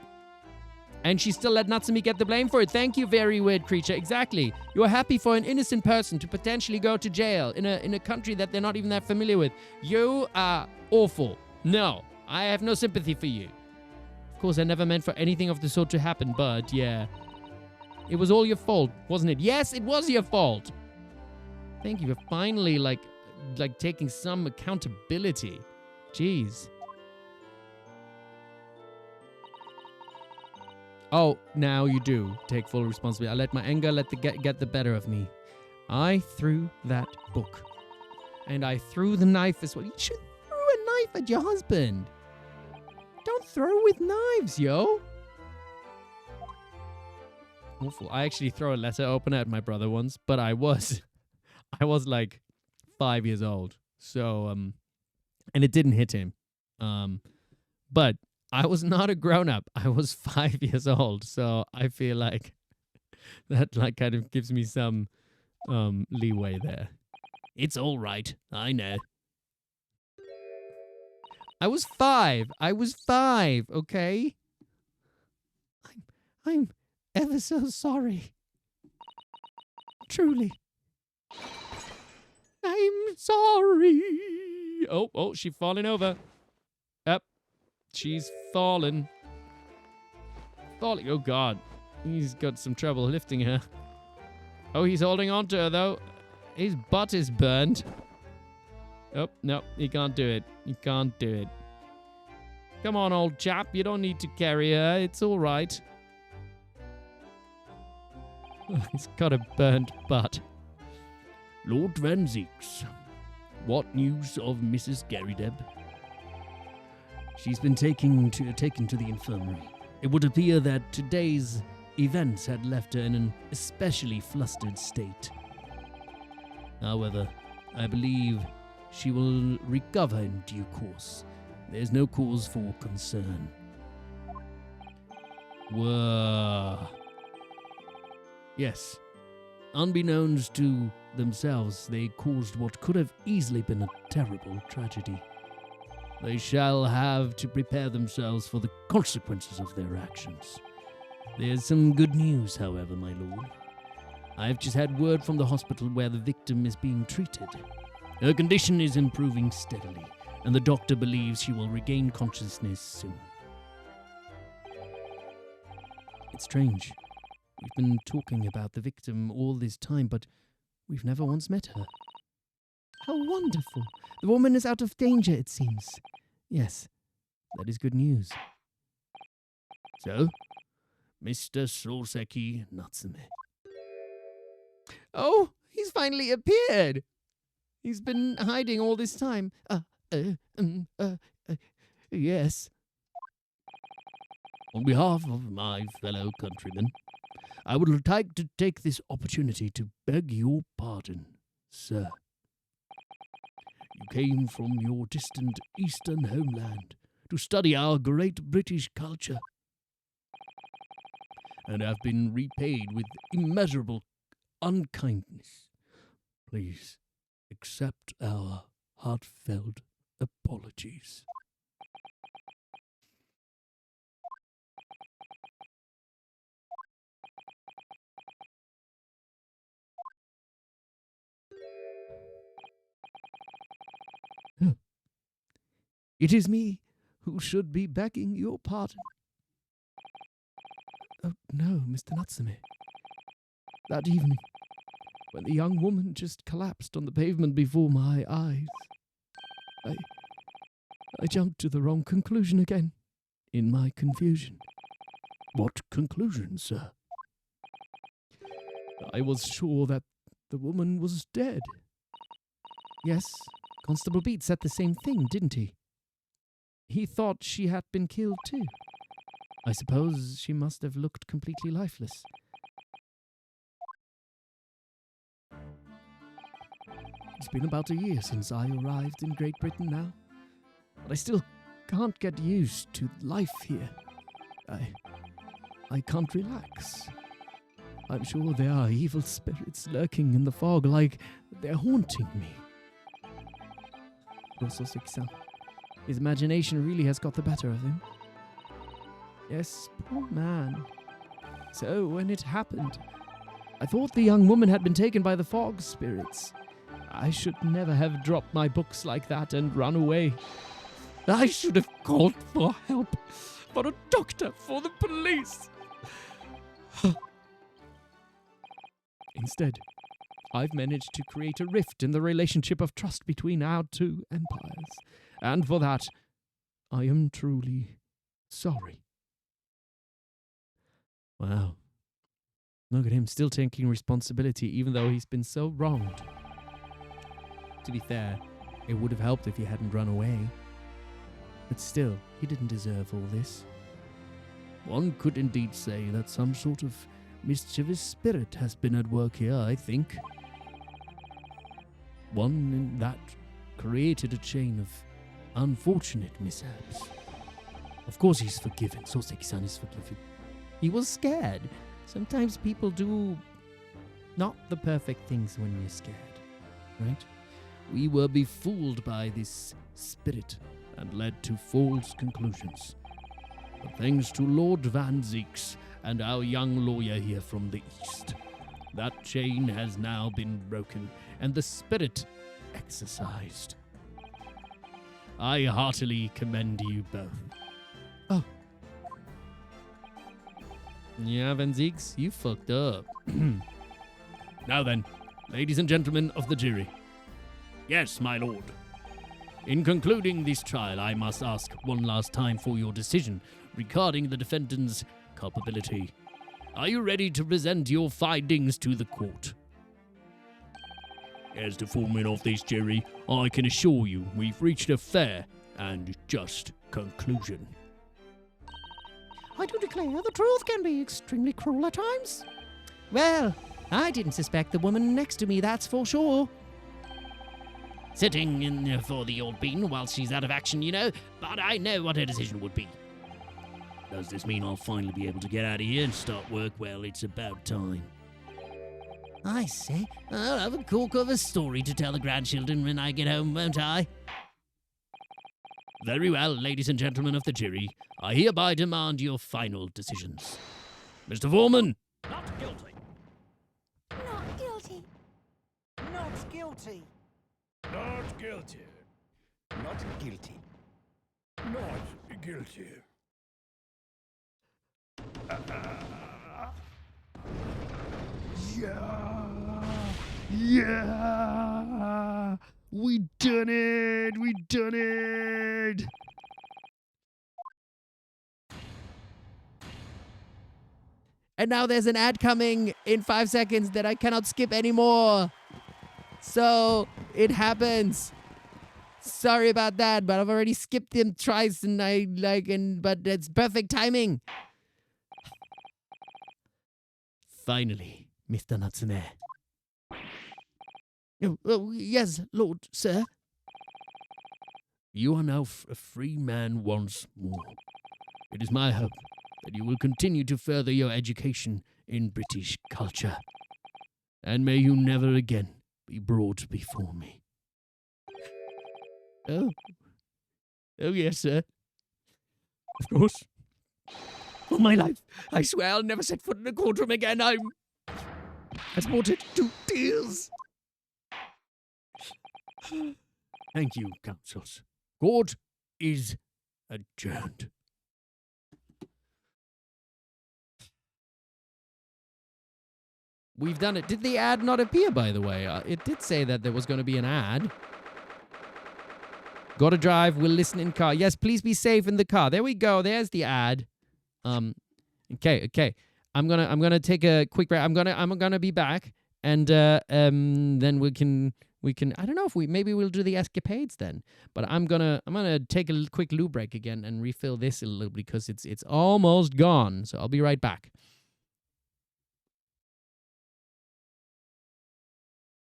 Speaker 1: And she still let Natsumi get the blame for it. Thank you, very weird creature. Exactly. You are happy for an innocent person to potentially go to jail in a country that they're not even that familiar with. You are awful. No, I have no sympathy for you. Of course, I never meant for anything of the sort to happen, but yeah. It was all your fault, wasn't it? Yes, it was your fault. Thank you for finally, like taking some accountability. Jeez. Oh, now you do take full responsibility. I let my anger get the better of me. I threw that book. And I threw the knife as well. You should throw a knife at your husband. Don't throw with knives, yo. Awful. I actually throw a letter opener at my brother once, but I was like 5 years old. So, and it didn't hit him. But I was not a grown-up. I was 5 years old. So I feel like that kind of gives me some leeway there.
Speaker 3: It's all right. I know.
Speaker 1: I was five, okay?
Speaker 5: I'm ever so sorry. Truly.
Speaker 1: I'm sorry. Oh, she's falling over. Up. She's fallen. Oh, God. He's got some trouble lifting her. Oh, he's holding on to her, though. His butt is burned. Oh, no, he can't do it. He can't do it. Come on, old chap. You don't need to carry her. It's all right. Oh, he's got a burnt butt.
Speaker 3: Lord Van Zeeks, what news of Mrs. Garydeb?
Speaker 4: She's been taken to the infirmary. It would appear that today's events had left her in an especially flustered state. However, I believe she will recover in due course. There's no cause for concern.
Speaker 1: Whoa.
Speaker 4: Yes. Unbeknownst to themselves, they caused what could have easily been a terrible tragedy. They shall have to prepare themselves for the consequences of their actions. There's some good news, however, my lord. I've just had word from the hospital where the victim is being treated. Her condition is improving steadily, and the doctor believes she will regain consciousness soon. It's strange. We've been talking about the victim all this time, but we've never once met her.
Speaker 5: How wonderful. The woman is out of danger, it seems.
Speaker 4: Yes, that is good news. So, Mr. Soseki Natsume.
Speaker 1: Oh, he's finally appeared. He's been hiding all this time.
Speaker 5: Yes.
Speaker 4: On behalf of my fellow countrymen, I would like to take this opportunity to beg your pardon, sir. You came from your distant eastern homeland to study our great British culture, and have been repaid with immeasurable unkindness. Please accept our heartfelt apologies. It is me who should be begging your pardon.
Speaker 5: Oh, no, Mr. Natsume. That evening, when the young woman just collapsed on the pavement before my eyes, I jumped to the wrong conclusion again, in my confusion.
Speaker 4: What conclusion, sir?
Speaker 5: I was sure that the woman was dead. Yes,
Speaker 1: Constable Beat said the same thing, didn't he? He thought she had been killed too. I suppose she must have looked completely lifeless. It's been about a year since I arrived in Great Britain now, but I still can't get used to life here. I can't relax. I'm sure there are evil spirits lurking in the fog, like they're haunting me. Ryunosuke-san, his imagination really has got the better of him. Yes, poor man. So, when it happened, I thought the young woman had been taken by the fog spirits. I should never have dropped my books like that and run away. I should have called for help, for a doctor, for the police. Instead, I've managed to create a rift in the relationship of trust between our two empires. And for that, I am truly sorry. Wow. Look at him still taking responsibility even though he's been so wronged. To be fair, it would have helped if he hadn't run away. But still, he didn't deserve all this.
Speaker 4: One could indeed say that some sort of mischievous spirit has been at work here, I think. One that created a chain of unfortunate mishaps. Of course he's forgiven. Soseki-san is forgiven.
Speaker 1: He was scared. Sometimes people do not the perfect things when you're scared, right?
Speaker 4: We were befooled by this spirit and led to false conclusions. But thanks to Lord Van Zeeks and our young lawyer here from the east, that chain has now been broken and the spirit exorcised. I heartily commend you both.
Speaker 1: Oh. Yeah, Van Zeeks, you fucked up.
Speaker 4: Now then, ladies and gentlemen of the jury. Yes, my lord. In concluding this trial, I must ask one last time for your decision regarding the defendant's culpability. Are you ready to present your findings to the court? As the foreman of this jury, I can assure you we've reached a fair and just conclusion.
Speaker 5: I do declare the truth can be extremely cruel at times. Well, I didn't suspect the woman next to me, that's for sure.
Speaker 3: Sitting in for the old bean while she's out of action, you know, but I know what her decision would be.
Speaker 4: Does this mean I'll finally be able to get out of here and start work? Well, it's about time.
Speaker 3: I say, I'll have a cork of a story to tell the grandchildren when I get home, won't I?
Speaker 4: Very well, ladies and gentlemen of the jury, I hereby demand your final decisions. Mr. Foreman!
Speaker 6: Not guilty.
Speaker 2: Not guilty.
Speaker 6: Not guilty.
Speaker 7: Not guilty.
Speaker 6: Not guilty.
Speaker 7: Not guilty. Yeah! We done it! We done it!
Speaker 1: And now there's an ad coming in 5 seconds that I cannot skip anymore. So it happens. Sorry about that, but I've already skipped them twice but it's perfect timing. Finally, Mr. Natsume.
Speaker 5: Oh, yes, Lord, sir.
Speaker 4: You are now a free man once more. It is my hope that you will continue to further your education in British culture. And may you never again be brought before me.
Speaker 1: Oh, yes, sir. Of course. All my life, I swear I'll never set foot in a courtroom again. I brought it to tears.
Speaker 4: Thank you, counsels. Court is adjourned.
Speaker 1: We've done it. Did the ad not appear, by the way? It did say that there was going to be an ad. Gotta drive. We'll listen in car. Yes, please be safe in the car. There we go. There's the ad. Okay. I'm gonna take a quick break. I'm gonna be back, and then we can we can. I don't know if maybe we'll do the escapades then. But I'm gonna take a quick loo break again and refill this a little because it's almost gone. So I'll be right back.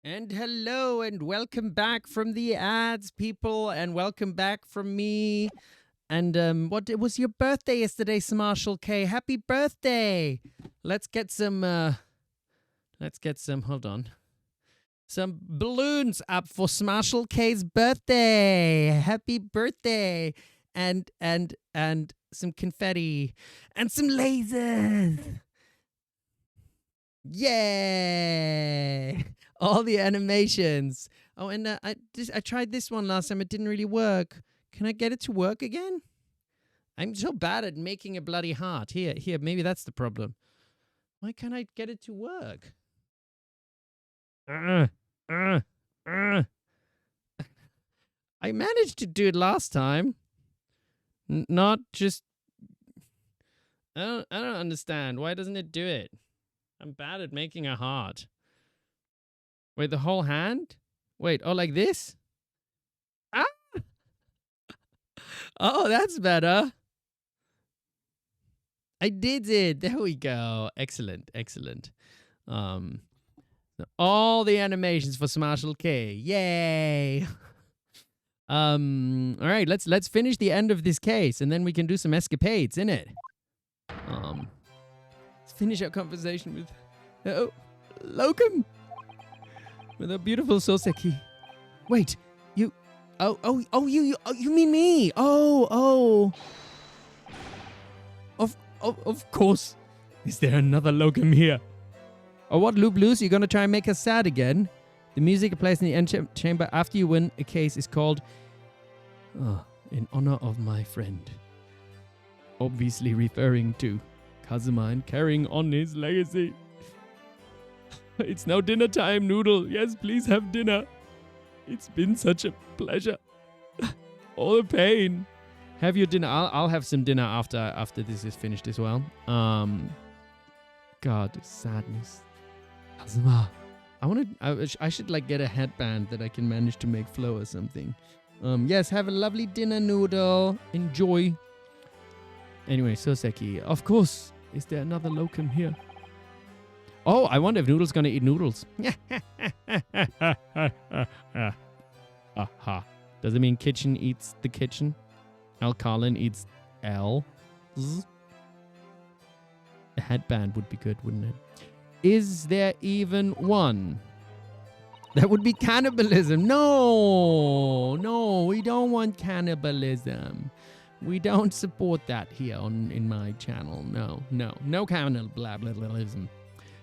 Speaker 1: And hello and welcome back from the ads, people, and welcome back from me. And what it was your birthday yesterday, Marshall K. Happy birthday! Let's get some. Hold on. Some balloons up for Marshall K's birthday. Happy birthday! And some confetti and some lasers. Yay! All the animations. Oh, and I tried this one last time. It didn't really work. Can I get it to work again? I'm so bad at making a bloody heart. Here, maybe that's the problem. Why can't I get it to work? I managed to do it last time. Not just... I don't understand. Why doesn't it do it? I'm bad at making a heart. Wait, the whole hand? Wait, oh, like this? Ah! Oh, that's better. I did it. There we go. Excellent. All the animations for Marshall K. Yay! All right, let's finish the end of this case, and then we can do some escapades, innit? Let's finish our conversation with Locum, with a beautiful Soseki. Wait, you? You mean me? Of course. Is there another Locum here? Oh, what, Loop Loose? You're gonna try and make us sad again? The music plays in the end chamber after you win a case is called In Honor of My Friend. Obviously referring to Kazuma and carrying on his legacy. It's now dinner time, Noodle. Yes, please have dinner. It's been such a pleasure. All the pain. Have your dinner. I'll have some dinner after this is finished as well. God, sadness. Kazuma. I should like get a headband that I can manage to make flow or something. Yes, have a lovely dinner, Noodle. Enjoy. Anyway, Soseki. Of course. Is there another Locum here? Oh, I wonder if Noodle's gonna eat noodles. Aha. Does it mean kitchen eats the kitchen? Al Carlin eats L. A headband would be good, wouldn't it? Is there even one? That would be cannibalism. No, we don't want cannibalism. We don't support that here in my channel. No cannibalism.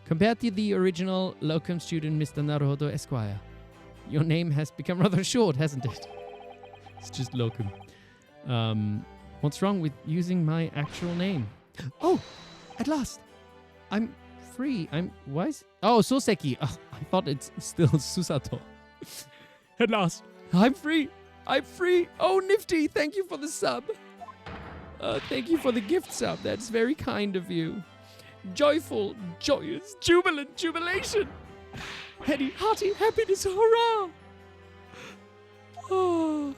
Speaker 1: Compared to the original Locum student, Mr. Naruhodo Esquire, your name has become rather short, hasn't it? It's just Locum. What's wrong with using my actual name? Oh, at last. I'm free. Soseki. Oh, I thought it's still Susato. At last. I'm free. Oh, Nifty. Thank you for the sub. Thank you for the gift sub. That's very kind of you. Joyful, joyous, jubilant, jubilation. Heady, hearty, happiness, hurrah. Oh.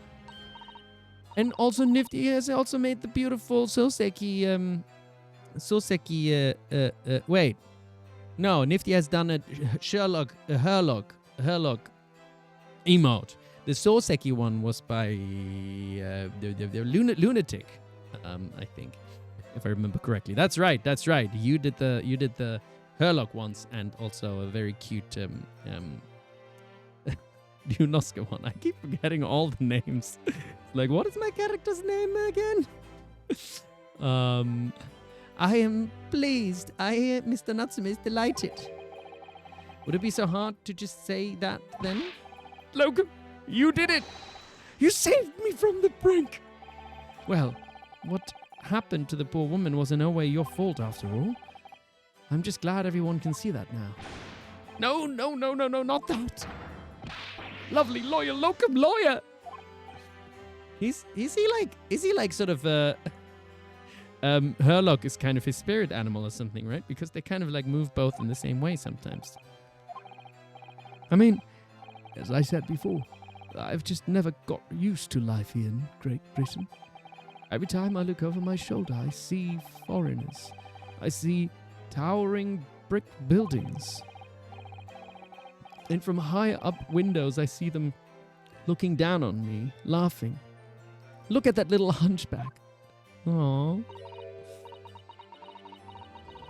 Speaker 1: And also Nifty has also made the beautiful Soseki, wait. No, Nifty has done a Herlock emote. The Soseki one was by the Lunatic, I think, if I remember correctly. That's right. You did the Herlock ones, and also a very cute Ryunosuke one. I keep forgetting all the names. Like, what is my character's name again? I am pleased. Mr. Natsume is delighted. Would it be so hard to just say that then? Locum, you did it! You saved me from the brink! Well, what happened to the poor woman was in no way your fault after all. I'm just glad everyone can see that now. No, not that. Lovely lawyer, Locum lawyer! Is he like sort of Herlock is kind of his spirit animal or something, right? Because they kind of like move both in the same way sometimes. I mean,
Speaker 4: As I said before, I've just never got used to life here in Great Britain. Every time I look over my shoulder, I see foreigners. I see towering brick buildings. And from high up windows, I see them looking down on me, laughing. Look at that little hunchback. Aww.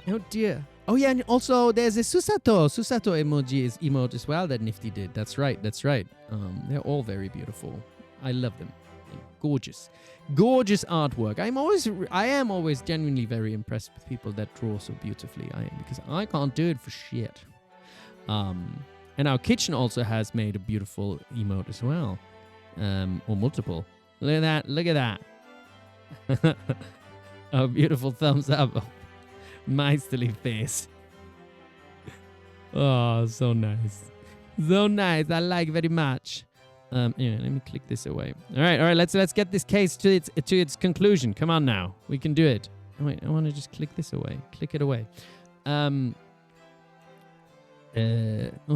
Speaker 4: Oh dear. Oh yeah, and also there's a Susato emote as well that Nifty did. That's right. They're all very beautiful. I love them. Gorgeous. Gorgeous artwork. I am always genuinely very impressed with people that draw so beautifully. Because I can't do it for shit. And our kitchen also has made a beautiful emote as well. Or multiple. Look at that. A beautiful thumbs up. Meisterly face. Oh, so nice. So nice. I like very much. Yeah, let me click this away. All right. Let's get this case to its conclusion. Come on now. We can do it. Oh, wait, I want to just click this away. Click it away. Oh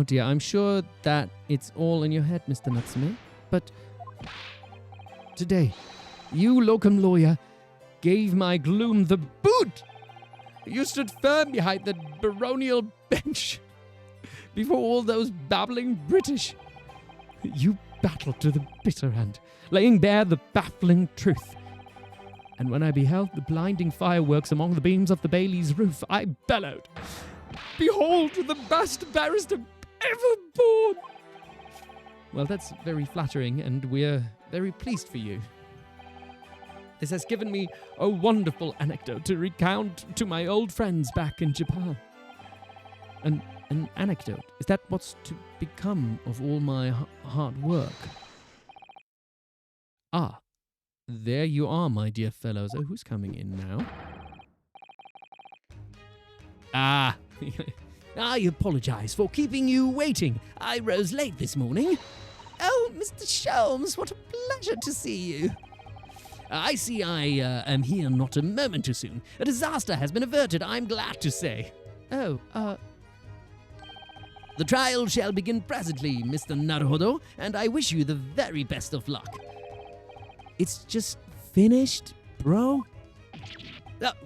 Speaker 4: dear, I'm sure that it's all in your head, Mr. Natsume. But today, you locum lawyer gave my gloom the boot. You stood firm behind the baronial bench before all those babbling British. You battled to the bitter end, laying bare the baffling truth. And when I beheld the blinding fireworks among the beams of the Bailey's roof, I bellowed, "Behold the best barrister ever born!" Well, that's very flattering, and we're very pleased for you. This has given me a wonderful anecdote to recount to my old friends back in Japan. An anecdote? Is that what's to become of all my hard work? Ah, there you are, my dear fellows. Oh, who's coming in now? I apologize for keeping you waiting. I rose late this morning. Oh, Mr. Sholmes, what a pleasure to see you. I see I am here not a moment too soon. A disaster has been averted, I'm glad to say. The trial shall begin presently, Mr. Naruhodo, and I wish you the very best of luck. It's just finished, bro?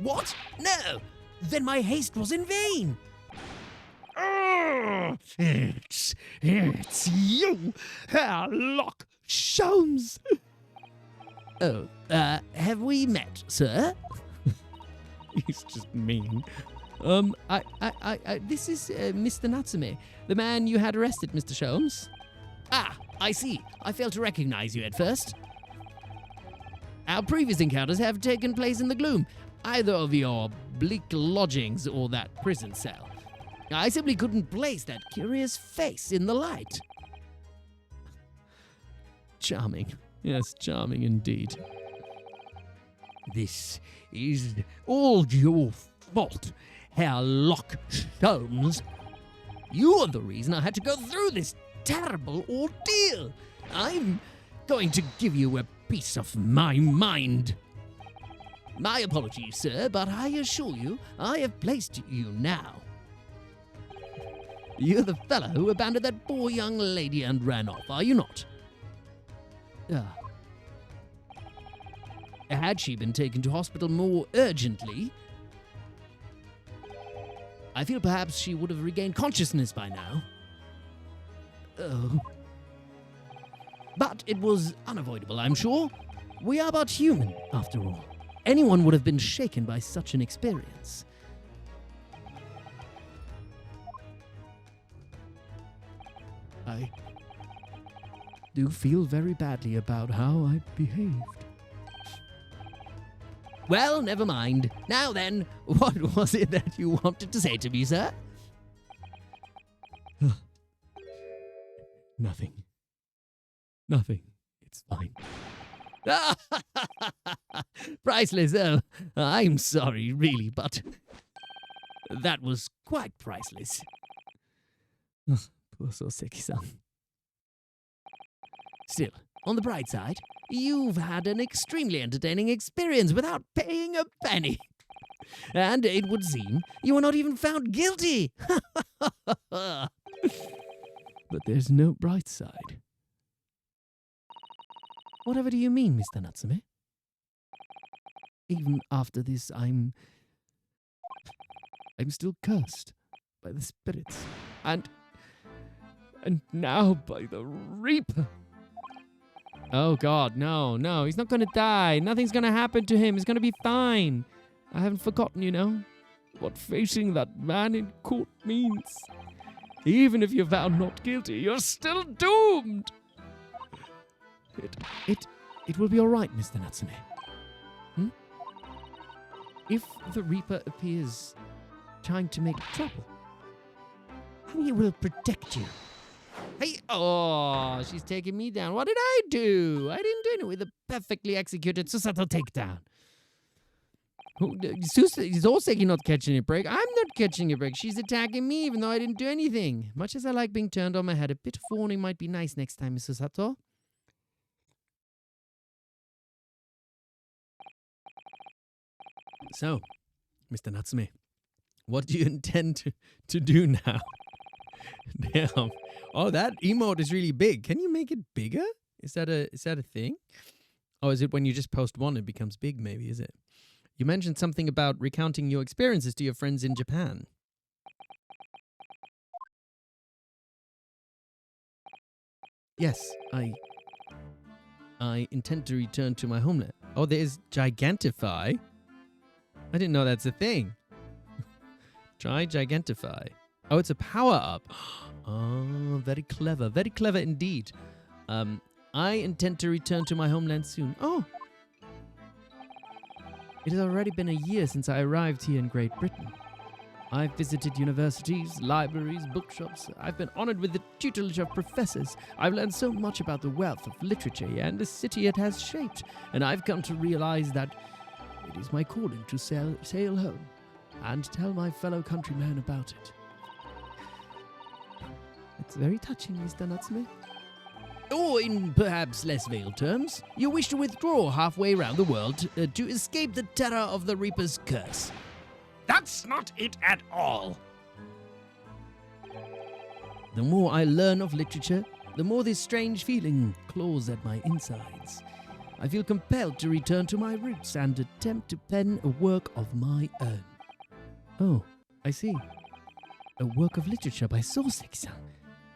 Speaker 4: What? No! Then my haste was in vain!
Speaker 7: It's you, Herlock Sholmes.
Speaker 4: Oh, have we met, sir? He's just mean. This is Mr. Natsume, the man you had arrested, Mr. Sholmes. Ah, I see. I failed to recognize you at first. Our previous encounters have taken place in the gloom, either of your bleak lodgings or that prison cell. I simply couldn't place that curious face in the light. Charming. Yes, charming indeed. This is all your fault, Herlock Sholmes. You are the reason I had to go through this terrible ordeal. I'm going to give you a piece of my mind. My apologies, sir, but I assure you I have placed you now. You're the fellow who abandoned that poor young lady and ran off, are you not? Had she been taken to hospital more urgently, I feel perhaps she would have regained consciousness by now. Oh. But it was unavoidable, I'm sure. We are but human, after all. Anyone would have been shaken by such an experience. I do feel very badly about how I behaved. Well, never mind. Now then, what was it that you wanted to say to me, sir? Nothing. It's fine. Priceless. Oh, I'm sorry, really, but that was quite priceless. Poor Soseki-san. Still, on the bright side, you've had an extremely entertaining experience without paying a penny. And it would seem you were not even found guilty.
Speaker 1: But there's no bright side.
Speaker 5: Whatever do you mean, Mr. Natsume?
Speaker 1: Even after this, I'm still cursed by the spirits. And now by the Reaper. Oh God, no, he's not gonna die. Nothing's gonna happen to him. He's gonna be fine. I haven't forgotten, what facing that man in court means. Even if you're found not guilty, you're still doomed.
Speaker 5: It will be all right, Mr. Natsume.
Speaker 1: If the Reaper appears trying to make trouble,
Speaker 5: We will protect you.
Speaker 1: hey, oh, she's taking me down. What did I do? I didn't do it with a perfectly executed Susato takedown. She's also saying you're not catching a break. I'm not catching a break. She's attacking me even though I didn't do anything. Much as I like being turned on my head, a bit of warning might be nice next time, Mrs. Sato. So, Mr. Natsume, what do you intend to do now? Damn. Oh, that emote is really big. Can you make it bigger? Is that a thing? Oh, is it when you just post one it becomes big maybe, is it? You mentioned something about recounting your experiences to your friends in Japan. Yes, I intend to return to my homeland. Oh, there's Gigantify. I didn't know that's a thing. Try Gigantify. Oh, it's a power-up. Oh, very clever indeed. I intend to return to my homeland soon. Oh. It has already been a year since I arrived here in Great Britain. I've visited universities, libraries, bookshops. I've been honored with the tutelage of professors. I've learned so much about the wealth of literature and the city it has shaped, and I've come to realize that it is my calling to sail home and tell my fellow countrymen about it. It's very touching, Mr. Natsume. Or in perhaps less veiled terms, you wish to withdraw halfway around the world to escape the terror of the Reaper's curse.
Speaker 7: That's not it at all.
Speaker 1: The more I learn of literature, the more this strange feeling claws at my insides. I feel compelled to return to my roots and attempt to pen a work of my own. Oh, I see. A work of literature by Soseki-san.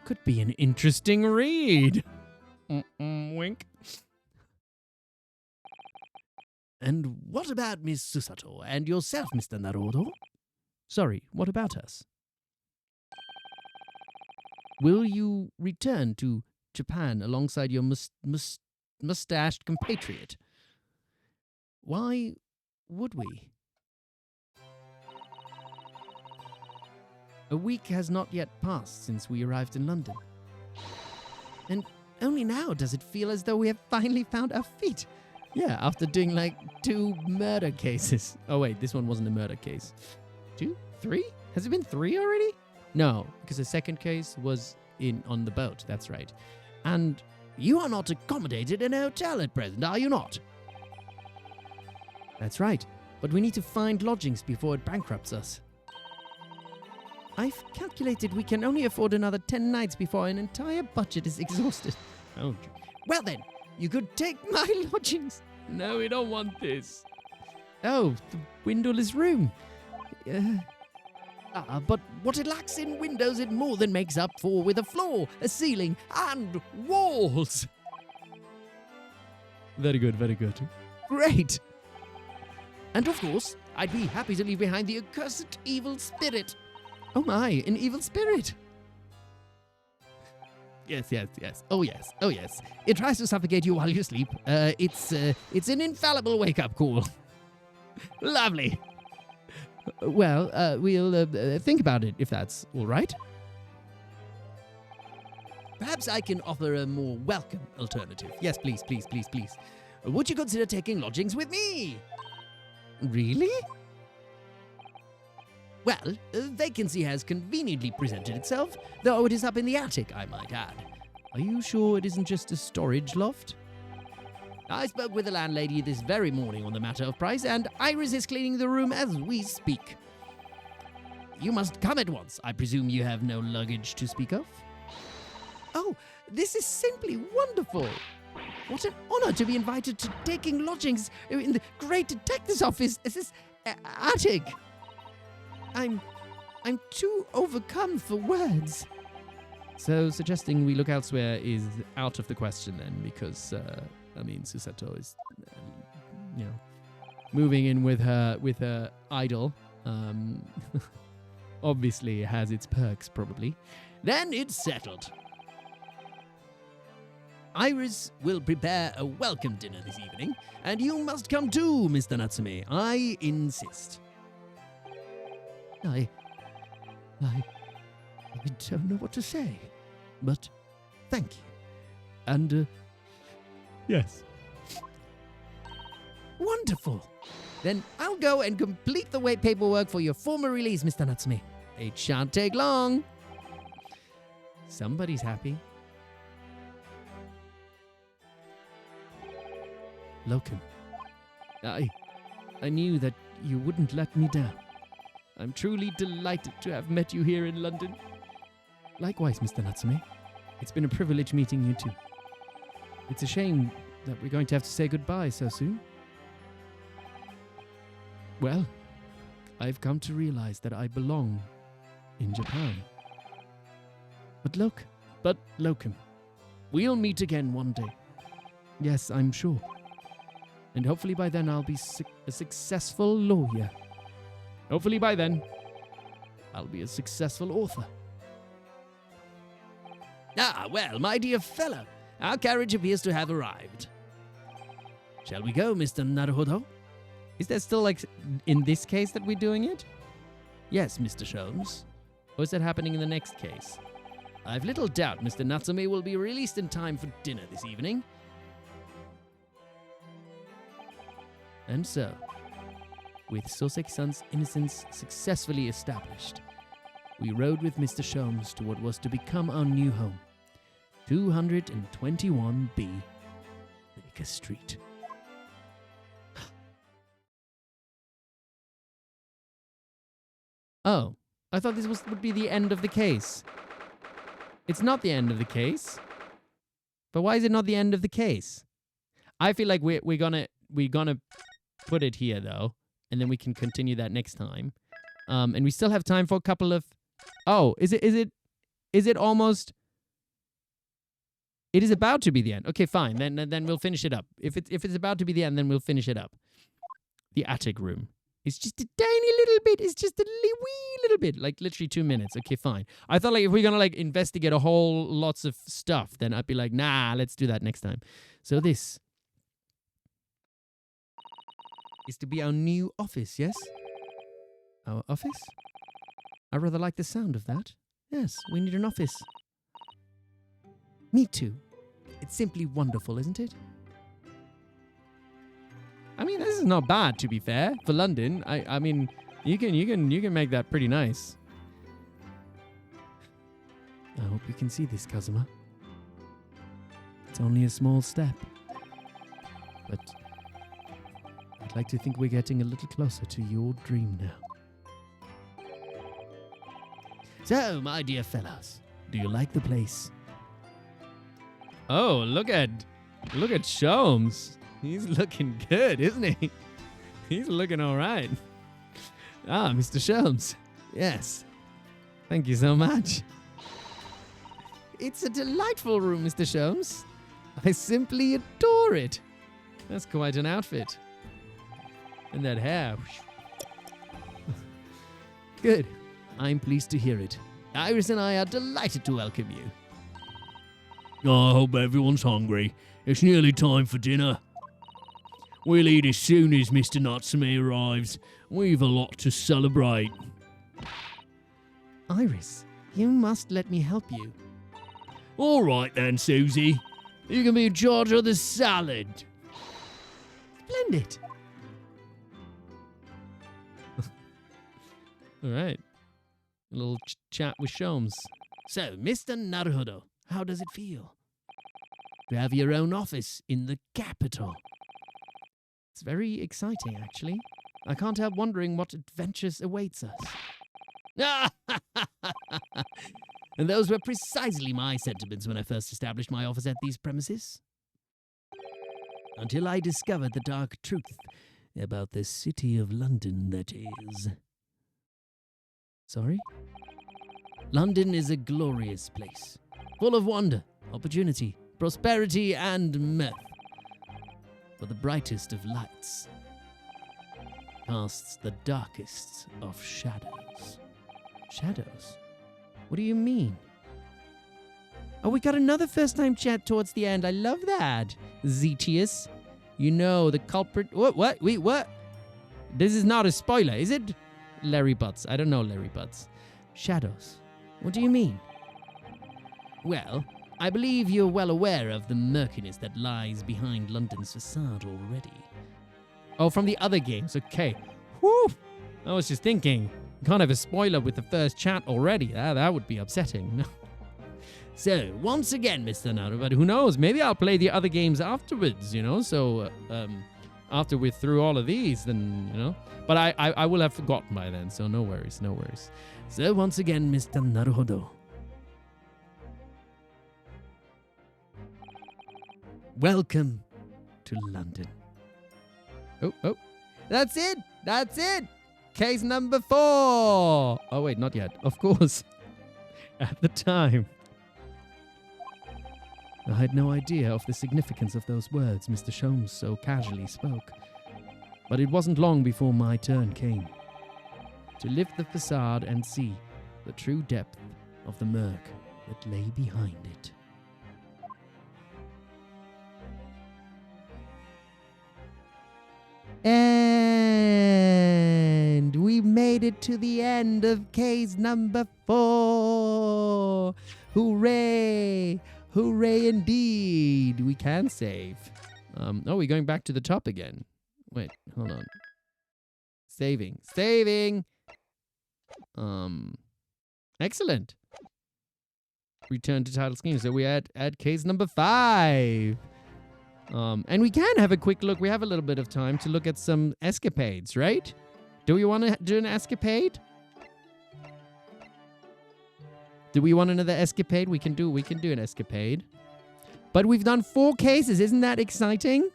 Speaker 1: Could be an interesting read. Wink. And what about Miss Susato and yourself, Mr. Naruhodo? Sorry, what about us? Will you return to Japan alongside your mustached compatriot? Why would we? A week has not yet passed since we arrived in London. And only now does it feel as though we have finally found our feet. Yeah, after doing like 2 murder cases. Oh wait, this one wasn't a murder case. 2? 3? Has it been 3 already? No, because the second case was on the boat, that's right. And you are not accommodated in a hotel at present, are you not? That's right, but we need to find lodgings before it bankrupts us. I've calculated we can only afford another 10 nights before an entire budget is exhausted. Oh, well then, you could take my lodgings. No, we don't want this. Oh, the windowless room. But what it lacks in windows, it more than makes up for with a floor, a ceiling, and walls. Very good, very good. Great. And of course, I'd be happy to leave behind the accursed evil spirit. Oh my, an evil spirit. Yes. Oh yes. It tries to suffocate you while you sleep. It's an infallible wake-up call. Lovely. Well, we'll think about it if that's all right. Perhaps I can offer a more welcome alternative. Yes, please. Would you consider taking lodgings with me? Really? Well, a vacancy has conveniently presented itself, though it is up in the attic, I might add. Are you sure it isn't just a storage loft? I spoke with the landlady this very morning on the matter of price, and Iris is cleaning the room as we speak. You must come at once. I presume you have no luggage to speak of?
Speaker 5: Oh, this is simply wonderful. What an honor to be invited to taking lodgings in the great detective's office. This is attic. I'm too overcome for words.
Speaker 1: So suggesting we look elsewhere is out of the question then, because Susato is, moving in with her idol. Obviously has its perks, probably.
Speaker 4: Then it's settled. Iris will prepare a welcome dinner this evening, and you must come too, Mr. Natsume. I insist.
Speaker 5: I don't know what to say, but thank you. And,
Speaker 1: Yes.
Speaker 5: wonderful. Then I'll go and complete the wait paperwork for your formal release, Mr. Natsume. It shan't take long.
Speaker 1: Somebody's happy.
Speaker 5: Locum.
Speaker 1: I knew that you wouldn't let me down. I'm truly delighted to have met you here in London.
Speaker 5: Likewise, Mr. Natsume.
Speaker 1: It's been a privilege meeting you too. It's a shame that we're going to have to say goodbye so soon. Well, I've come to realize that I belong in Japan. But Locum, we'll meet again one day. Yes, I'm sure. And hopefully by then I'll be a successful lawyer. Hopefully by then, I'll be a successful author.
Speaker 4: Ah, well, my dear fellow, our carriage appears to have arrived. Shall we go, Mr. Naruhodo?
Speaker 1: Is there still, in this case that we're doing it?
Speaker 4: Yes, Mr. Sholmes.
Speaker 1: Or is that happening in the next case?
Speaker 4: I've little doubt Mr. Natsume will be released in time for dinner this evening.
Speaker 1: And so, with Soseki-san's innocence successfully established, we rode with Mr. Sholmes to what was to become our new home, 221B Baker Street. Oh, I thought this would be the end of the case. It's not the end of the case. But why is it not the end of the case? I feel like we're gonna put it here though, and then we can continue that next time. And we still have time for a couple of. Oh, is it almost? It is about to be the end. Okay, fine. Then we'll finish it up. If it's about to be the end, then we'll finish it up. The attic room. It's just a tiny little bit. It's just a wee little bit. Like literally 2 minutes. Okay, fine. I thought if we're gonna investigate a whole lots of stuff, then I'd be like, nah, let's do that next time. So this is to be our new office, yes? Our office? I rather like the sound of that. Yes, we need an office. Me too. It's simply wonderful, isn't it? I mean, this is not bad, to be fair, for London. I mean, you can make that pretty nice. I hope you can see this, Kazuma. It's only a small step. But I'd like to think we're getting a little closer to your dream now.
Speaker 4: So, my dear fellows,
Speaker 1: do you like the place? Oh, look at Sholmes. He's looking good, isn't he? He's looking all right. Ah, Mr. Sholmes. Yes. Thank you so much. It's a delightful room, Mr. Sholmes. I simply adore it. That's quite an outfit. And that hair. Good. I'm pleased to hear it. Iris and I are delighted to welcome you.
Speaker 4: I hope everyone's hungry. It's nearly time for dinner. We'll eat as soon as Mr. Natsume arrives. We've a lot to celebrate.
Speaker 5: Iris, you must let me help you.
Speaker 4: All right then, Susie. You can be in charge of the salad.
Speaker 5: Splendid.
Speaker 1: All right. A little chat with Sholmes.
Speaker 4: So, Mr. Naruhodo, how does it feel to have your own office in the capital?
Speaker 1: It's very exciting, actually. I can't help wondering what adventures awaits us.
Speaker 4: And those were precisely my sentiments when I first established my office at these premises. Until I discovered the dark truth about the city of London, that is. Sorry? London is a glorious place, full of wonder, opportunity, prosperity, and mirth. But the brightest of lights casts the darkest of shadows. Shadows? What do you mean? Oh, we got another first-time chat towards the end. I love that. Zetius. You know, the culprit... What? Wait, what? This is not a spoiler, is it? Larry Butts. I don't know Larry Butts. Shadows. What do you mean? Well, I believe you're well aware of the murkiness that lies behind London's facade already. Oh, from the other games. Okay. Whew. I was just thinking. Can't have a spoiler with the first chat already. That would be upsetting. So, once again, Mr. Naruhodo, who knows? Maybe I'll play the other games afterwards, you know? So, after we're through all of these, then, you know? But I will have forgotten by then, so no worries, no worries. So, once again, Mr. Naruhodo. Welcome to London. Oh. That's it! That's it! Case number 4! Oh, wait, not yet. Of course. At the time. I had no idea of the significance of those words Mr. Sholmes so casually spoke. But it wasn't long before my turn came. To lift the facade and see the true depth of the murk that lay behind it. And we made it to the end of case number 4. Hooray! Hooray indeed! We can save. Oh, we're going back to the top again. Wait, hold on. Saving. Excellent. Return to title scheme. So we at case number 5. And we can have a quick look. We have a little bit of time to look at some escapades, right? Do we want to do an escapade? Do we want another escapade? We can do an escapade. But we've done 4 cases. Isn't that exciting?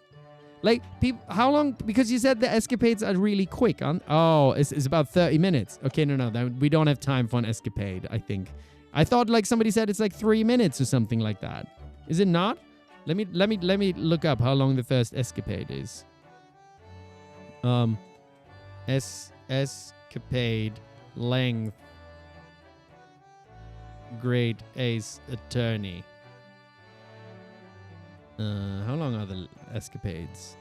Speaker 4: Like, how long? Because you said the escapades are really quick. Oh, it's about 30 minutes. Okay, no. We don't have time for an escapade, I think. I thought like somebody said it's like 3 minutes or something like that. Is it not? Let me look up how long the first escapade is. Escapade length. Great Ace Attorney. How long are the escapades?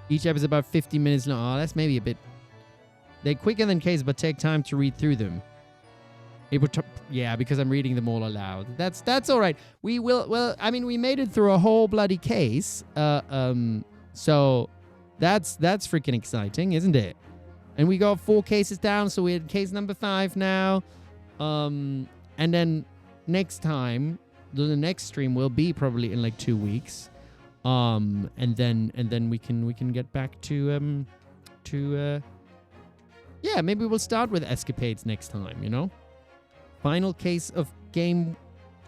Speaker 4: Each episode about 50 minutes long. Oh, that's maybe a bit... They're quicker than cases, but take time to read through them. Yeah, because I'm reading them all aloud. That's all right. We will... Well, I mean, we made it through a whole bloody case. So that's freaking exciting, isn't it? And we got 4 cases down, so we're at case number 5 now. And then next time, the next stream will be probably in like 2 weeks. And then we can get back to yeah, maybe we'll start with escapades next time, you know? Final case of game...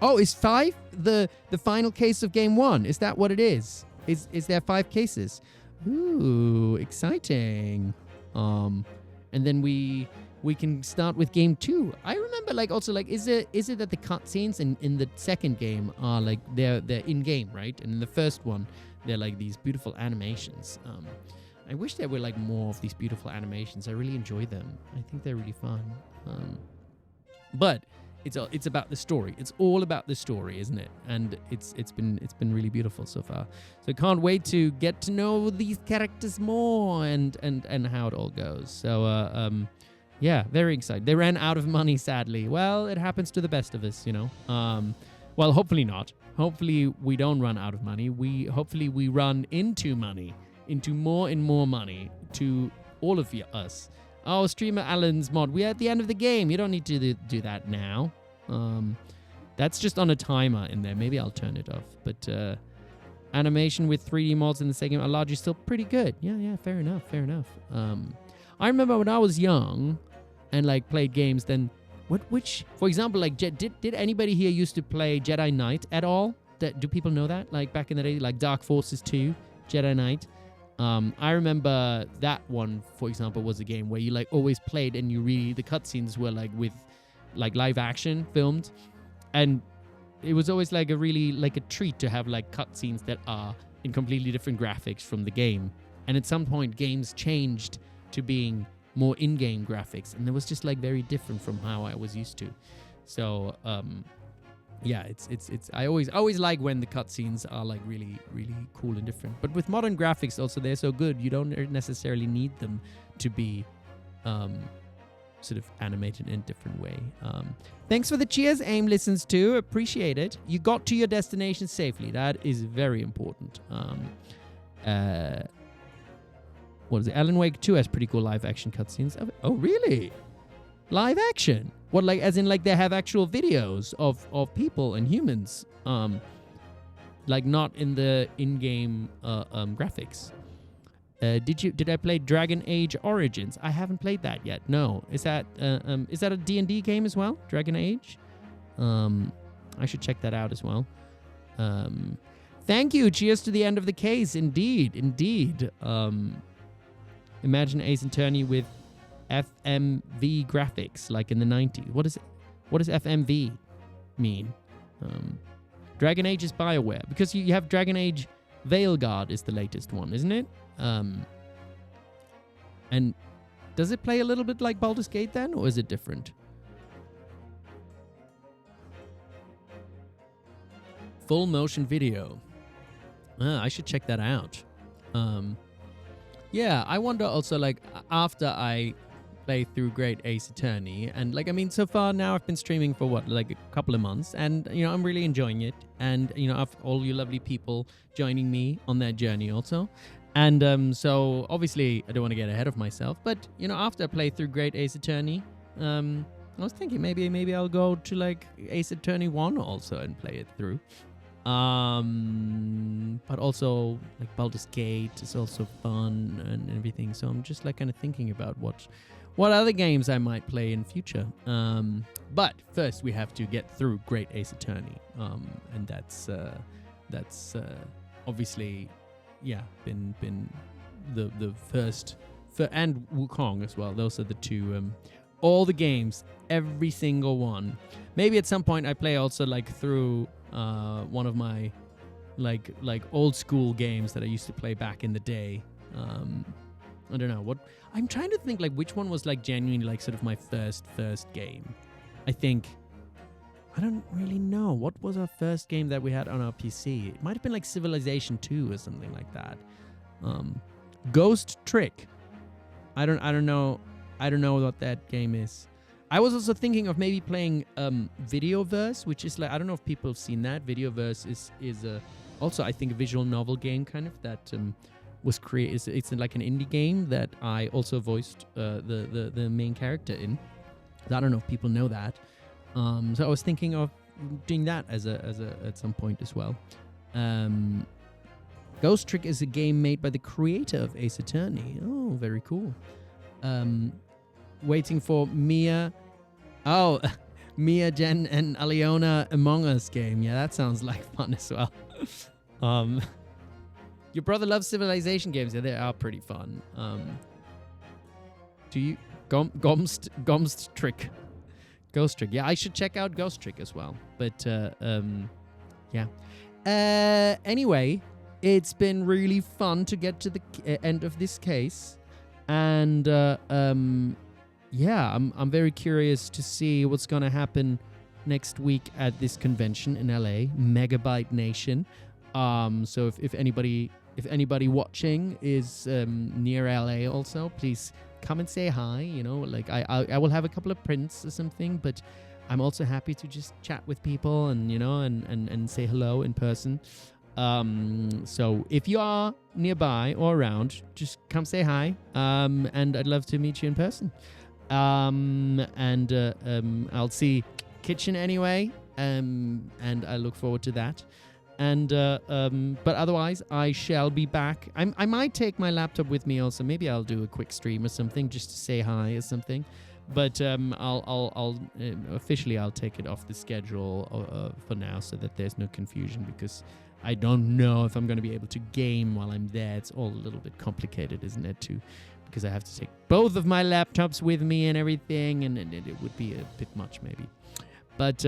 Speaker 4: Oh, is 5 the final case of game 1? Is that what it is? Is there 5 cases? Ooh, exciting. And then we can start with game 2. I remember, like, also, like, is it that the cutscenes in the second game are like they're in game, right? And in the first one, they're like these beautiful animations. I wish there were like more of these beautiful animations. I really enjoy them. I think they're really fun. But it's about the story. It's all about the story, isn't it? And it's been really beautiful so far. So I can't wait to get to know these characters more and how it all goes. So yeah, very excited. They ran out of money, sadly. Well, it happens to the best of us, you know. Well, hopefully not. Hopefully we don't run out of money. Hopefully we run into money, into more and more money to all of us. Oh, Streamer Alan's mod. We're at the end of the game. You don't need to do that now. That's just on a timer in there. Maybe I'll turn it off. But animation with 3D mods in the second are largely still pretty good. Yeah, fair enough. I remember when I was young and like played games, then
Speaker 1: Which, for example, like did anybody here used to play Jedi Knight at all? Do people know that? Like back in the day, like Dark Forces 2, Jedi Knight. I remember that one, for example, was a game where you like always played and the cutscenes were like with like live action filmed, and it was always like a really like a treat to have like cutscenes that are in completely different graphics from the game. And at some point, games changed to being more in-game graphics, and it was just like very different from how I was used to. So yeah, it's I always like when the cutscenes are like really cool and different. But with modern graphics, also they're so good, you don't necessarily need them to be sort of animated in a different way. Thanks for the cheers, AIM listens to. Appreciate it. You got to your destination safely. That is very important. What is it? Alan Wake 2 has pretty cool live action cutscenes. Oh, really? Live action? What, like, as in, like, they have actual videos of people and humans, like, not in the in-game graphics. Did I play Dragon Age Origins? I haven't played that yet. No. Is that a D&D game as well? Dragon Age? I should check that out as well. Thank you. Cheers to the end of the case. Indeed. Imagine Ace Attorney with FMV graphics, like in the 90s. What does FMV mean? Dragon Age is BioWare, because you have Dragon Age Veilguard is the latest one, isn't it? And does it play a little bit like Baldur's Gate then, or is it different? Full motion video. I should check that out. Yeah, I wonder also, like, after I play through Great Ace Attorney, and, like, I mean, so far now I've been streaming for, what, like a couple of months, and, you know, I'm really enjoying it, and, you know, I've all you lovely people joining me on that journey also. And so, obviously, I don't want to get ahead of myself, but, you know, after I play through Great Ace Attorney, I was thinking maybe I'll go to, like, Ace Attorney 1 also and play it through. But also, like, Baldur's Gate is also fun and everything. So I'm just, like, kind of thinking about what other games I might play in future. But first we have to get through Great Ace Attorney. And that's obviously, yeah, been the first, and Wukong as well. Those are the two, all the games, every single one. Maybe at some point I play also, like, through one of my like old school games that I used to play back in the day. I don't know what I'm trying to think, like, which one was, like, genuinely, like, sort of my first game. I don't really know what was our first game that we had on our PC. It might have been like Civilization 2 or something like that. Ghost Trick. I don't know what that game is. I was also thinking of maybe playing Videoverse, which is, like, I don't know if people have seen that. Videoverse is also, I think, a visual novel game kind of that was created. It's like an indie game that I also voiced the main character in. I don't know if people know that. So I was thinking of doing that as at some point as well. Ghost Trick is a game made by the creator of Ace Attorney. Oh, very cool. Waiting for Mia. Oh, Mia, Jen, and Aliona Among Us game. Yeah, that sounds like fun as well. Your brother loves Civilization games. Yeah, they are pretty fun. Do you Ghost Trick? Ghost Trick. Yeah, I should check out Ghost Trick as well. But yeah. Anyway, it's been really fun to get to the end of this case. And yeah, I'm very curious to see what's going to happen next week at this convention in LA, Megabyte Nation. So if anybody watching is near LA also, please come and say hi. You know, like I will have a couple of prints or something, but I'm also happy to just chat with people and, you know, and say hello in person. So if you are nearby or around, just come say hi. And I'd love to meet you in person. I'll see Kitchen anyway. And I look forward to that. And but otherwise, I shall be back. I might take my laptop with me also. Maybe I'll do a quick stream or something just to say hi or something. But I'll officially I'll take it off the schedule for now, so that there's no confusion, because I don't know if I'm going to be able to game while I'm there. It's all a little bit complicated, isn't it? Too, because I have to take both of my laptops with me and everything, and it would be a bit much maybe. But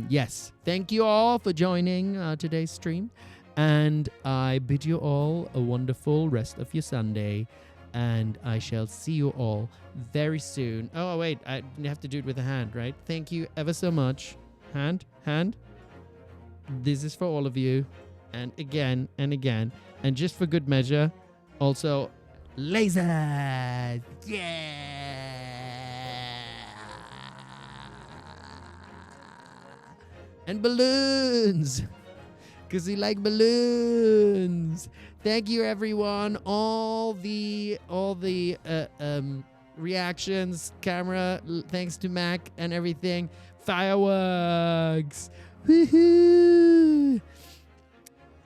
Speaker 1: yes, thank you all for joining today's stream, and I bid you all a wonderful rest of your Sunday. And I shall see you all very soon. Oh, wait, I have to do it with a hand, right? Thank you ever so much. Hand. This is for all of you. And again and again. And just for good measure, also, lasers! Yeah! And balloons! Because we like balloons. Thank you, everyone. All the reactions, camera, thanks to Mac and everything. Fireworks. Woohoo!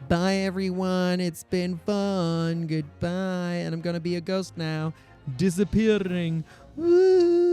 Speaker 1: Bye, everyone. It's been fun. Goodbye. And I'm going to be a ghost now. Disappearing. Woo!